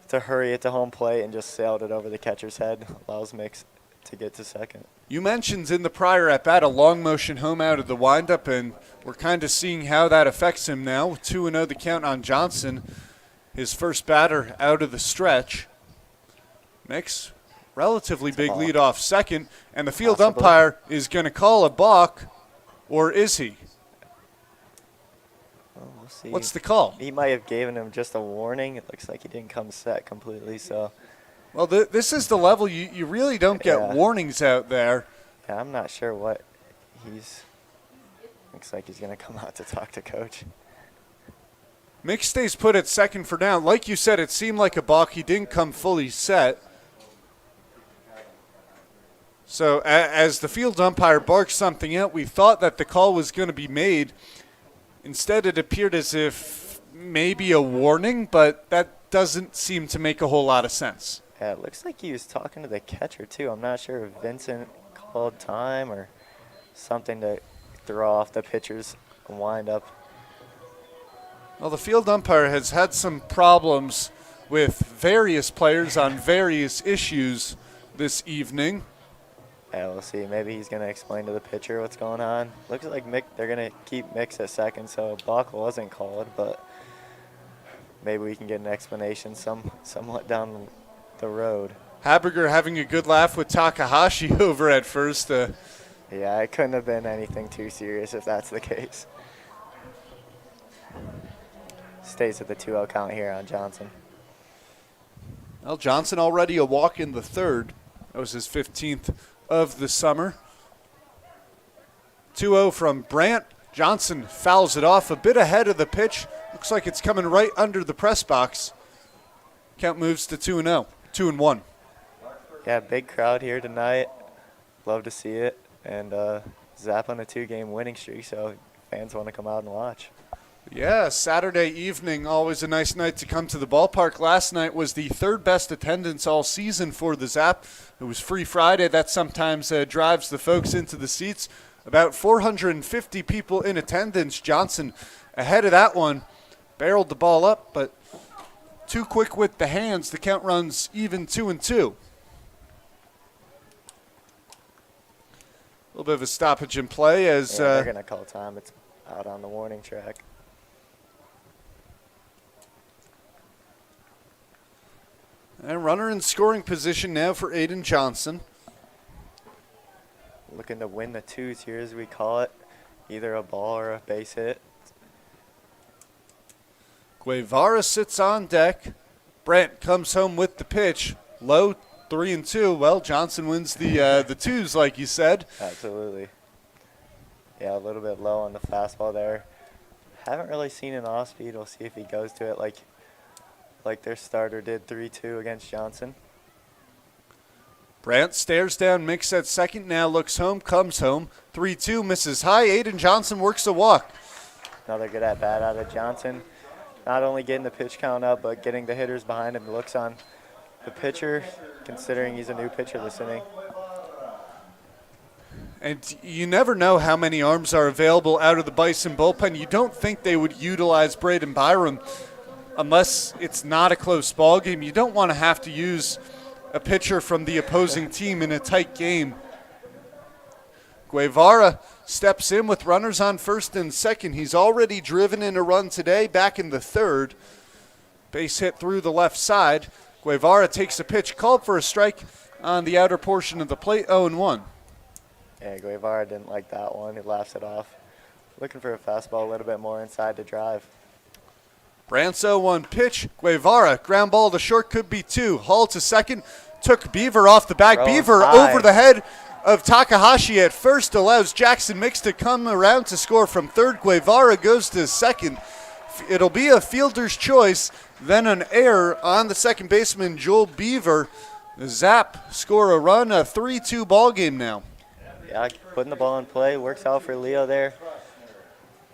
to hurry it to home plate and just sailed it over the catcher's head. Allows Mix to get to second. You mentioned in the prior at-bat a long motion home out of the windup, and we're kind of seeing how that affects him now. 2-0 the count on Johnson, his first batter out of the stretch. Mix, relatively big lead off second, and the field umpire is going to call a balk, or is he? Well, we'll see. What's the call? He might have given him just a warning. It looks like he didn't come set completely, so. Well, this is the level you really don't get warnings out there. Yeah, I'm not sure what he's. Looks like he's going to come out to talk to coach. Mix stays put at second for now. Like you said, it seemed like a balk. He didn't come fully set. So as the field umpire barks something out, we thought that the call was going to be made. Instead, it appeared as if maybe a warning, but that doesn't seem to make a whole lot of sense. Yeah, it looks like he was talking to the catcher, too. I'm not sure if Vincent called time or something to throw off the pitcher's windup. Well, the field umpire has had some problems with various players on various issues this evening. Yeah, we'll see. Maybe he's going to explain to the pitcher what's going on. Looks like they're going to keep Mix at second, so balk wasn't called, but maybe we can get an explanation somewhat down the road. Haberger having a good laugh with Takahashi over at first. Yeah, it couldn't have been anything too serious if that's the case. Stays at the 2-0 count here on Johnson. Well, Johnson already a walk in the third. That was his 15th of the summer. 2-0 from Brant. Johnson fouls it off a bit ahead of the pitch. Looks like it's coming right under the press box. Count moves to 2-0, 2-1. Yeah, big crowd here tonight. Love to see it. And Zap on a 2-game winning streak, so fans want to come out and watch. Yeah, Saturday evening, always a nice night to come to the ballpark. Last night was the 3rd best attendance all season for the Zap. It was Free Friday. That sometimes drives the folks into the seats. About 450 people in attendance. Johnson ahead of that one. Barreled the ball up, but too quick with the hands. The count runs even 2-2. A little bit of a stoppage in play as they're going to call time. It's out on the warning track. And runner in scoring position now for Aiden Johnson. Looking to win the 2s here, as we call it. Either a ball or a base hit. Guevara sits on deck. Brant comes home with the pitch. Low 3-2. Well, Johnson wins the twos, like you said. Absolutely. Yeah, a little bit low on the fastball there. Haven't really seen an off-speed. We'll see if he goes to it like their starter did 3-2 against Johnson. Brandt stares down Mix at second, now looks home, comes home. 3-2, misses high. Aiden Johnson works a walk. Another good at-bat out of Johnson. Not only getting the pitch count up, but getting the hitters behind him. Looks on the pitcher, considering he's a new pitcher this inning. And you never know how many arms are available out of the Bison bullpen. You don't think they would utilize Braden Byram unless it's not a close ball game. You don't want to have to use a pitcher from the opposing team in a tight game. Guevara steps in with runners on first and second. He's already driven in a run today, back in the third. Base hit through the left side. Guevara takes a pitch, called for a strike on the outer portion of the plate, 0-1. Yeah, Guevara didn't like that one. He laughs it off. Looking for a fastball a little bit more inside to drive. Brandt's 0-1 pitch. Guevara, ground ball to short, could be two. Hall to second, took Beaver off the bag. Throws Beaver high. over the head of Takahashi at first, allows Jackson Mix to come around to score from third. Guevara goes to second. It'll be a fielder's choice, then an error on the second baseman, Joel Beaver. Zap score a run, a 3-2 ball game now. Yeah, putting the ball in play, works out for Leo there.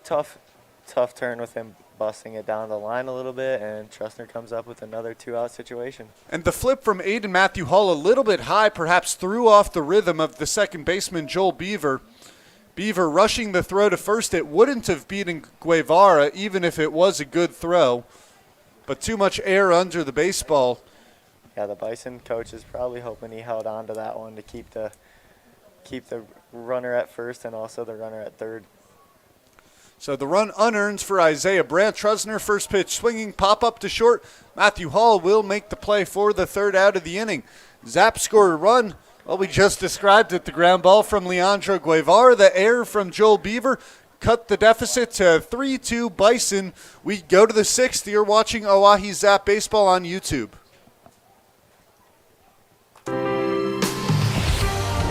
Tough turn with him busting it down the line a little bit, and Trustner comes up with another two-out situation. And the flip from Aiden Matthew Hall a little bit high, perhaps threw off the rhythm of the second baseman, Joel Beaver. Beaver rushing the throw to first. It wouldn't have beaten Guevara, even if it was a good throw, but too much air under the baseball. Yeah, the Bison coach is probably hoping he held on to that one to keep the runner at first and also the runner at third. So the run unearned for Isaiah Brandt. Trusner, first pitch swinging, pop up to short. Matthew Hall will make the play for the third out of the inning. Zap scored a run. Well, we just described it. The ground ball from Leandro Guevara. The error from Joel Beaver cut the deficit to 3-2 Bison. We go to the sixth. You're watching Oahe Zap Baseball on YouTube.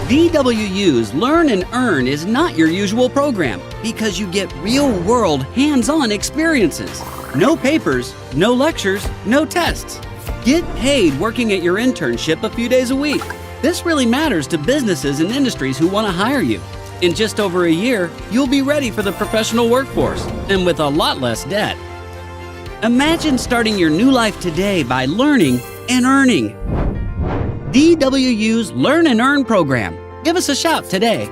DWU's Learn and Earn is not your usual program because you get real-world, hands-on experiences. No papers, no lectures, no tests. Get paid working at your internship a few days a week. This really matters to businesses and industries who want to hire you. In just over a year, you'll be ready for the professional workforce and with a lot less debt. Imagine starting your new life today by learning and earning. DWU's Learn and Earn program. Give us a shout today.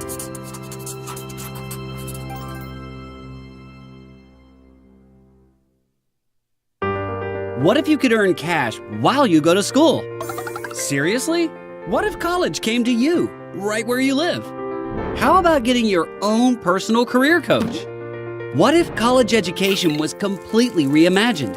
What if you could earn cash while you go to school? Seriously? What if college came to you, right where you live? How about getting your own personal career coach? What if college education was completely reimagined?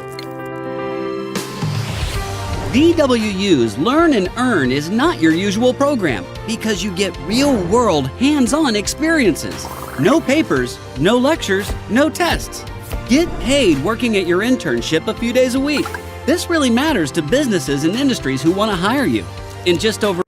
DWU's Learn and Earn is not your usual program because you get real-world, hands-on experiences. No papers, no lectures, no tests. Get paid working at your internship a few days a week. This really matters to businesses and industries who want to hire you. In just over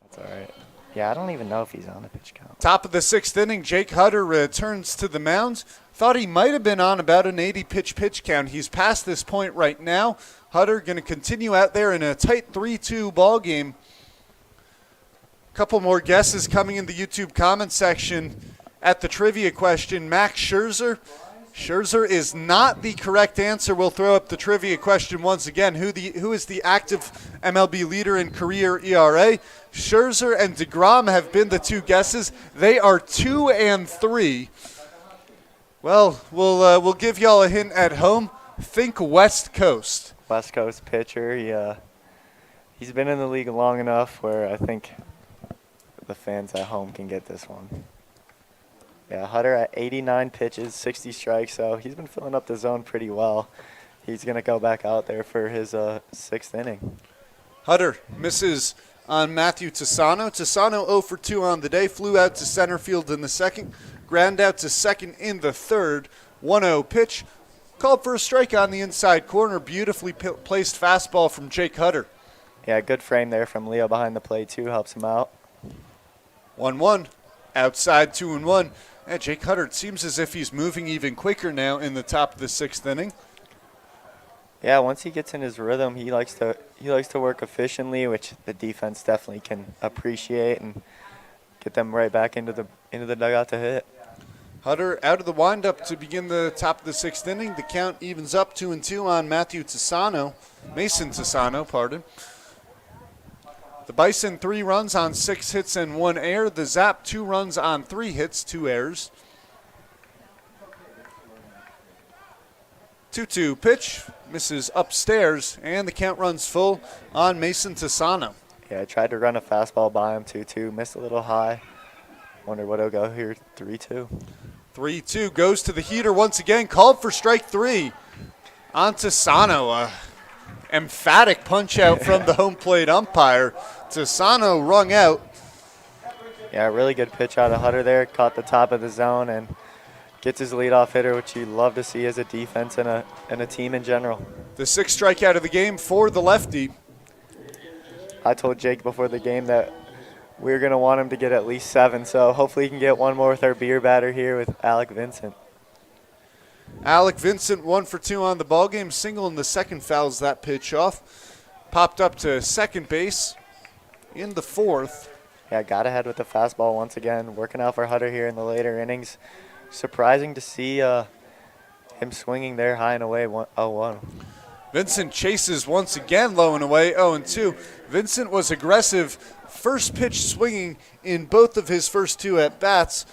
That's all right. Yeah, I don't even know if he's on a pitch count. Top of the sixth inning, Jake Hutter returns to the mound. Thought he might have been on about an 80-pitch pitch count. He's past this point right now. Hutter going to continue out there in a tight 3-2 ball game. Couple more guesses coming in the YouTube comment section at the trivia question. Max Scherzer. Scherzer is not the correct answer. We'll throw up the trivia question once again. Who is the active MLB leader in career ERA? Scherzer and DeGrom have been the two guesses. They are 2 and 3. Well, we'll give y'all a hint at home. Think West Coast. West Coast pitcher. He's been in the league long enough where I think the fans at home can get this one. Yeah, Hutter at 89 pitches, 60 strikes, so he's been filling up the zone pretty well. He's going to go back out there for his sixth inning. Hutter misses on Matthew Tassano. Tassano 0 for 2 on the day. Flew out to center field in the second. Ground out to second in the third. 1-0 pitch. Called for a strike on the inside corner. Beautifully placed fastball from Jake Hutter. Yeah, good frame there from Leo behind the plate, too. Helps him out. 1-1. Outside 2-1. And Jake Hutter, it seems as if he's moving even quicker now in the top of the sixth inning. Yeah, once he gets in his rhythm, he likes to work efficiently, which the defense definitely can appreciate and get them right back into the dugout to hit. Hutter out of the windup to begin the top of the sixth inning. The count evens up 2-2 on Mason Tassano, pardon. The Bison 3 runs on 6 hits and 1 error. The Zap 2 runs on 3 hits, 2 errors. 2-2 pitch, misses upstairs, and the count runs full on Mason Tassano. Yeah, I tried to run a fastball by him, 2-2, missed a little high. Wonder what he'll go here, 3-2. 3-2 goes to the heater once again, called for strike 3 on Tassano. Emphatic punch out from the home plate umpire. Tassano rung out. Yeah, really good pitch out of Hutter there, caught the top of the zone and gets his leadoff hitter, which you love to see as a defense and a team in general. The 6th strikeout of the game for the lefty. I told Jake before the game that we were going to want him to get at least 7, so hopefully he can get one more with our beer batter here with Alec Vincent. Alec Vincent 1 for 2 on the ballgame. Single in the second, fouls that pitch off. Popped up to second base in the 4th. Yeah, got ahead with the fastball once again, working out for Hutter here in the later innings. Surprising to see him swinging there high and away 0-1. Vincent chases once again low and away 0-2. Vincent was aggressive first pitch swinging in both of his first 2 at-bats.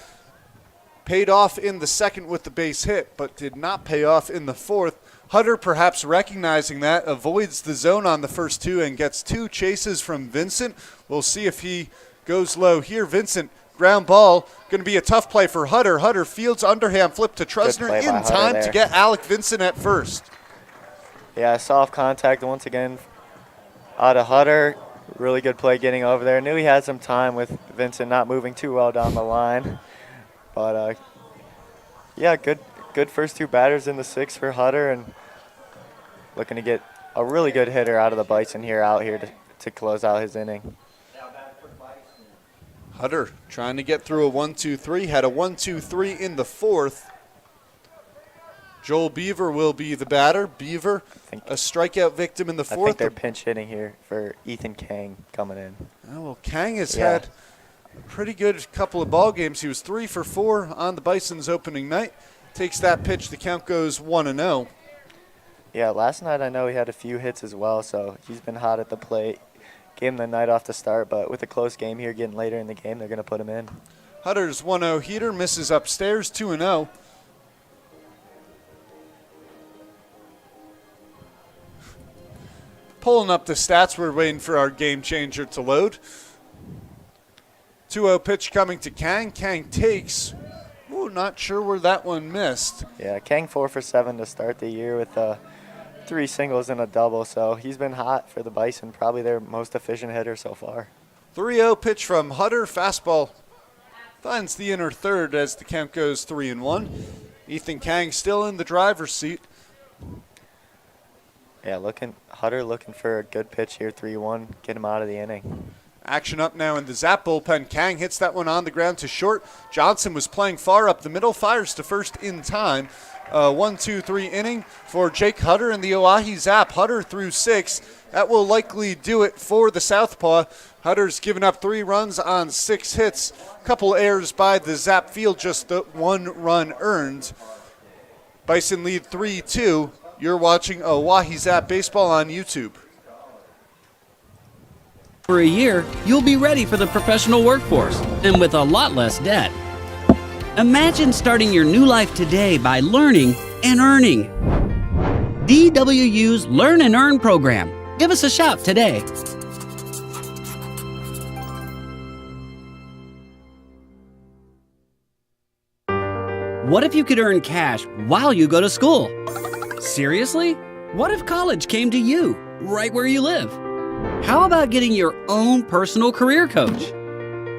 Paid off in the second with the base hit, but did not pay off in the 4th. Hutter, perhaps recognizing that, avoids the zone on the first 2 and gets 2 chases from Vincent. We'll see if he goes low here. Vincent, ground ball, going to be a tough play for Hutter. Hutter fields underhand flip to Trusner in time to get Alec Vincent at first. Yeah, soft contact once again out of Hutter. Really good play getting over there. Knew he had some time with Vincent not moving too well down the line. But, yeah, good first 2 batters in the 6th for Hutter, and looking to get a really good hitter out of the Bison here out here to close out his inning. Hutter trying to get through a 1-2-3. Had a 1-2-3 in the 4th. Joel Beaver will be the batter. Beaver, a strikeout victim in the 4th. I think they're pinch hitting here for Ethan Kang coming in. Oh, well, Kang has had a pretty good couple of ball games. He was 3 for 4 on the Bison's opening night. Takes that pitch. The count goes 1-0. Yeah, last night I know he had a few hits as well, so he's been hot at the plate. Gave him the night off to start, but with a close game here getting later in the game, they're going to put him in. Hutter's 1-0 heater, misses upstairs, 2-0. Pulling up the stats, we're waiting for our game changer to load. 2-0 pitch coming to Kang. Kang takes. Ooh, not sure where that one missed. Yeah, Kang 4 for 7 to start the year with 3 singles and a double, so he's been hot for the Bison, probably their most efficient hitter so far. 3-0 pitch from Hutter. Fastball finds the inner third as the count goes 3-1. Ethan Kang still in the driver's seat. Yeah, Hutter looking for a good pitch here, 3-1, get him out of the inning. Action up now in the Zap bullpen. Kang hits that one on the ground to short. Johnson was playing far up the middle, fires to first in time. 1-2-3 inning for Jake Hutter and the Oahe Zap. Hutter through 6. That will likely do it for the Southpaw. Hutter's given up 3 runs on 6 hits. Couple errors by the Zap field, just the 1 run earned. Bison lead 3-2. You're watching Oahe Zap Baseball on YouTube. For a year, you'll be ready for the professional workforce and with a lot less debt. Imagine starting your new life today by learning and earning. DWU's Learn and Earn program. Give us a shout today. What if you could earn cash while you go to school? Seriously? What if college came to you, right where you live? How about getting your own personal career coach?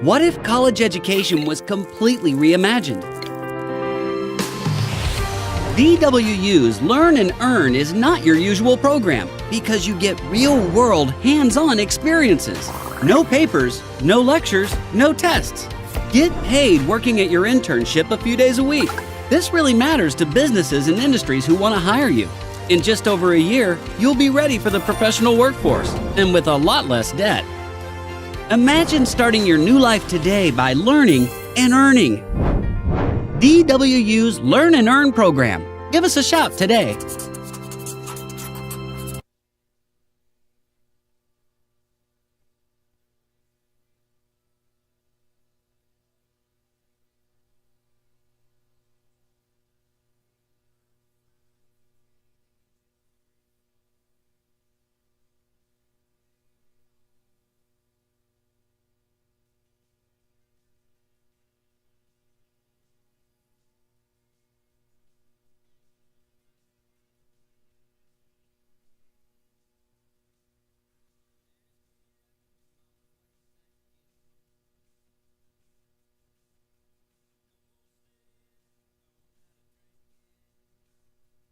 What if college education was completely reimagined? DWU's Learn and Earn is not your usual program because you get real-world, hands-on experiences. No papers, no lectures, no tests. Get paid working at your internship a few days a week. This really matters to businesses and industries who want to hire you. In just over a year, you'll be ready for the professional workforce and with a lot less debt. Imagine starting your new life today by learning and earning. DWU's Learn and Earn program. Give us a shout today.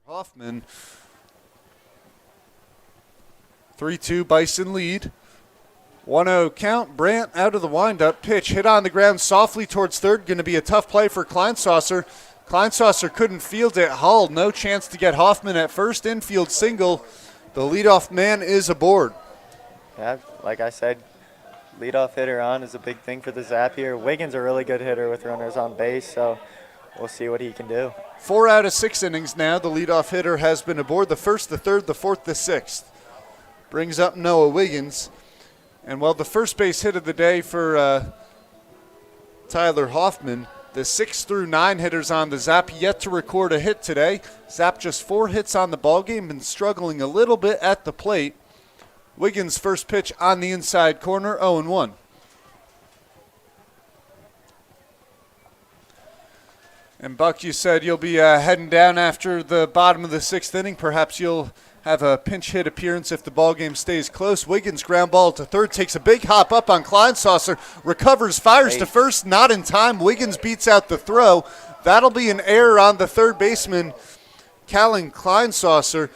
Hoffman. 3-2 Bison lead. 1-0 count. Brandt out of the windup. Pitch hit on the ground softly towards third. Going to be a tough play for Kleinsasser. Kleinsasser couldn't field it. Hull, no chance to get Hoffman at first. Infield single. The leadoff man is aboard. Yeah, like I said, leadoff hitter on is a big thing for the Zap here. Wiggins a really good hitter with runners on base, so we'll see what he can do. 4 out of 6 innings now. The leadoff hitter has been aboard. The first, the third, the fourth, the sixth. Brings up Noah Wiggins. And while the first base hit of the day for Tyler Hoffman, the 6 through 9 hitters on the Zap yet to record a hit today. Zap just 4 hits on the ballgame, been struggling a little bit at the plate. Wiggins' first pitch on the inside corner, 0-1. And Buck, you said you'll be heading down after the bottom of the 6th inning. Perhaps you'll have a pinch hit appearance if the ball game stays close. Wiggins ground ball to third, takes a big hop up on Kleinsasser, recovers, fires to first, not in time. Wiggins beats out the throw. That'll be an error on the third baseman, Callan Kleinsasser.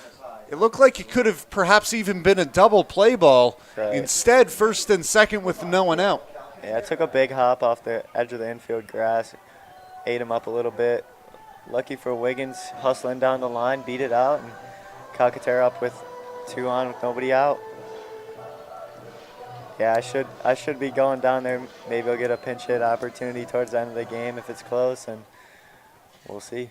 It looked like it could have perhaps even been a double play ball. Right. Instead, first and second with no one out. Yeah, it took a big hop off the edge of the infield grass. Ate him up a little bit. Lucky for Wiggins, hustling down the line, beat it out, and Calcaterra up with 2 on with nobody out. Yeah, I should be going down there. Maybe I'll get a pinch hit opportunity towards the end of the game if it's close, and we'll see.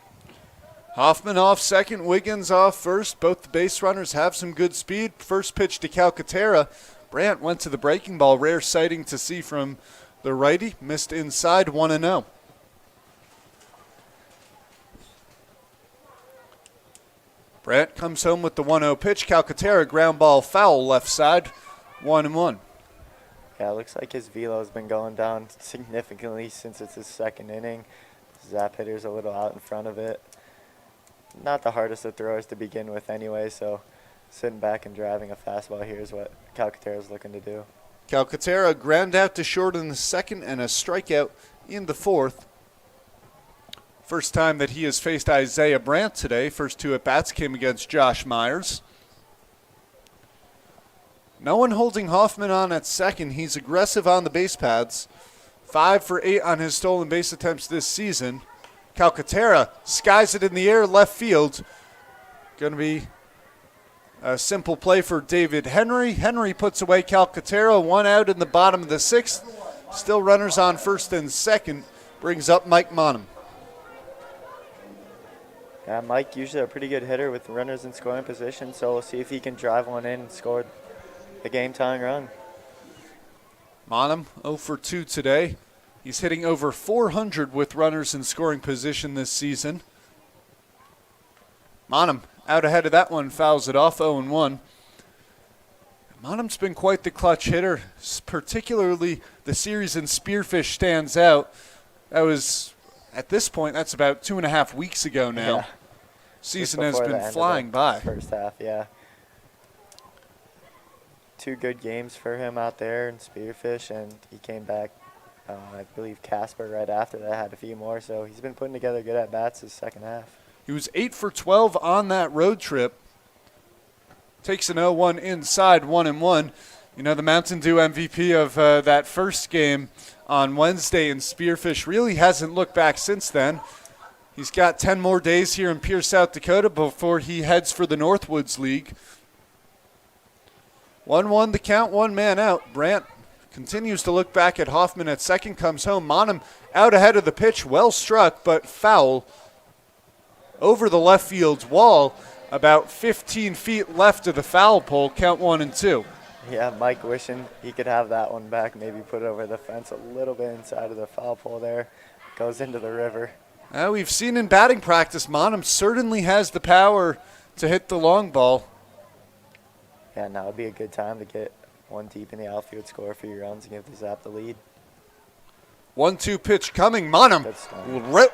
Hoffman off second, Wiggins off first. Both the base runners have some good speed. First pitch to Calcaterra. Brandt went to the breaking ball. Rare sighting to see from the righty. Missed inside, 1-0. Brandt comes home with the 1-0 pitch. Calcaterra ground ball foul left side, 1-1. Yeah, it looks like his velo's been going down significantly since it's his 2nd inning. Zap hitter's a little out in front of it. Not the hardest of throwers to begin with anyway, so sitting back and driving a fastball here is what Calcaterra's looking to do. Calcaterra ground out to short in the 2nd and a strikeout in the 4th. First time that he has faced Isaiah Brandt today. First 2 at-bats came against Josh Myers. No one holding Hoffman on at second. He's aggressive on the base paths. 5 for 8 on his stolen base attempts this season. Calcaterra skies it in the air left field. Going to be a simple play for David Henry. Henry puts away Calcaterra. 1 out in the bottom of the 6th. Still runners on first and second. Brings up Mike Monum. Yeah, Mike usually a pretty good hitter with runners in scoring position, so we'll see if he can drive one in and score the game-tying run. Monum 0 for 2 today. He's hitting over 400 with runners in scoring position this season. Monum out ahead of that one, fouls it off, 0-1. Monum's been quite the clutch hitter, particularly the series in Spearfish stands out. That was, at this point, that's about 2.5 weeks ago now. Yeah. Season has been flying by. First half, yeah. 2 good games for him out there in Spearfish, and he came back, I believe Casper right after that had a few more, so he's been putting together good at-bats his second half. He was 8 for 12 on that road trip. Takes an 0-1 inside, 1-1. You know, the Mountain Dew MVP of that first game on Wednesday in Spearfish really hasn't looked back since then. He's got 10 more days here in Pierce, South Dakota before he heads for the Northwoods League. 1-1 the count, 1 man out. Brandt continues to look back at Hoffman at second, comes home. Monham out ahead of the pitch, well struck, but foul over the left field's wall. About 15 feet left of the foul pole, count 1-2. Yeah, Mike wishing he could have that one back, maybe put it over the fence a little bit inside of the foul pole there. Goes into the river. We've seen in batting practice, Monham certainly has the power to hit the long ball. Yeah, now would be a good time to get one deep in the outfield, score for your runs, and give the Zap the lead. 1-2 pitch coming. Monham Good start.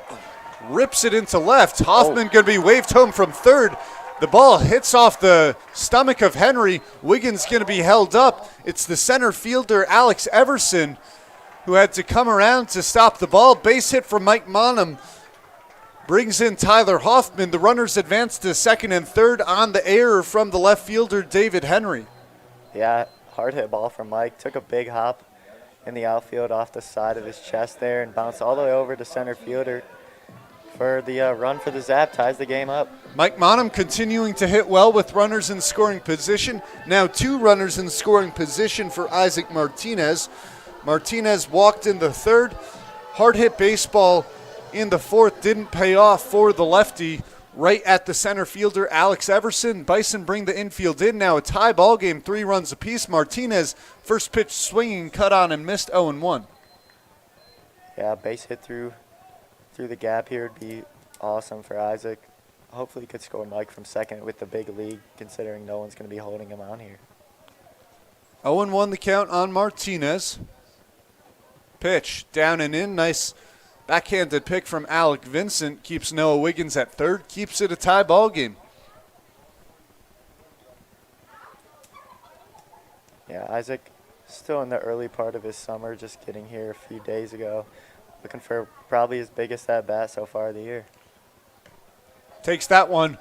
rips it into left. Hoffman going to be waved home from third. The ball hits off the stomach of Henry. Wiggins going to be held up. It's the center fielder, Alex Everson, who had to come around to stop the ball. Base hit from Mike Monham brings in Tyler Hoffman. The runners advance to second and third on the error from the left fielder, David Henry. Yeah, hard hit ball from Mike. Took a big hop in the outfield off the side of his chest there and bounced all the way over to center fielder for the run for the Zap. Ties the game up. Mike Monham continuing to hit well with runners in scoring position. Now 2 runners in scoring position for Isaac Martinez. Martinez walked in the third. Hard hit baseball in the fourth didn't pay off for the lefty right at the center fielder, Alex Everson. Bison bring the infield in. Now a tie ball game, 3 runs apiece. Martinez, first pitch swinging, cut on and missed, 0-1. Yeah, base hit through the gap here would be awesome for Isaac. Hopefully he could score Mike from second with the big lead, considering no one's going to be holding him on here. 0-1 the count on Martinez. Pitch down and in. Nice backhanded pick from Alec Vincent. Keeps Noah Wiggins at third. Keeps it a tie ball game. Yeah, Isaac still in the early part of his summer, just getting here a few days ago. Looking for probably his biggest at-bat so far of the year. Takes that one.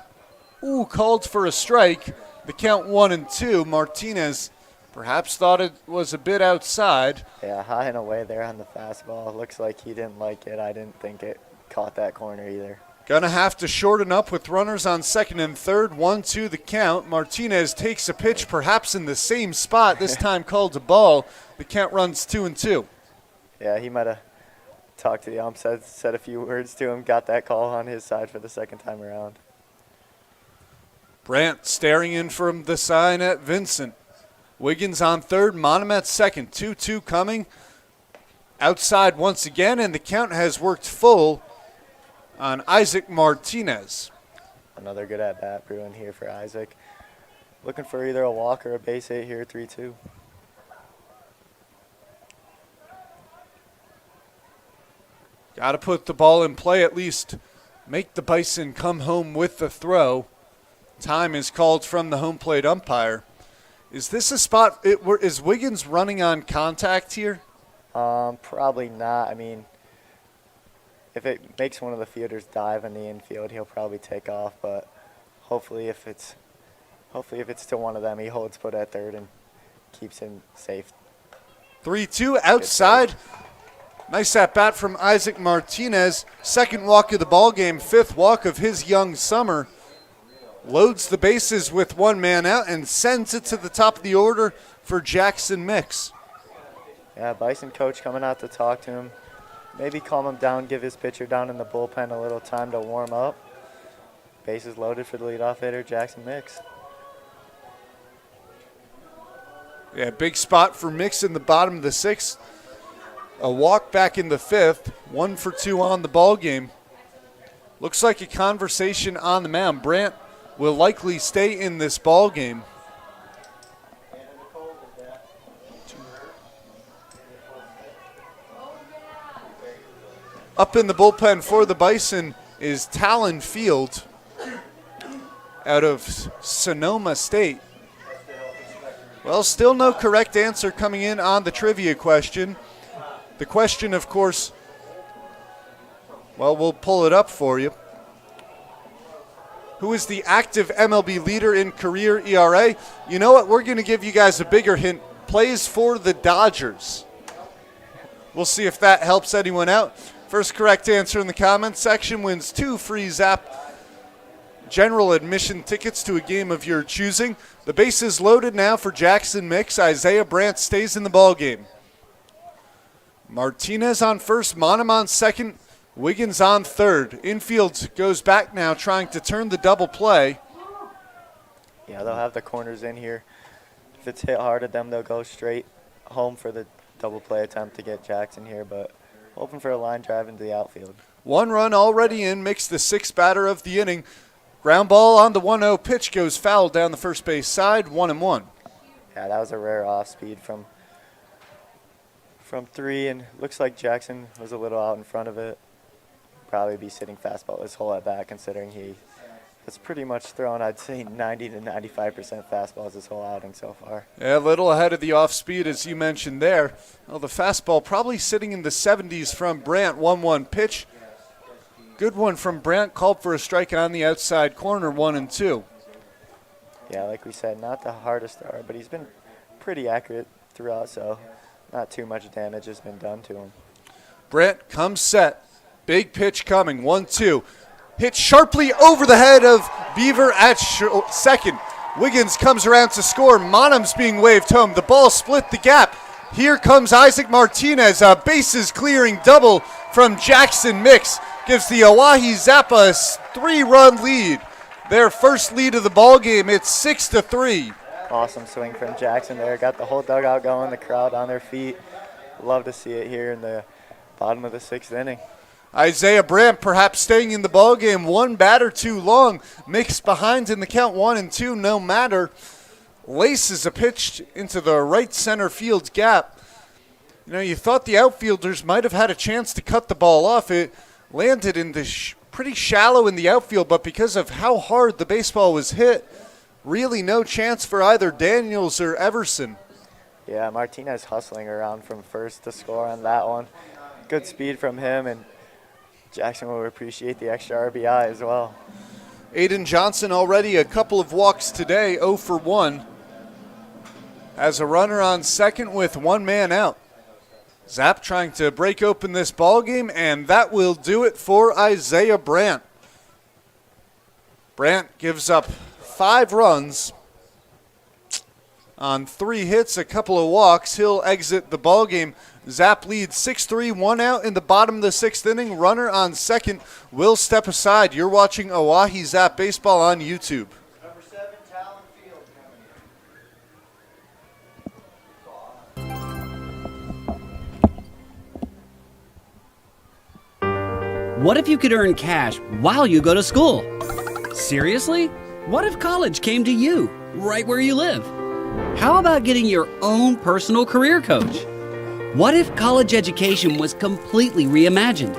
Ooh, called for a strike. The count 1-2. Martinez perhaps thought it was a bit outside. Yeah, high and away there on the fastball. Looks like he didn't like it. I didn't think it caught that corner either. Gonna have to shorten up with runners on second and third. 1-2 the count. Martinez takes a pitch perhaps in the same spot. This time called a ball. The count runs 2-2. Yeah, he might have talked to the ump, said a few words to him, got that call on his side for the second time around. Brandt staring in from the sign at Vincent. Wiggins on third, Monham at second. 2-2 coming. Outside once again, and the count has worked full on Isaac Martinez. Another good at-bat brewing here for Isaac. Looking for either a walk or a base hit here, 3-2. Got to put the ball in play, at least make the Bison come home with the throw. Time is called from the home plate umpire. Is this a spot, is Wiggins running on contact here? Probably not. I mean, if it makes one of the fielders dive in the infield, he'll probably take off. But hopefully, if it's to one of them, he holds put at third and keeps him safe. 3-2 outside. Nice at bat from Isaac Martinez. Second walk of the ball game, 5th walk of his young summer. Loads the bases with 1 man out and sends it to the top of the order for Jackson Mix. Yeah, Bison coach coming out to talk to him. Maybe calm him down, give his pitcher down in the bullpen a little time to warm up. Bases loaded for the leadoff hitter, Jackson Mix. Yeah, big spot for Mix in the bottom of the 6th. A walk back in the 5th. 1 for 2 on the ball game. Looks like a conversation on the mound. Brandt will likely stay in this ball game. Up in the bullpen for the Bison is Talon Field out of Sonoma State. Well, still no correct answer coming in on the trivia question. The question, of course, well, we'll pull it up for you. Who is the active MLB leader in career ERA? You know what? We're going to give you guys a bigger hint. Plays for the Dodgers. We'll see if that helps anyone out. First correct answer in the comments section wins 2 free Zap general admission tickets to a game of your choosing. The base is loaded now for Jackson Mix. Isaiah Brandt stays in the ballgame. Martinez on first, Monum on second, Wiggins on third. Infield goes back now, trying to turn the double play. Yeah, they'll have the corners in here. If it's hit hard at them, they'll go straight home for the double play attempt to get Jackson here, but hoping for a line drive into the outfield. 1 run already in, Mix the 6th batter of the inning. Ground ball on the 1-0 pitch goes foul down the first base side, 1-1. Yeah, that was a rare off speed from 3, and looks like Jackson was a little out in front of it. Probably be sitting fastball his whole at bat, considering he has pretty much thrown, I'd say, 90 to 95% fastballs his whole outing so far. Yeah, a little ahead of the off speed, as you mentioned there. Well, the fastball probably sitting in the 70s from Brandt, 1-1 pitch. Good one from Brandt, called for a strike on the outside corner, 1-2. Yeah, like we said, not the hardest thrower, but he's been pretty accurate throughout, so not too much damage has been done to him. Brandt comes set. Big pitch coming, 1-2. Hit sharply over the head of Beaver at second. Wiggins comes around to score. Monum's being waved home. The ball split the gap. Here comes Isaac Martinez. A bases clearing double from Jackson Mix. Gives the Oahe Zap a 3-run lead. Their first lead of the ball game. It's 6-3. Awesome swing from Jackson there. Got the whole dugout going, the crowd on their feet. Love to see it here in the bottom of the 6th inning. Isaiah Brandt perhaps staying in the ball game. 1 batter too long. Mix behind in the count, 1-2. No matter. Laces a pitch into the right center field gap. You know, you thought the outfielders might have had a chance to cut the ball off. It landed in the pretty shallow in the outfield, but because of how hard the baseball was hit, really no chance for either Daniels or Everson. Yeah, Martinez hustling around from first to score on that one. Good speed from him, and Jackson will appreciate the extra RBI as well. Aiden Johnson already a couple of walks today, 0 for 1. Has a runner on second with 1 man out. Zap trying to break open this ball game, and that will do it for Isaiah Brandt. Brandt gives up 5 runs on 3 hits, a couple of walks. He'll exit the ball game. Zap leads 6-3, 1 out in the bottom of the 6th inning. Runner on second will step aside. You're watching Oahe Zap Baseball on YouTube. Number 7, Talon Field. What if you could earn cash while you go to school? Seriously? What if college came to you, right where you live? How about getting your own personal career coach? What if college education was completely reimagined?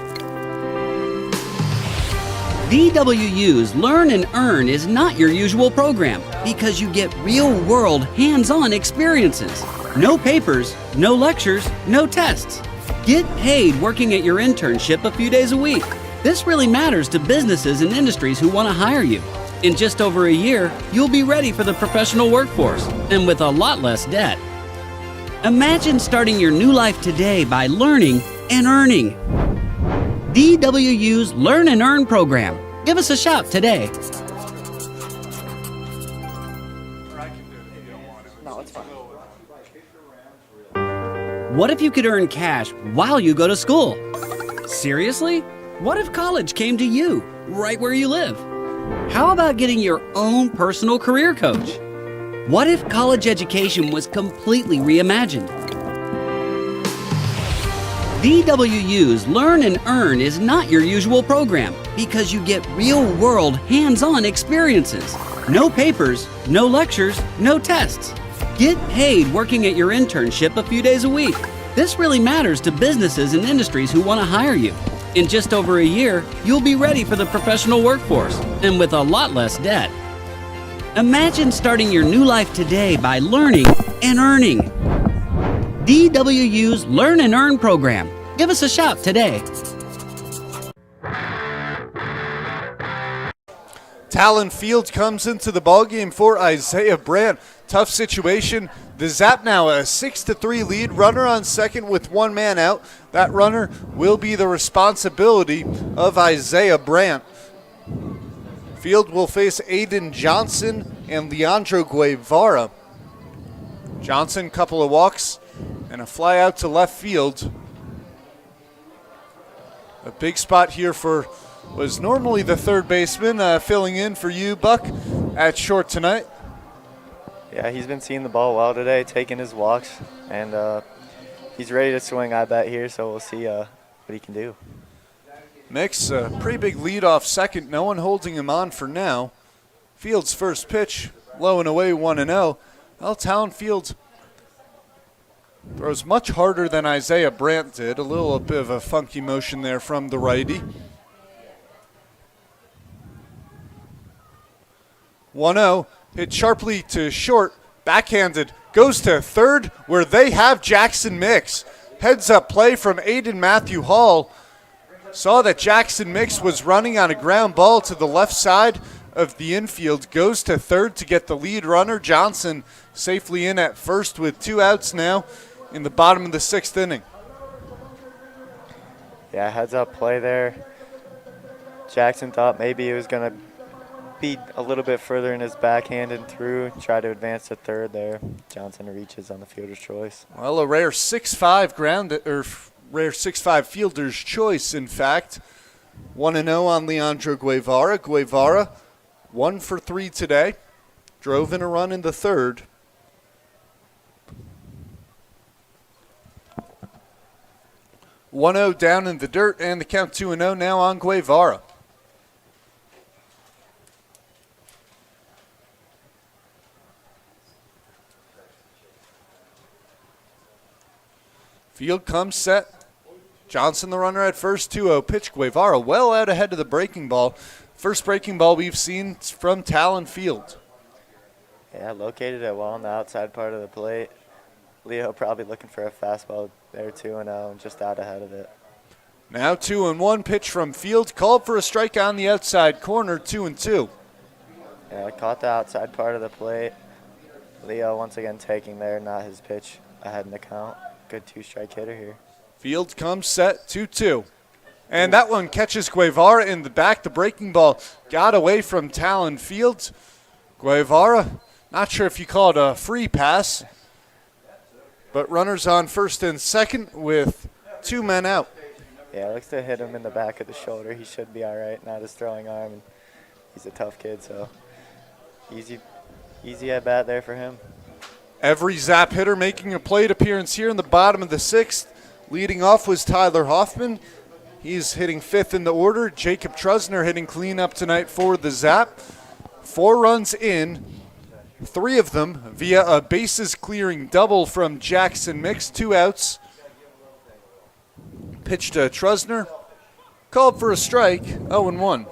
DWU's Learn and Earn is not your usual program because you get real-world, hands-on experiences. No papers, no lectures, no tests. Get paid working at your internship a few days a week. This really matters to businesses and industries who want to hire you. In just over a year, you'll be ready for the professional workforce and with a lot less debt. Imagine starting your new life today by learning and earning. DWU's Learn and Earn program. Give us a shout today. No, it's fine. What if you could earn cash while you go to school? Seriously? What if college came to you, right where you live? How about getting your own personal career coach? What if college education was completely reimagined? DWU's Learn and Earn is not your usual program because you get real-world, hands-on experiences. No papers, no lectures, no tests. Get paid working at your internship a few days a week. This really matters to businesses and industries who want to hire you. In just over a year, you'll be ready for the professional workforce and with a lot less debt. Imagine starting your new life today by learning and earning. DWU's Learn and Earn program. Give us a shout today. Talon Field comes into the ballgame for Isaiah Brandt. Tough situation. The Zap now a 6-3 lead. Runner on second with one man out. That runner will be the responsibility of Isaiah Brandt. Field will face Aiden Johnson and Leandro Guevara. Johnson, couple of walks and a fly out to left field. A big spot here for was normally the third baseman, filling in for you, Buck, at short tonight. Yeah, he's been seeing the ball well today, taking his walks, and he's ready to swing, I bet, here, so we'll see what he can do. Mix, a pretty big lead off second. No one holding him on for now. Field's first pitch, low and away, 1-0. Well, Talon Field throws much harder than Isaiah Brandt did. A little bit of a funky motion there from the righty. 1-0, hit sharply to short, backhanded, goes to third where they have Jackson Mix. Heads up play from Aiden Matthew Hall. Saw that Jackson Mix was running on a ground ball to the left side of the infield. Goes to third to get the lead runner. Johnson safely in at first with 2 outs now in the bottom of the 6th inning. Yeah, heads up play there. Jackson thought maybe it was going to be a little bit further in his backhand and through, try to advance to third there. Johnson reaches on the fielder's choice. Well, a rare 6'5" rare 6'5" fielder's choice, in fact. 1-0 on Leandro Guevara. Guevara 1 for 3 today. Drove in a run in the third. (1-0) down in the dirt, and the count 2-0 now on Guevara. Field comes set. Johnson the runner at first, 2-0 pitch. Guevara well out ahead of the breaking ball. First breaking ball we've seen from Talon Field. Yeah, located it well on the outside part of the plate. Leo probably looking for a fastball there too, and just out ahead of it. Now 2-1 pitch from Field. Called for a strike on the outside corner, 2-2. Yeah, caught the outside part of the plate. Leo once again taking there, not his pitch ahead in the count. Good 2-strike hitter here. Field comes set, 2-2. And that one catches Guevara in the back. The breaking ball got away from Talon Field. Guevara, not sure if you call it a free pass, but runners on first and second with 2 men out. Yeah, looks to hit him in the back of the shoulder. He should be all right, not his throwing arm. And he's a tough kid, so easy at bat there for him. Every Zap hitter making a plate appearance here in the bottom of the 6th. Leading off was Tyler Hoffman. He's hitting 5th in the order. Jacob Trusner hitting cleanup tonight for the Zap. 4 runs in, 3 of them via a bases clearing double from Jackson Mix. 2 outs. Pitch to Trusner. Called for a strike, 0-1.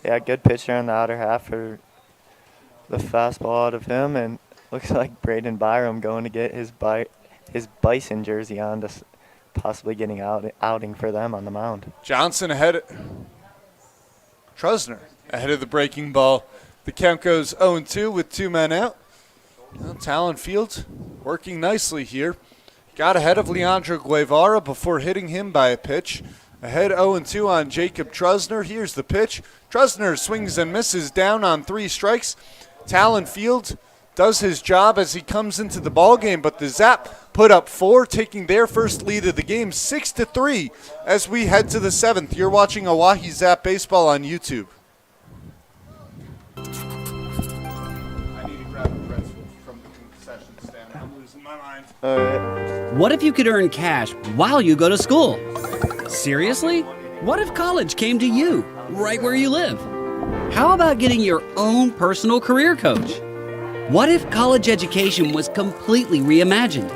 Yeah, good pitcher in the outer half for the fastball out of him, and looks like Braden Byram going to get his Bison jersey on, to possibly getting outing for them on the mound. Johnson ahead. Trusner ahead of the breaking ball. The count goes 0-2 with 2 men out. Well, Talon Field working nicely here. Got ahead of Leandro Guevara before hitting him by a pitch. Ahead 0-2 on Jacob Trusner. Here's the pitch. Trusner swings and misses down on 3 strikes. Talon Field does his job as he comes into the ballgame, but the Zap put up 4, taking their first lead of the game, 6-3, as we head to the 7th. You're watching Oahe Zap Baseball on YouTube. I need to grab a pretzel from the concession stand. I'm losing my mind. All right. What if you could earn cash while you go to school? Seriously? What if college came to you, right where you live? How about getting your own personal career coach? What if college education was completely reimagined?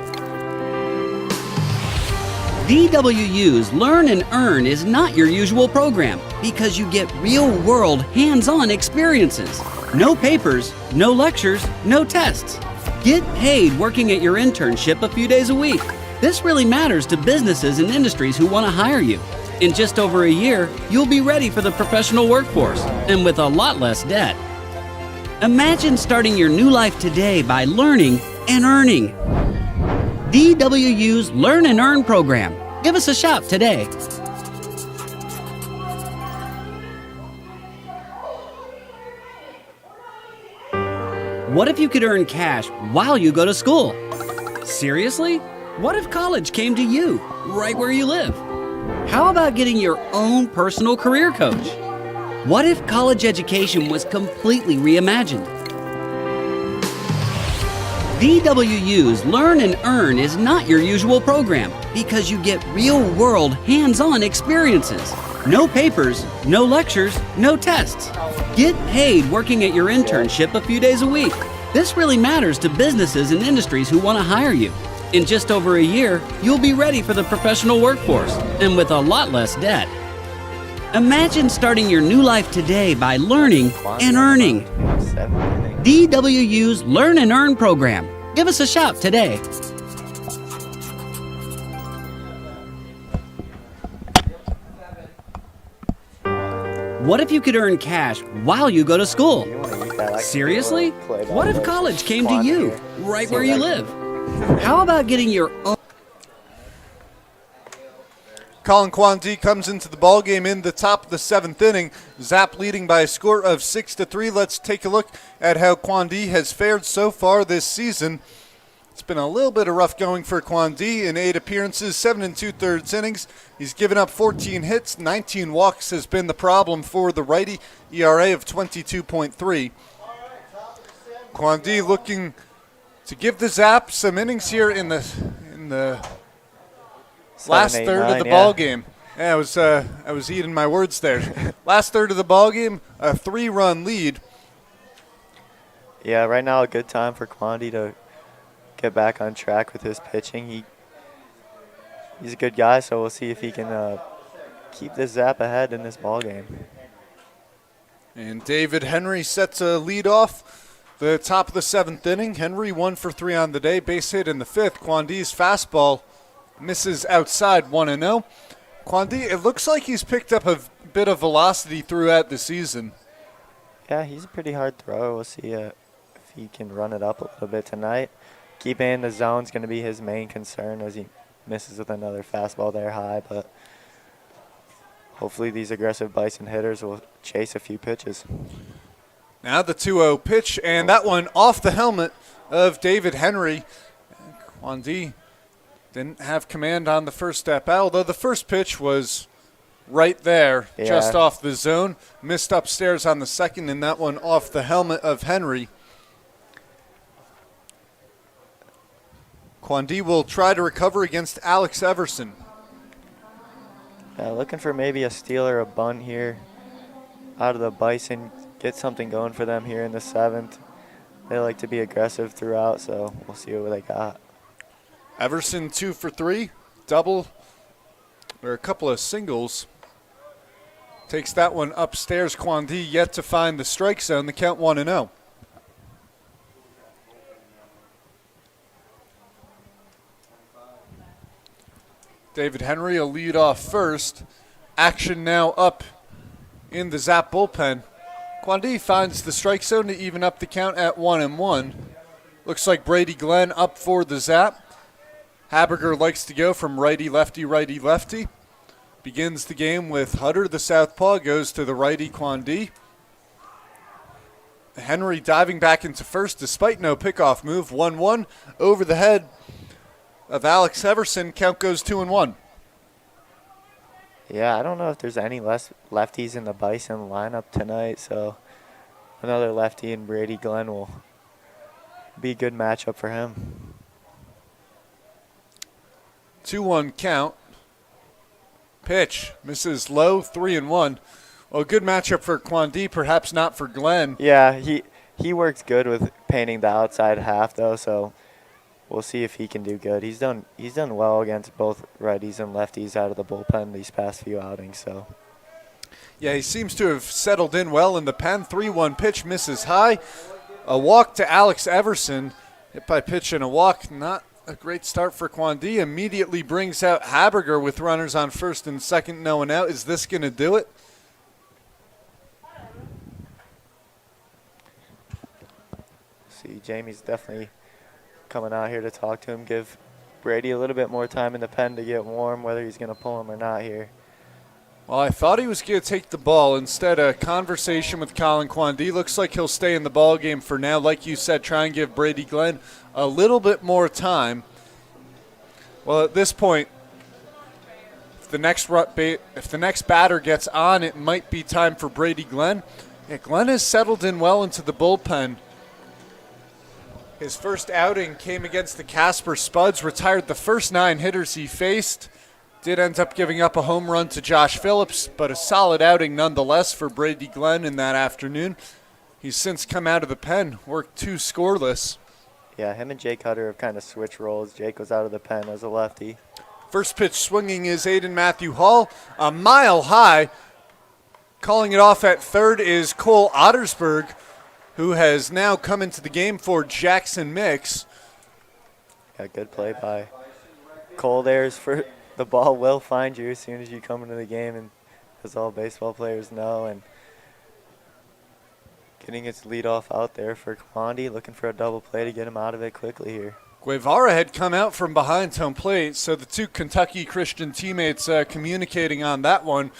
DWU's Learn and Earn is not your usual program because you get real-world, hands-on experiences. No papers, no lectures, no tests. Get paid working at your internship a few days a week. This really matters to businesses and industries who want to hire you. In just over a year, you'll be ready for the professional workforce and with a lot less debt. Imagine starting your new life today by learning and earning. DWU's Learn and Earn program. Give us a shout today. What if you could earn cash while you go to school? Seriously? What if college came to you, right where you live? How about getting your own personal career coach? What if college education was completely reimagined? DWU's Learn and Earn is not your usual program because you get real-world, hands-on experiences. No papers, no lectures, no tests. Get paid working at your internship a few days a week. This really matters to businesses and industries who want to hire you. In just over a year, you'll be ready for the professional workforce and with a lot less debt. Imagine starting your new life today by learning and earning. DWU's Learn and Earn program. Give us a shout today. What if you could earn cash while you go to school? Seriously? What if college came to you, right where you live? How about getting your own... Colin Kwandi comes into the ballgame in the top of the 7th inning. Zap leading by a score of 6-3. Let's take a look at how Kwandi has fared so far this season. It's been a little bit of rough going for Kwandi in 8 appearances, 7 2/3 innings. He's given up 14 hits, 19 walks has been the problem for the righty, ERA of 22.3. Kwandi looking to give the Zap some innings here in the last third of the ball game. Yeah, I was eating my words there. Last third of the ball game, a 3-run lead. Yeah, right now a good time for Kwandi to get back on track with his pitching. He's a good guy, so we'll see if he can keep this Zap ahead in this ball game. And David Henry set to lead off the top of the 7th inning. Henry 1 for 3 on the day, base hit in the 5th. Kwandi's fastball misses outside 1-0. Kwandi, it looks like he's picked up a bit of velocity throughout the season. Yeah, he's a pretty hard thrower. We'll see if he can run it up a little bit tonight. Keeping in the zone is going to be his main concern as he misses with another fastball there high, but hopefully these aggressive Bison hitters will chase a few pitches. Now the 2-0 pitch, and that one off the helmet of David Henry. Kwandi didn't have command on the first step out, although the first pitch was right there, just off the zone. Missed upstairs on the second, and that one off the helmet of Henry. Kwandi will try to recover against Alex Everson. Looking for maybe a steal or a bunt here out of the Bison. Get something going for them here in the 7th. They like to be aggressive throughout, so we'll see what they got. Everson 2 for 3, double, or a couple of singles. Takes that one upstairs. Kwandi yet to find the strike zone. The count 1-0. David Henry will lead off first. Action now up in the Zap bullpen. Kwandi finds the strike zone to even up the count at 1-1. Looks like Brady Glenn up for the Zap. Haberger likes to go from righty-lefty, righty-lefty. Begins the game with Hutter, the southpaw, goes to the righty Kwandi. Henry diving back into first despite no pickoff move. 1-1 over the head of Alex Everson. Count goes 2-1. Yeah, I don't know if there's any less lefties in the Bison lineup tonight, so another lefty and Brady Glenn will be a good matchup for him. 2-1 count. Pitch misses low, 3-1. Well, good matchup for Kwandi, perhaps not for Glenn. Yeah, he works good with painting the outside half though, so we'll see if he can do good. He's done well against both righties and lefties out of the bullpen these past few outings. So yeah, he seems to have settled in well in the pen. 3-1 pitch misses high. A walk to Alex Everson. Hit by pitch and a walk. Not a great start for Kwandi. Immediately brings out Haberger with runners on first and second, no one out. Is this going to do it? See, Jamie's definitely coming out here to talk to him, give Brady a little bit more time in the pen to get warm, whether he's going to pull him or not here. Well, I thought he was going to take the ball. Instead, a conversation with Colin Kwandi. Looks like he'll stay in the ball game for now. Like you said, try and give Brady Glenn a little bit more time. Well, at this point, if the next batter gets on, it might be time for Brady Glenn. Yeah, Glenn has settled in well into the bullpen. His first outing came against the Casper Spuds, retired the first 9 hitters he faced. Did end up giving up a home run to Josh Phillips, but a solid outing nonetheless for Brady Glenn in that afternoon. He's since come out of the pen, worked 2 scoreless. Yeah, him and Jake Hutter have kind of switched roles. Jake was out of the pen as a lefty. First pitch swinging is Aiden Matthew Hall, a mile high. Calling it off at third is Cole Ottersberg, who has now come into the game for Jackson Mix. Yeah, good play by Cole there. For the ball will find you as soon as you come into the game, and as all baseball players know. And getting its leadoff out there for Kwandi, looking for a double play to get him out of it quickly here. Guevara had come out from behind home plate, so the 2 Kentucky Christian teammates communicating on that one.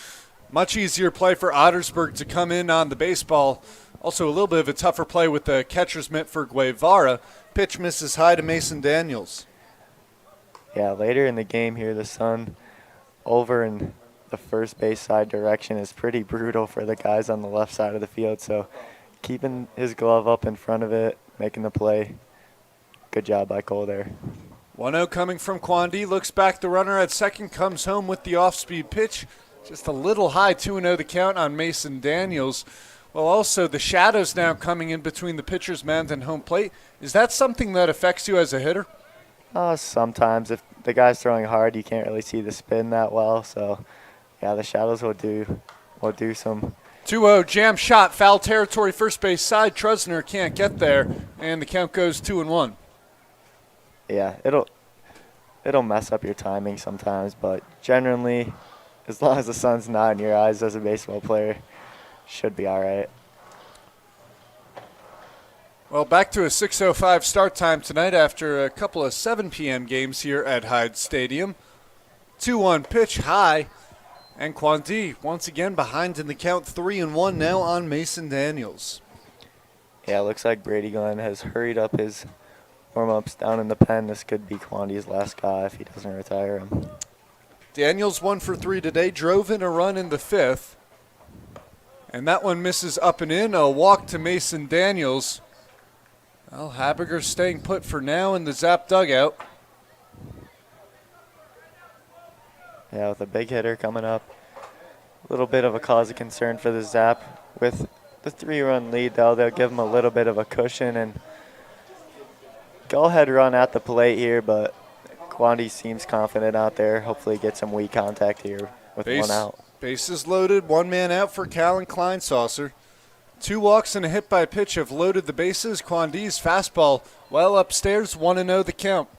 Much easier play for Ottersberg to come in on the baseball. Also a little bit of a tougher play with the catcher's mitt for Guevara. Pitch misses high to Mason Daniels. Yeah, later in the game here, the sun over in the first base side direction is pretty brutal for the guys on the left side of the field. So keeping his glove up in front of it, making the play. Good job by Cole there. 1-0 coming from Kwandi. Looks back, the runner at second comes home with the off-speed pitch. Just a little high, 2-0 the count on Mason Daniels. Well, also the shadows now coming in between the pitcher's mound and home plate. Is that something that affects you as a hitter? Sometimes if the guy's throwing hard, you can't really see the spin that well. So, yeah, the shadows will do some. 2-0 jam shot, foul territory, first base side. Trusner can't get there, and the count goes 2-1. Yeah, it'll mess up your timing sometimes, but generally, as long as the sun's not in your eyes as a baseball player, should be all right. Well, back to a 6:05 start time tonight after a couple of 7 p.m. games here at Hyde Stadium. 2-1 pitch high, and Kwandi once again behind in the count, 3-1 now on Mason Daniels. Yeah, it looks like Brady Glenn has hurried up his warm-ups down in the pen. This could be Kwandi's last guy if he doesn't retire him. Daniels 1 for 3 today, drove in a run in the 5th. And that one misses up and in, a walk to Mason Daniels. Well, Haberger's staying put for now in the Zap dugout. Yeah, with a big hitter coming up. A little bit of a cause of concern for the Zap. With the 3-run lead, though, they'll give him a little bit of a cushion and go-ahead run at the plate here, but Kwandi seems confident out there. Hopefully get some weak contact here with 1 out. Bases loaded, 1 man out for Callan Kleinsaucer. 2 walks and a hit by pitch have loaded the bases. Kwandi's fastball well upstairs, 1-0 the count.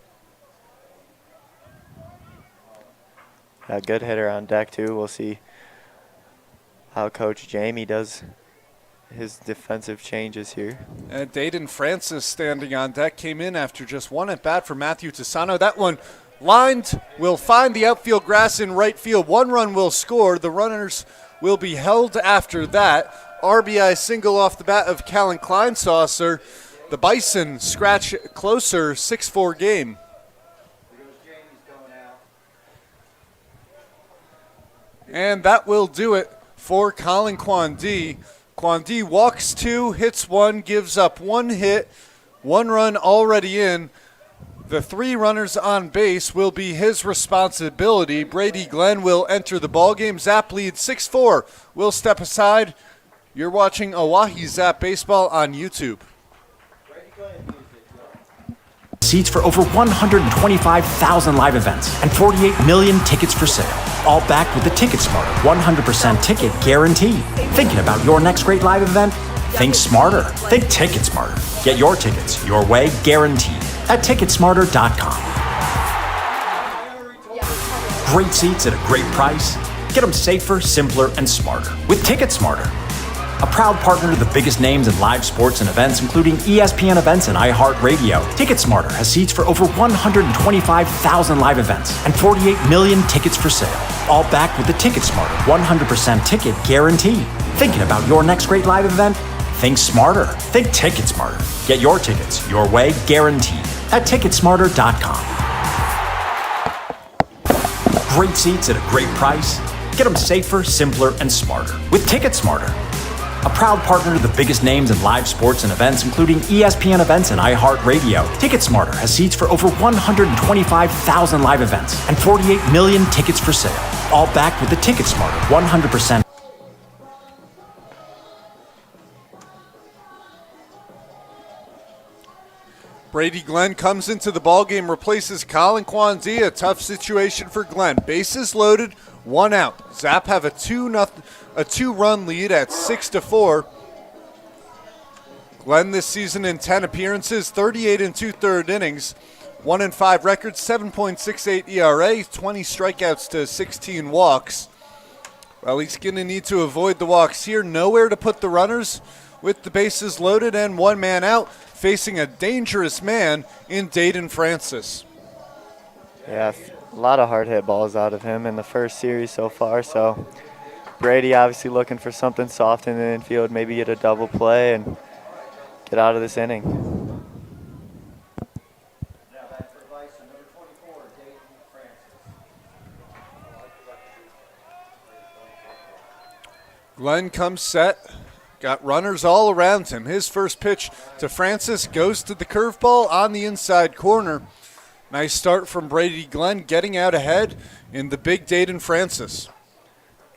A good hitter on deck, too. We'll see how Coach Jamie does his defensive changes here. And Dayton Francis standing on deck came in after just 1 at bat for Matthew Tisano. That one lined will find the outfield grass in right field. 1 run will score. The runners will be held after that. RBI single off the bat of Callan Kleinsaucer. The Bison scratch closer, 6-4 game. And that will do it for Colin Kwandi. Kwandi walks 2, hits 1, gives up 1 hit, 1 run already in. The 3 runners on base will be his responsibility. Brady Glenn will enter the ballgame. Zap leads 6-4. We'll step aside. You're watching Oahe Zap Baseball on YouTube. Seats for over 125,000 live events and 48 million tickets for sale. All backed with the Ticket Smarter 100% ticket guarantee. Thinking about your next great live event? Think smarter. Think Ticket Smarter. Get your tickets your way, guaranteed. at Ticketsmarter.com. Great seats at a great price. Get them safer, simpler, and smarter with TicketSmarter. A proud partner to the biggest names in live sports and events, including ESPN events and iHeartRadio. TicketSmarter has seats for over 125,000 live events and 48 million tickets for sale. All backed with the TicketSmarter 100% ticket guarantee. Thinking about your next great live event? Think smarter. Think TicketSmarter. Get your tickets your way, guaranteed, at Ticketsmarter.com. Great seats at a great price. Get them safer, simpler, and smarter with TicketSmarter. A proud partner to the biggest names in live sports and events, including ESPN events and iHeartRadio. TicketSmarter has seats for over 125,000 live events and 48 million tickets for sale. All backed with the TicketSmarter 100%. Brady Glenn comes into the ballgame, replaces Colin Kwanzaa. Tough situation for Glenn. Bases loaded, 1 out. Zap have a 2-run lead at 6-4. Glenn this season in 10 appearances, 38 and 2/3 innings, 1-5 record, 7.68 ERA, 20 strikeouts to 16 walks. Well, he's going to need to avoid the walks here. Nowhere to put the runners with the bases loaded and 1 man out, facing a dangerous man in Dayton Francis. Yeah, a lot of hard hit balls out of him in the first series so far. So Brady obviously looking for something soft in the infield, maybe get a double play and get out of this inning. Now back for Bison, number 24, Dayton Francis. Glenn comes set. Got runners all around him. His first pitch to Francis goes to the curveball on the inside corner. Nice start from Brady Glenn, getting out ahead in the big Dayton Francis.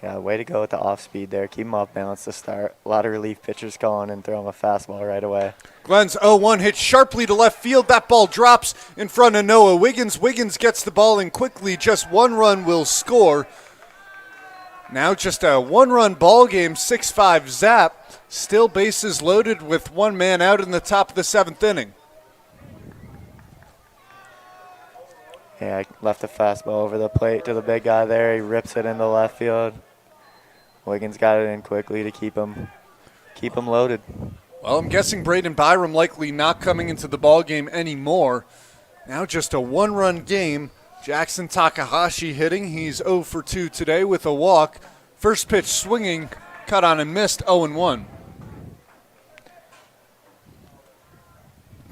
Yeah, way to go with the off speed there. Keep him off balance to start. A lot of relief pitchers going and throw him a fastball right away. Glenn's 0-1 hit sharply to left field. That ball drops in front of Noah Wiggins. Wiggins gets the ball in quickly. Just 1 run will score. Now just a 1-run ball game, 6-5 Zap. Still bases loaded with 1 man out in the top of the 7th inning. Yeah, I left a fastball over the plate to the big guy there. He rips it into left field. Wiggins got it in quickly to keep him loaded. Well, I'm guessing Braden Byram likely not coming into the ball game anymore. Now just a 1-run game. Jackson Takahashi hitting. He's 0 for 2 today with a walk. First pitch swinging, cut on and missed, 0-1.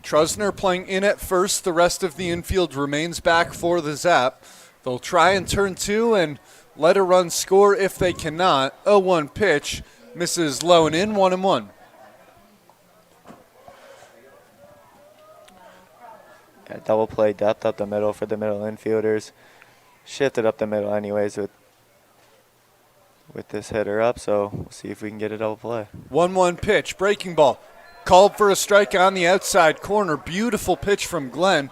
Trusner playing in at first. The rest of the infield remains back for the Zap. They'll try and turn 2 and let a run score if they cannot. 0-1 pitch, misses low and in, 1-1. Yeah, double play depth up the middle for the middle infielders. Shifted up the middle anyways with this hitter up, so we'll see if we can get a double play. 1-1 pitch, breaking ball. Called for a strike on the outside corner. Beautiful pitch from Glenn.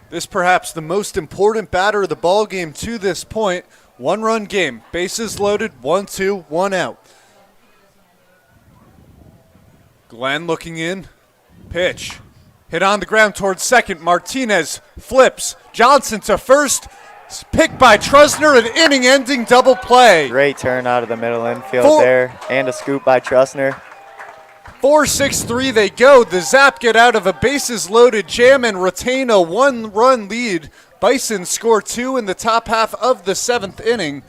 This perhaps the most important batter of the ball game to this point. 1-run game. Bases loaded, 1-2, 1 out. Glenn looking in. Pitch. Hit on the ground towards second. Martinez flips. Johnson to first. Picked by Trusner, an inning-ending double play. Great turn out of the middle infield there, and a scoop by Trusner. 4-6-3 they go. The Zap get out of a bases-loaded jam and retain a 1-run lead. Bison score 2 in the top half of the 7th inning.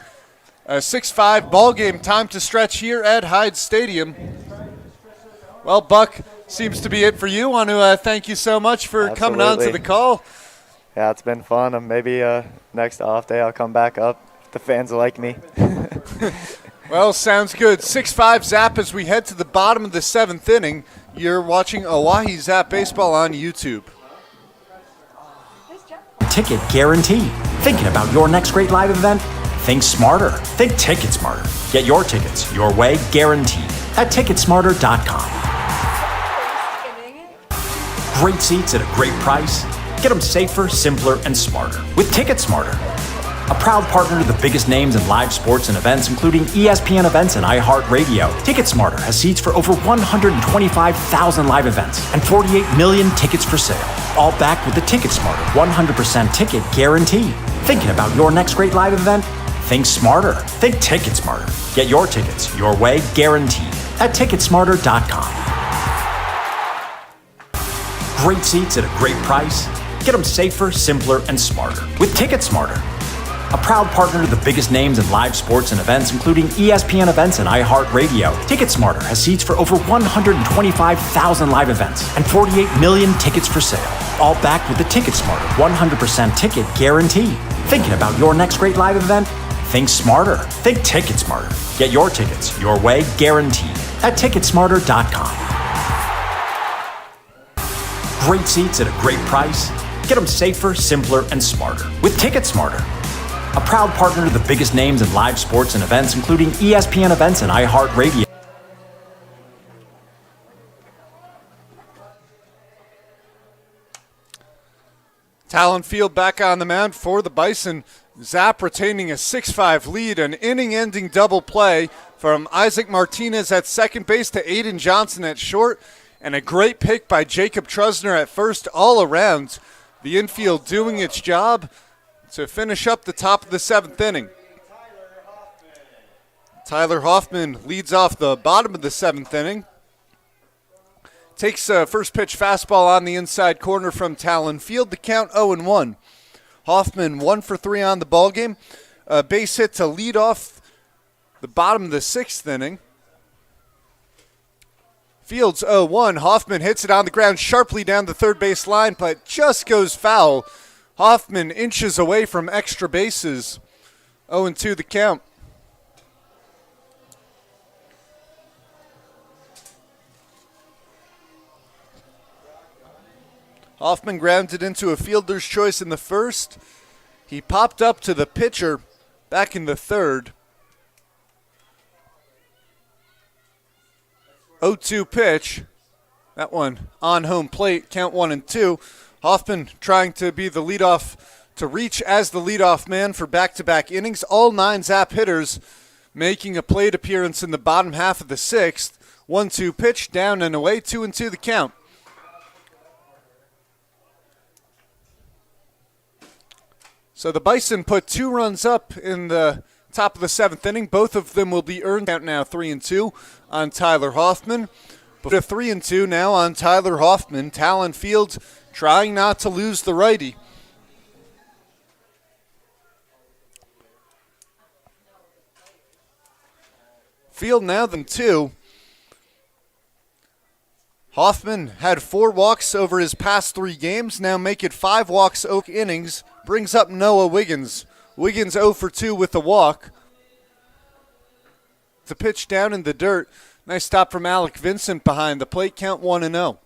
A 6-5 ball game. Time to stretch here at Hyde Stadium. Well, Buck, seems to be it for you. Want to thank you so much for coming on to the call. Yeah, it's been fun. Maybe next off day I'll come back up if the fans like me. Well, sounds good. 6-5 Zap as we head to the bottom of the 7th inning. You're watching Oahe Zap Baseball on YouTube. Ticket guarantee. Thinking about your next great live event? Think smarter. Think TicketSmarter. Get your tickets your way, guaranteed, at Ticketsmarter.com. Great seats at a great price. Get them safer, simpler, and smarter with TicketSmarter. A proud partner to the biggest names in live sports and events, including ESPN events and iHeartRadio. TicketSmarter has seats for over 125,000 live events and 48 million tickets for sale. all backed with the Ticket Smarter 100% ticket guarantee. Thinking about your next great live event? Think smarter. Think Ticket Smarter. Get your tickets your way, guaranteed, at ticketsmarter.com. Great seats at a great price. Get them safer, simpler, and smarter with Ticket Smarter. A proud partner to the biggest names in live sports and events, including ESPN events and iHeartRadio. TicketSmarter has seats for over 125,000 live events and 48 million tickets for sale, all backed with the TicketSmarter 100% ticket guarantee. Thinking about your next great live event? Think smarter. Think TicketSmarter. Get your tickets your way, guaranteed, at ticketsmarter.com. Great seats at a great price. Get them safer, simpler, and smarter with TicketSmarter. A proud partner to the biggest names in live sports and events, including ESPN events and iHeartRadio. Talon Field back on the mound for the Bison. Zap retaining a 6-5 lead, an inning-ending double play from Isaac Martinez at second base to Aiden Johnson at short, and a great pick by Jacob Trusner at first. All around, the infield doing its job to finish up the top of the seventh inning. Tyler Hoffman leads off the bottom of the seventh inning. Takes a first pitch fastball on the inside corner from Talon Field. The count 0-1. Hoffman 1 for 3 on the ballgame. A base hit to lead off the bottom of the sixth inning. Fields 0-1. Hoffman hits it on the ground sharply down the third base line, but just goes foul. Hoffman inches away from extra bases. 0-2 the count. Hoffman grounded into a fielder's choice in the first. He popped up to the pitcher back in the third. 0-2 pitch. That one on home plate, count 1-2. Hoffman trying to be the leadoff, to reach as the leadoff man for back-to-back innings. All 9 Zap hitters making a plate appearance in the bottom half of the sixth. 1-2 pitch, down and away, 2-2 the count. So the Bison put 2 runs up in the top of the seventh inning. Both of them will be earned. Count now 3-2 on Tyler Hoffman. But a 3-2 now on Tyler Hoffman. Talon Field trying not to lose the righty. Field now than 2. Hoffman had 4 walks over his past 3 games. Now make it 5 walks over innings. Brings up Noah Wiggins. Wiggins 0 for 2 with a walk. The pitch down in the dirt. Nice stop from Alec Vincent behind the plate. Count 1-0.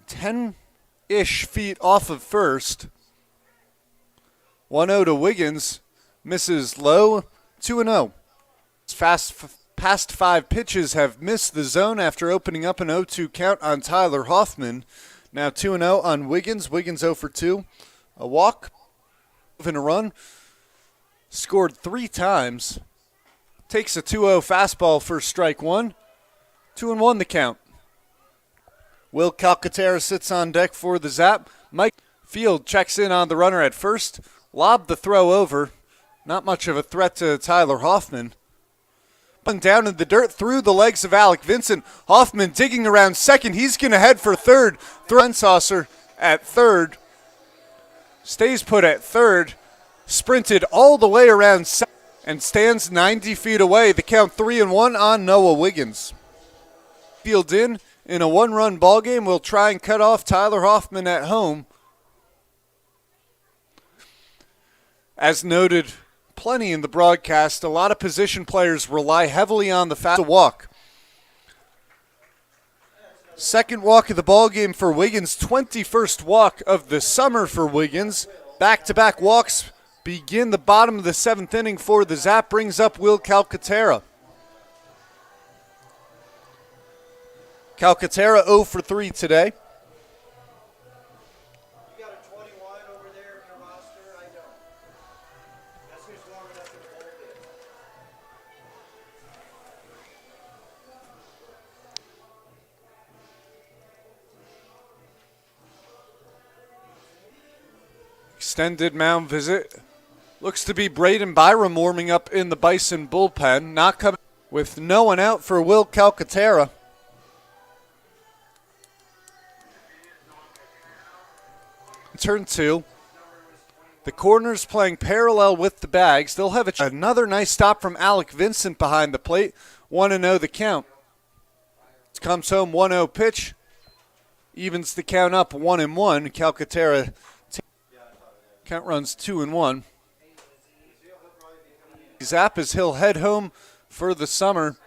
10-ish feet off of first. 1-0 to Wiggins. Misses low. 2-0. Past 5 pitches have missed the zone after opening up an 0-2 count on Tyler Hoffman. Now 2-0 on Wiggins. Wiggins 0 for 2. A walk, in a run, scored 3 times. Takes a 2-0 fastball for strike 1. 2-1 the count. Will Calcaterra sits on deck for the Zap. Mike Field checks in on the runner at first. Lobbed the throw over. Not much of a threat to Tyler Hoffman. Down in the dirt through the legs of Alec Vincent. Hoffman digging around second. He's going to head for third. Throw saucer at third. Stays put at third, sprinted all the way around second, and stands 90 feet away. The count 3-1 on Noah Wiggins. Field in a 1-run ballgame. We'll try and cut off Tyler Hoffman at home. As noted plenty in the broadcast, a lot of position players rely heavily on the fast walk. Second walk of the ballgame for Wiggins, 21st walk of the summer for Wiggins. Back-to-back walks begin the bottom of the seventh inning for the Zap. Brings up Will Calcaterra. Calcaterra 0 for 3 today. You got a 21 over there in your roster? I don't. That's who's warming up in the bullpen. Extended mound visit. Looks to be Braden Byram warming up in the Bison bullpen. Not coming with no one out for Will Calcaterra. Turn 2. The corners playing parallel with the bags. They'll have another nice stop from Alec Vincent behind the plate. 1-0 the count. Comes home 1-0 pitch. Evens the count up 1-1. Calcaterra count runs 2-1. Zap as he'll head home for the summer.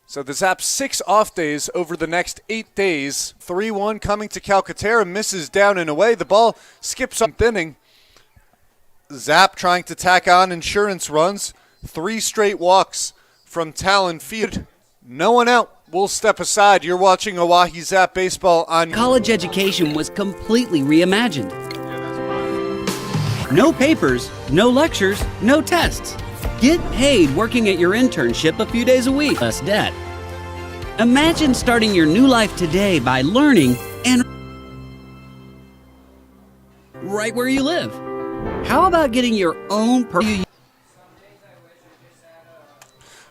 So the Zap's 6 off days over the next 8 days. 3-1 coming to Calcaterra, misses down and away. The ball skips up inning. Zap trying to tack on insurance runs. 3 straight walks from Talon Field. No one out. We'll step aside. You're watching Oahe Zap Baseball on... College education was completely reimagined. No papers, no lectures, no tests. Get paid working at your internship a few days a week. Less debt. Imagine starting your new life today by learning and right where you live. How about getting your own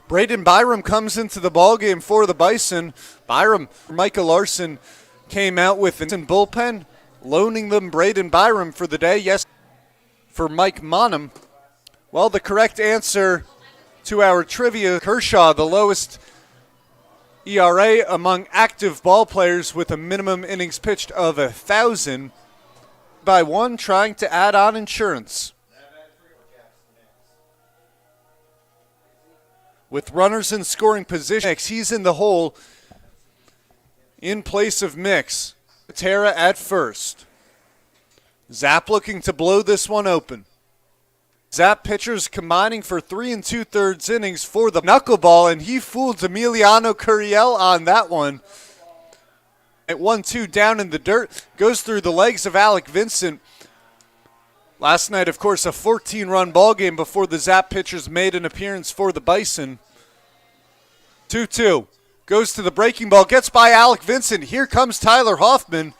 Braden Byram comes into the ballgame for the Bison. Micah Larson came out with an bullpen, loaning them Braden Byram for the day. Yes, for Mike Monham. Well, the correct answer to our trivia, Kershaw, the lowest ERA among active ball players with a minimum innings pitched of 1,000 by 1, trying to add on insurance. With runners in scoring position, he's in the hole in place of Mix. Terra at first. Zap looking to blow this one open. Zap pitchers combining for 3 2/3 innings for the knuckleball, and he fooled Emiliano Curiel on that one. At 1-2 down in the dirt, goes through the legs of Alec Vincent. Last night, of course, a 14-run ball game before the Zap pitchers made an appearance for the Bison. 2-2. Goes to the breaking ball, gets by Alec Vincent. Here comes Tyler Hoffman.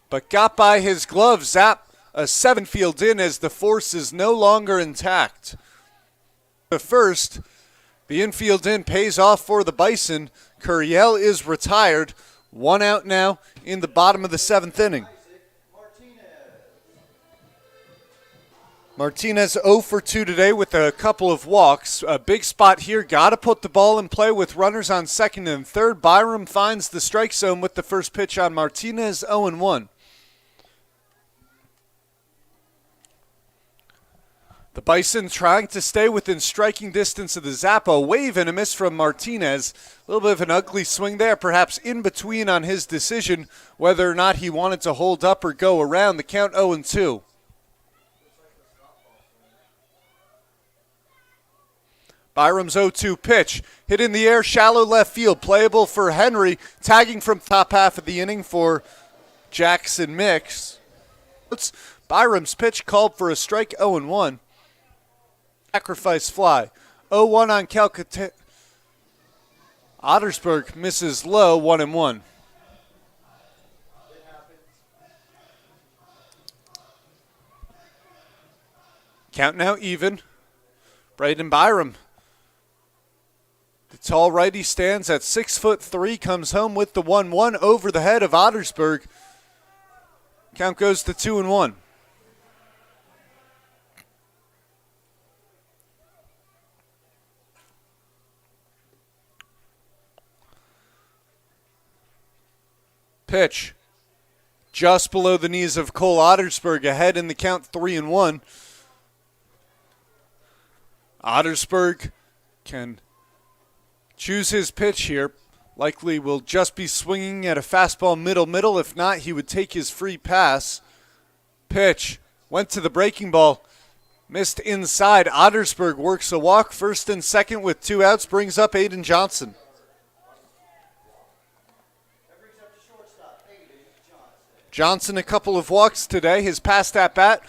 But got by his glove. Zap a 7-field in as the force is no longer intact. The first, the infield in pays off for the Bison. Curiel is retired. 1 out now in the bottom of the 7th inning. Martinez 0 for 2 today with a couple of walks. A big spot here. Got to put the ball in play with runners on second and third. Byram finds the strike zone with the first pitch on Martinez, 0-1. The Bison trying to stay within striking distance of the Zap. A wave and a miss from Martinez. A little bit of an ugly swing there, perhaps in between on his decision whether or not he wanted to hold up or go around. The count 0-2. Byram's 0-2 pitch. Hit in the air, shallow left field. Playable for Henry. Tagging from top half of the inning for Jackson Mix. Byram's pitch called for a strike, 0-1. Sacrifice fly. 0-1 on Calcaterra. Ottersburg misses low, 1-1. Count now even. Braden Byram. The tall righty stands at 6'3", comes home with the 1-1 over the head of Ottersburg. Count goes to 2-1. Pitch just below the knees of Cole Ottersburg, ahead in the count, 3-1. Ottersburg can choose his pitch here. Likely will just be swinging at a fastball middle. If not, he would take his free pass. Pitch went to the breaking ball. Missed inside. Ottersburg works a walk. First and second with 2 outs. Brings up Aiden Johnson. Johnson a couple of walks today. His past at-bat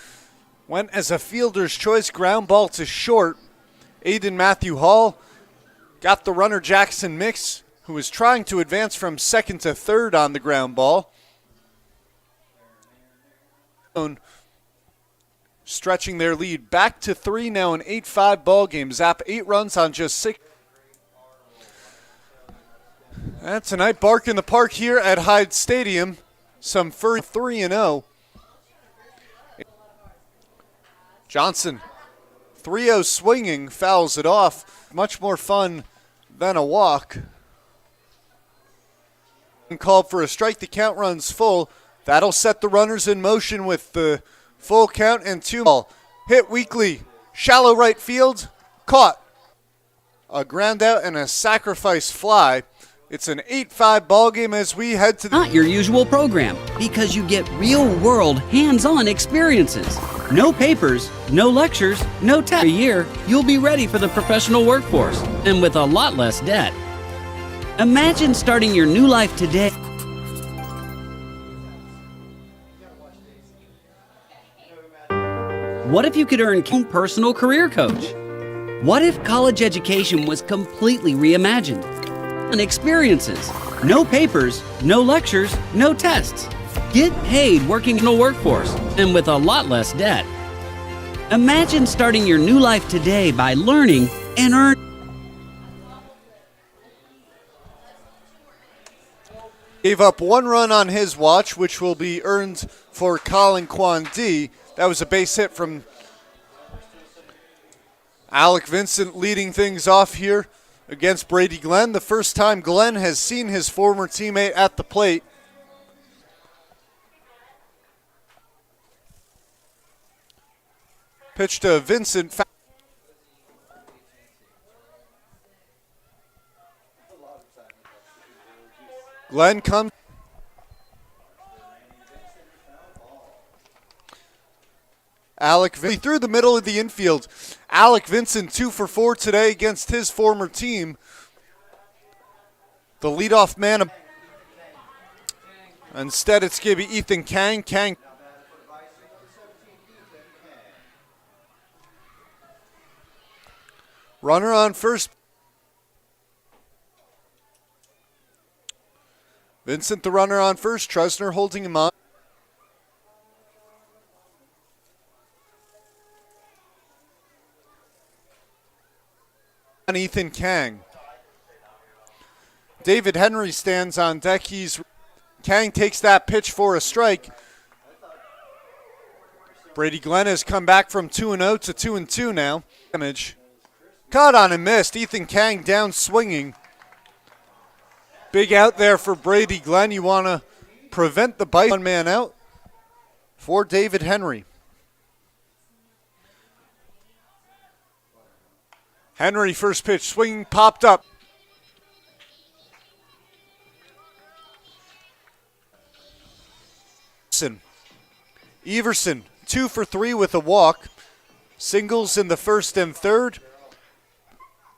went as a fielder's choice. Ground ball to short. Aiden Matthew Hall got the runner Jackson Mix, who was trying to advance from second to third on the ground ball. stretching their lead back to 3 now, an 8-5 ball game. Zap 8 runs on just 6. And tonight, bark in the park here at Hyde Stadium. Some furry 3-0. Johnson, 3-0 swinging, fouls it off. Much more fun than a walk. And called for a strike. The count runs full. That'll set the runners in motion with the full count and 2 ball. Hit weakly, shallow right field, caught. A ground out and a sacrifice fly. It's an 8-5 ball game as we head to the... Not your usual program, because you get real-world, hands-on experiences. No papers, no lectures, no tests. A year, you'll be ready for the professional workforce, and with a lot less debt. Imagine starting your new life today. What if you could earn a personal career coach? What if college education was completely reimagined? And experiences, no papers, no lectures, no tests. Get paid working in a workforce and with a lot less debt. Imagine starting your new life today by learning and earning. Gave up 1 run on his watch, which will be earned for Colin Kwan D. That was a base hit from Alec Vincent leading things off here against Brady Glenn. The first time Glenn has seen his former teammate at the plate. Pitch to Vincent. Glenn comes. Alec Vincent through the middle of the infield. Alec Vincent 2 for 4 today against his former team. The leadoff man. Instead, it's going to be Ethan Kang. Kang. Runner on first. Vincent, the runner on first. Tresner holding him on. Ethan Kang. David Henry stands on deck. Kang takes that pitch for a strike. Brady Glenn has come back from 2-0 to 2-2 now. Damage. Caught on and missed. Ethan Kang down swinging. Big out there for Brady Glenn. You want to prevent the Bison. 1 man out for David Henry. Henry, first pitch, swinging, popped up. Everson, 2 for 3 with a walk. Singles in the first and third.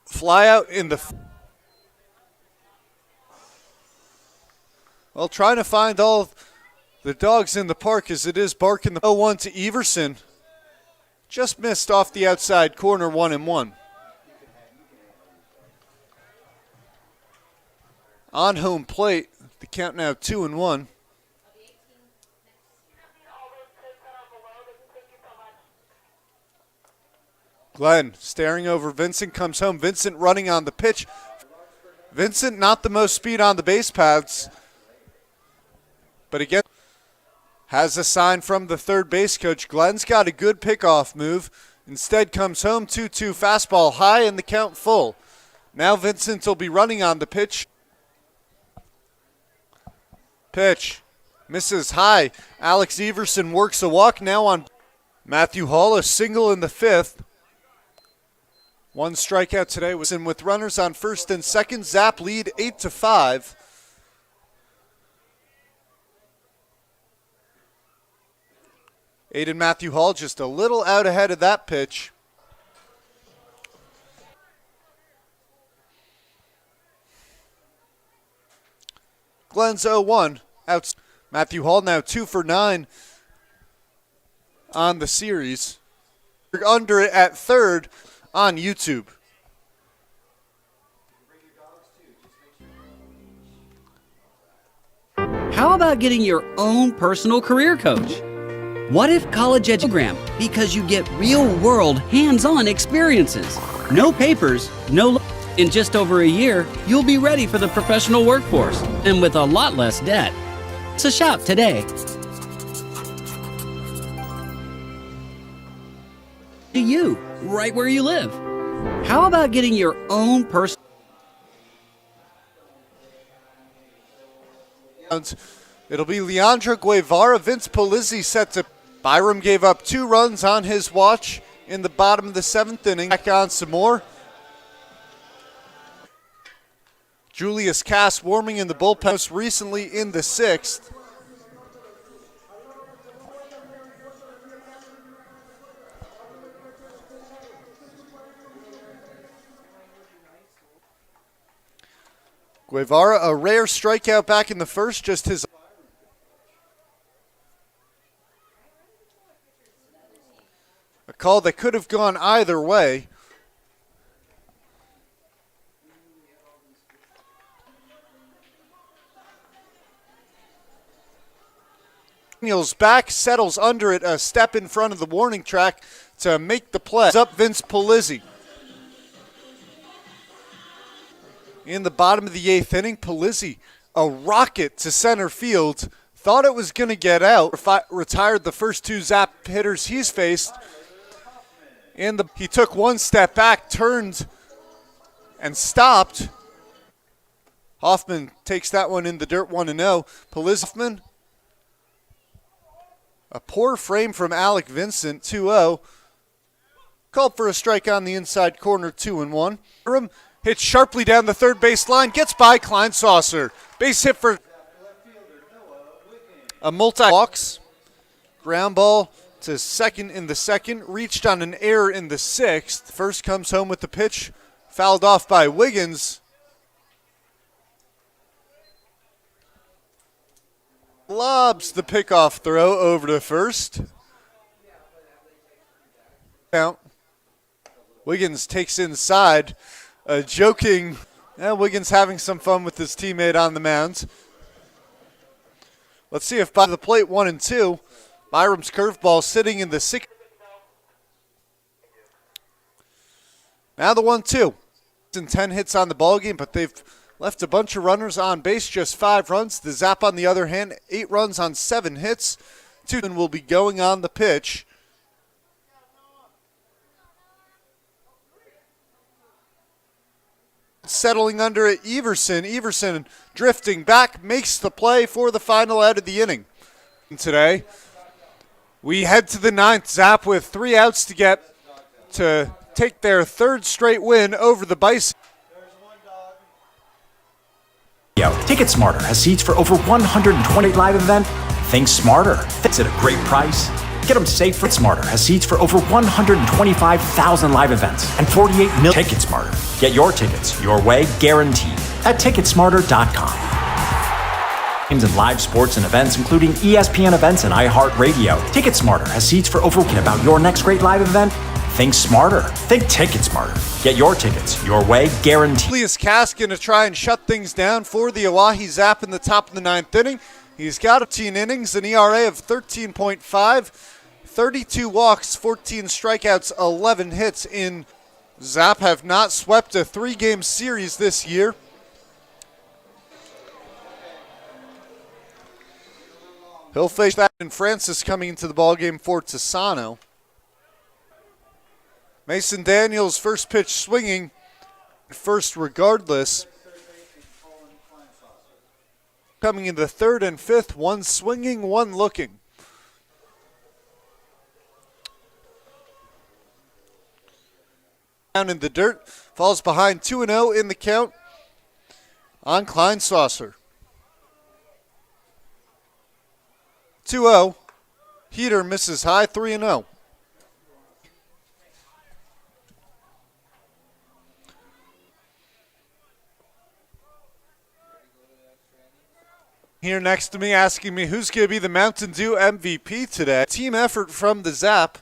Fly out in the... Well, trying to find all the dogs in the park as it is barking the 0-1 to Everson. Just missed off the outside corner, 1-1. On home plate, the count now 2-1. Glenn staring over Vincent, comes home. Vincent running on the pitch. Vincent not the most speed on the base paths. But again, has a sign from the third base coach. Glenn's got a good pickoff move. Instead comes home, 2-2 fastball high and the count full. Now Vincent will be running on the pitch. Pitch. Misses high. Alex Everson works a walk now on Matthew Hall, a single in the 5th. 1 strikeout today was in with runners on first and second. Zap lead 8-5. Aiden Matthew Hall just a little out ahead of that pitch. Glenn's 0-1. Out. Matthew Hall now 2 for 9 on the series. Under it at third on YouTube. How about getting your own personal career coach? What if college program? Because you get real-world, hands-on experiences. No papers, no. In just over a year, you'll be ready for the professional workforce and with a lot less debt. So shop today. To you, right where you live. How about getting your own personal? It'll be Leandro Guevara, Vince Polizzi set to. Byram gave up 2 runs on his watch in the bottom of the 7th inning. Back on some more. Julius Cass warming in the bullpen most recently in the 6th. Guevara, a rare strikeout back in the 1st, just his. A call that could have gone either way. Daniels back, settles under it, a step in front of the warning track to make the play. Up Vince Polizzi. In the bottom of the 8th inning, Polizzi, a rocket to center field. Thought it was going to get out. Retired the first 2 Zap hitters he's faced. He took 1 step back, turned, and stopped. Hoffman takes that one in the dirt, 1-0. Polizzi, a poor frame from Alec Vincent, 2-0. Called for a strike on the inside corner, 2-1. Hits sharply down the third base line, gets by Kleinsaucer. Base hit for a multi-walks. Ground ball to second in the 2nd, reached on an error in the 6th. First comes home with the pitch, fouled off by Wiggins. Lobs the pickoff throw over to first. Count. Wiggins takes inside. Joking. Wiggins having some fun with his teammate on the mound. Let's see if by the plate 1-2. Byram's curveball sitting in the 6th. Now the 1-2. 10 hits on the ballgame, but they've left a bunch of runners on base, just 5 runs. The Zap, on the other hand, 8 runs on 7 hits. 2 will be going on the pitch. Settling under it, Everson. Everson drifting back, makes the play for the final out of the inning. Today, we head to the 9th. Zap with 3 outs to take their 3rd straight win over the Bison. Ticket Smarter has seats for over 120 live event. Think smarter. It's at a great price. Get them safe. Ticket Smarter has seats for over 125,000 live events and 48 million. Ticket Smarter. Get your tickets your way, guaranteed. At ticketsmarter.com. Games and live sports and events, including ESPN events and iHeartRadio. Ticket Smarter has seats for over. About your next great live event. Think smarter. Think Ticket Smarter. Get your tickets your way, guaranteed. Julius Cass going to try and shut things down for the Oahe Zap in the top of the 9th inning. He's got 15 innings, an ERA of 13.5, 32 walks, 14 strikeouts, 11 hits in. Zap have not swept a 3-game series this year. He'll face that, and Francis coming into the ballgame for Tisano. Mason Daniels, first pitch swinging, first regardless. Coming in the 3rd and 5th, 1 swinging, 1 looking. Down in the dirt, falls behind 2-0 in the count on Kleinsaucer. 2-0, Heater misses high, 3-0. Here next to me asking me who's going to be the Mountain Dew MVP today. Team effort from the Zap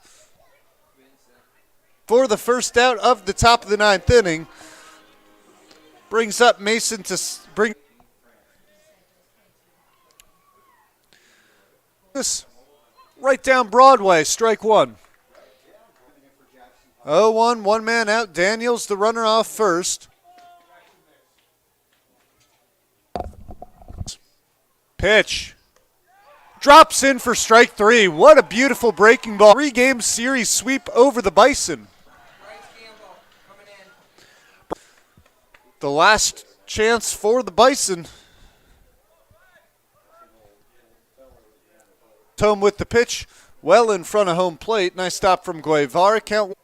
for the first out of the top of the 9th inning. Brings up Mason to bring this Right down Broadway, strike one. 0-1, one man out. Daniels, the runner off first. Pitch. Drops in for strike three. What a beautiful breaking ball. 3-game series sweep over the Bison. The last chance for the Bison. Home with the pitch, well in front of home plate. Nice stop from Guevara. Count.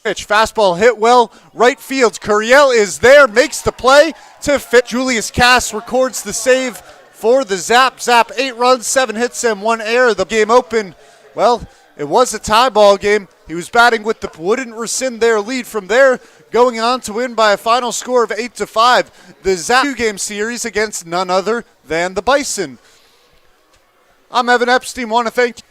Pitch, fastball hit well, right field. Curiel is there, makes the play to fit. Julius Cass records the save for the Zap. Zap 8 runs, 7 hits, and 1 error. The game open, well, it was a tie ball game. He was batting with the wouldn't rescind their lead from there, going on to win by a final score of 8-5. The Zap 2-game series against none other than the Bison. I'm Evan Epstein. Want to thank you.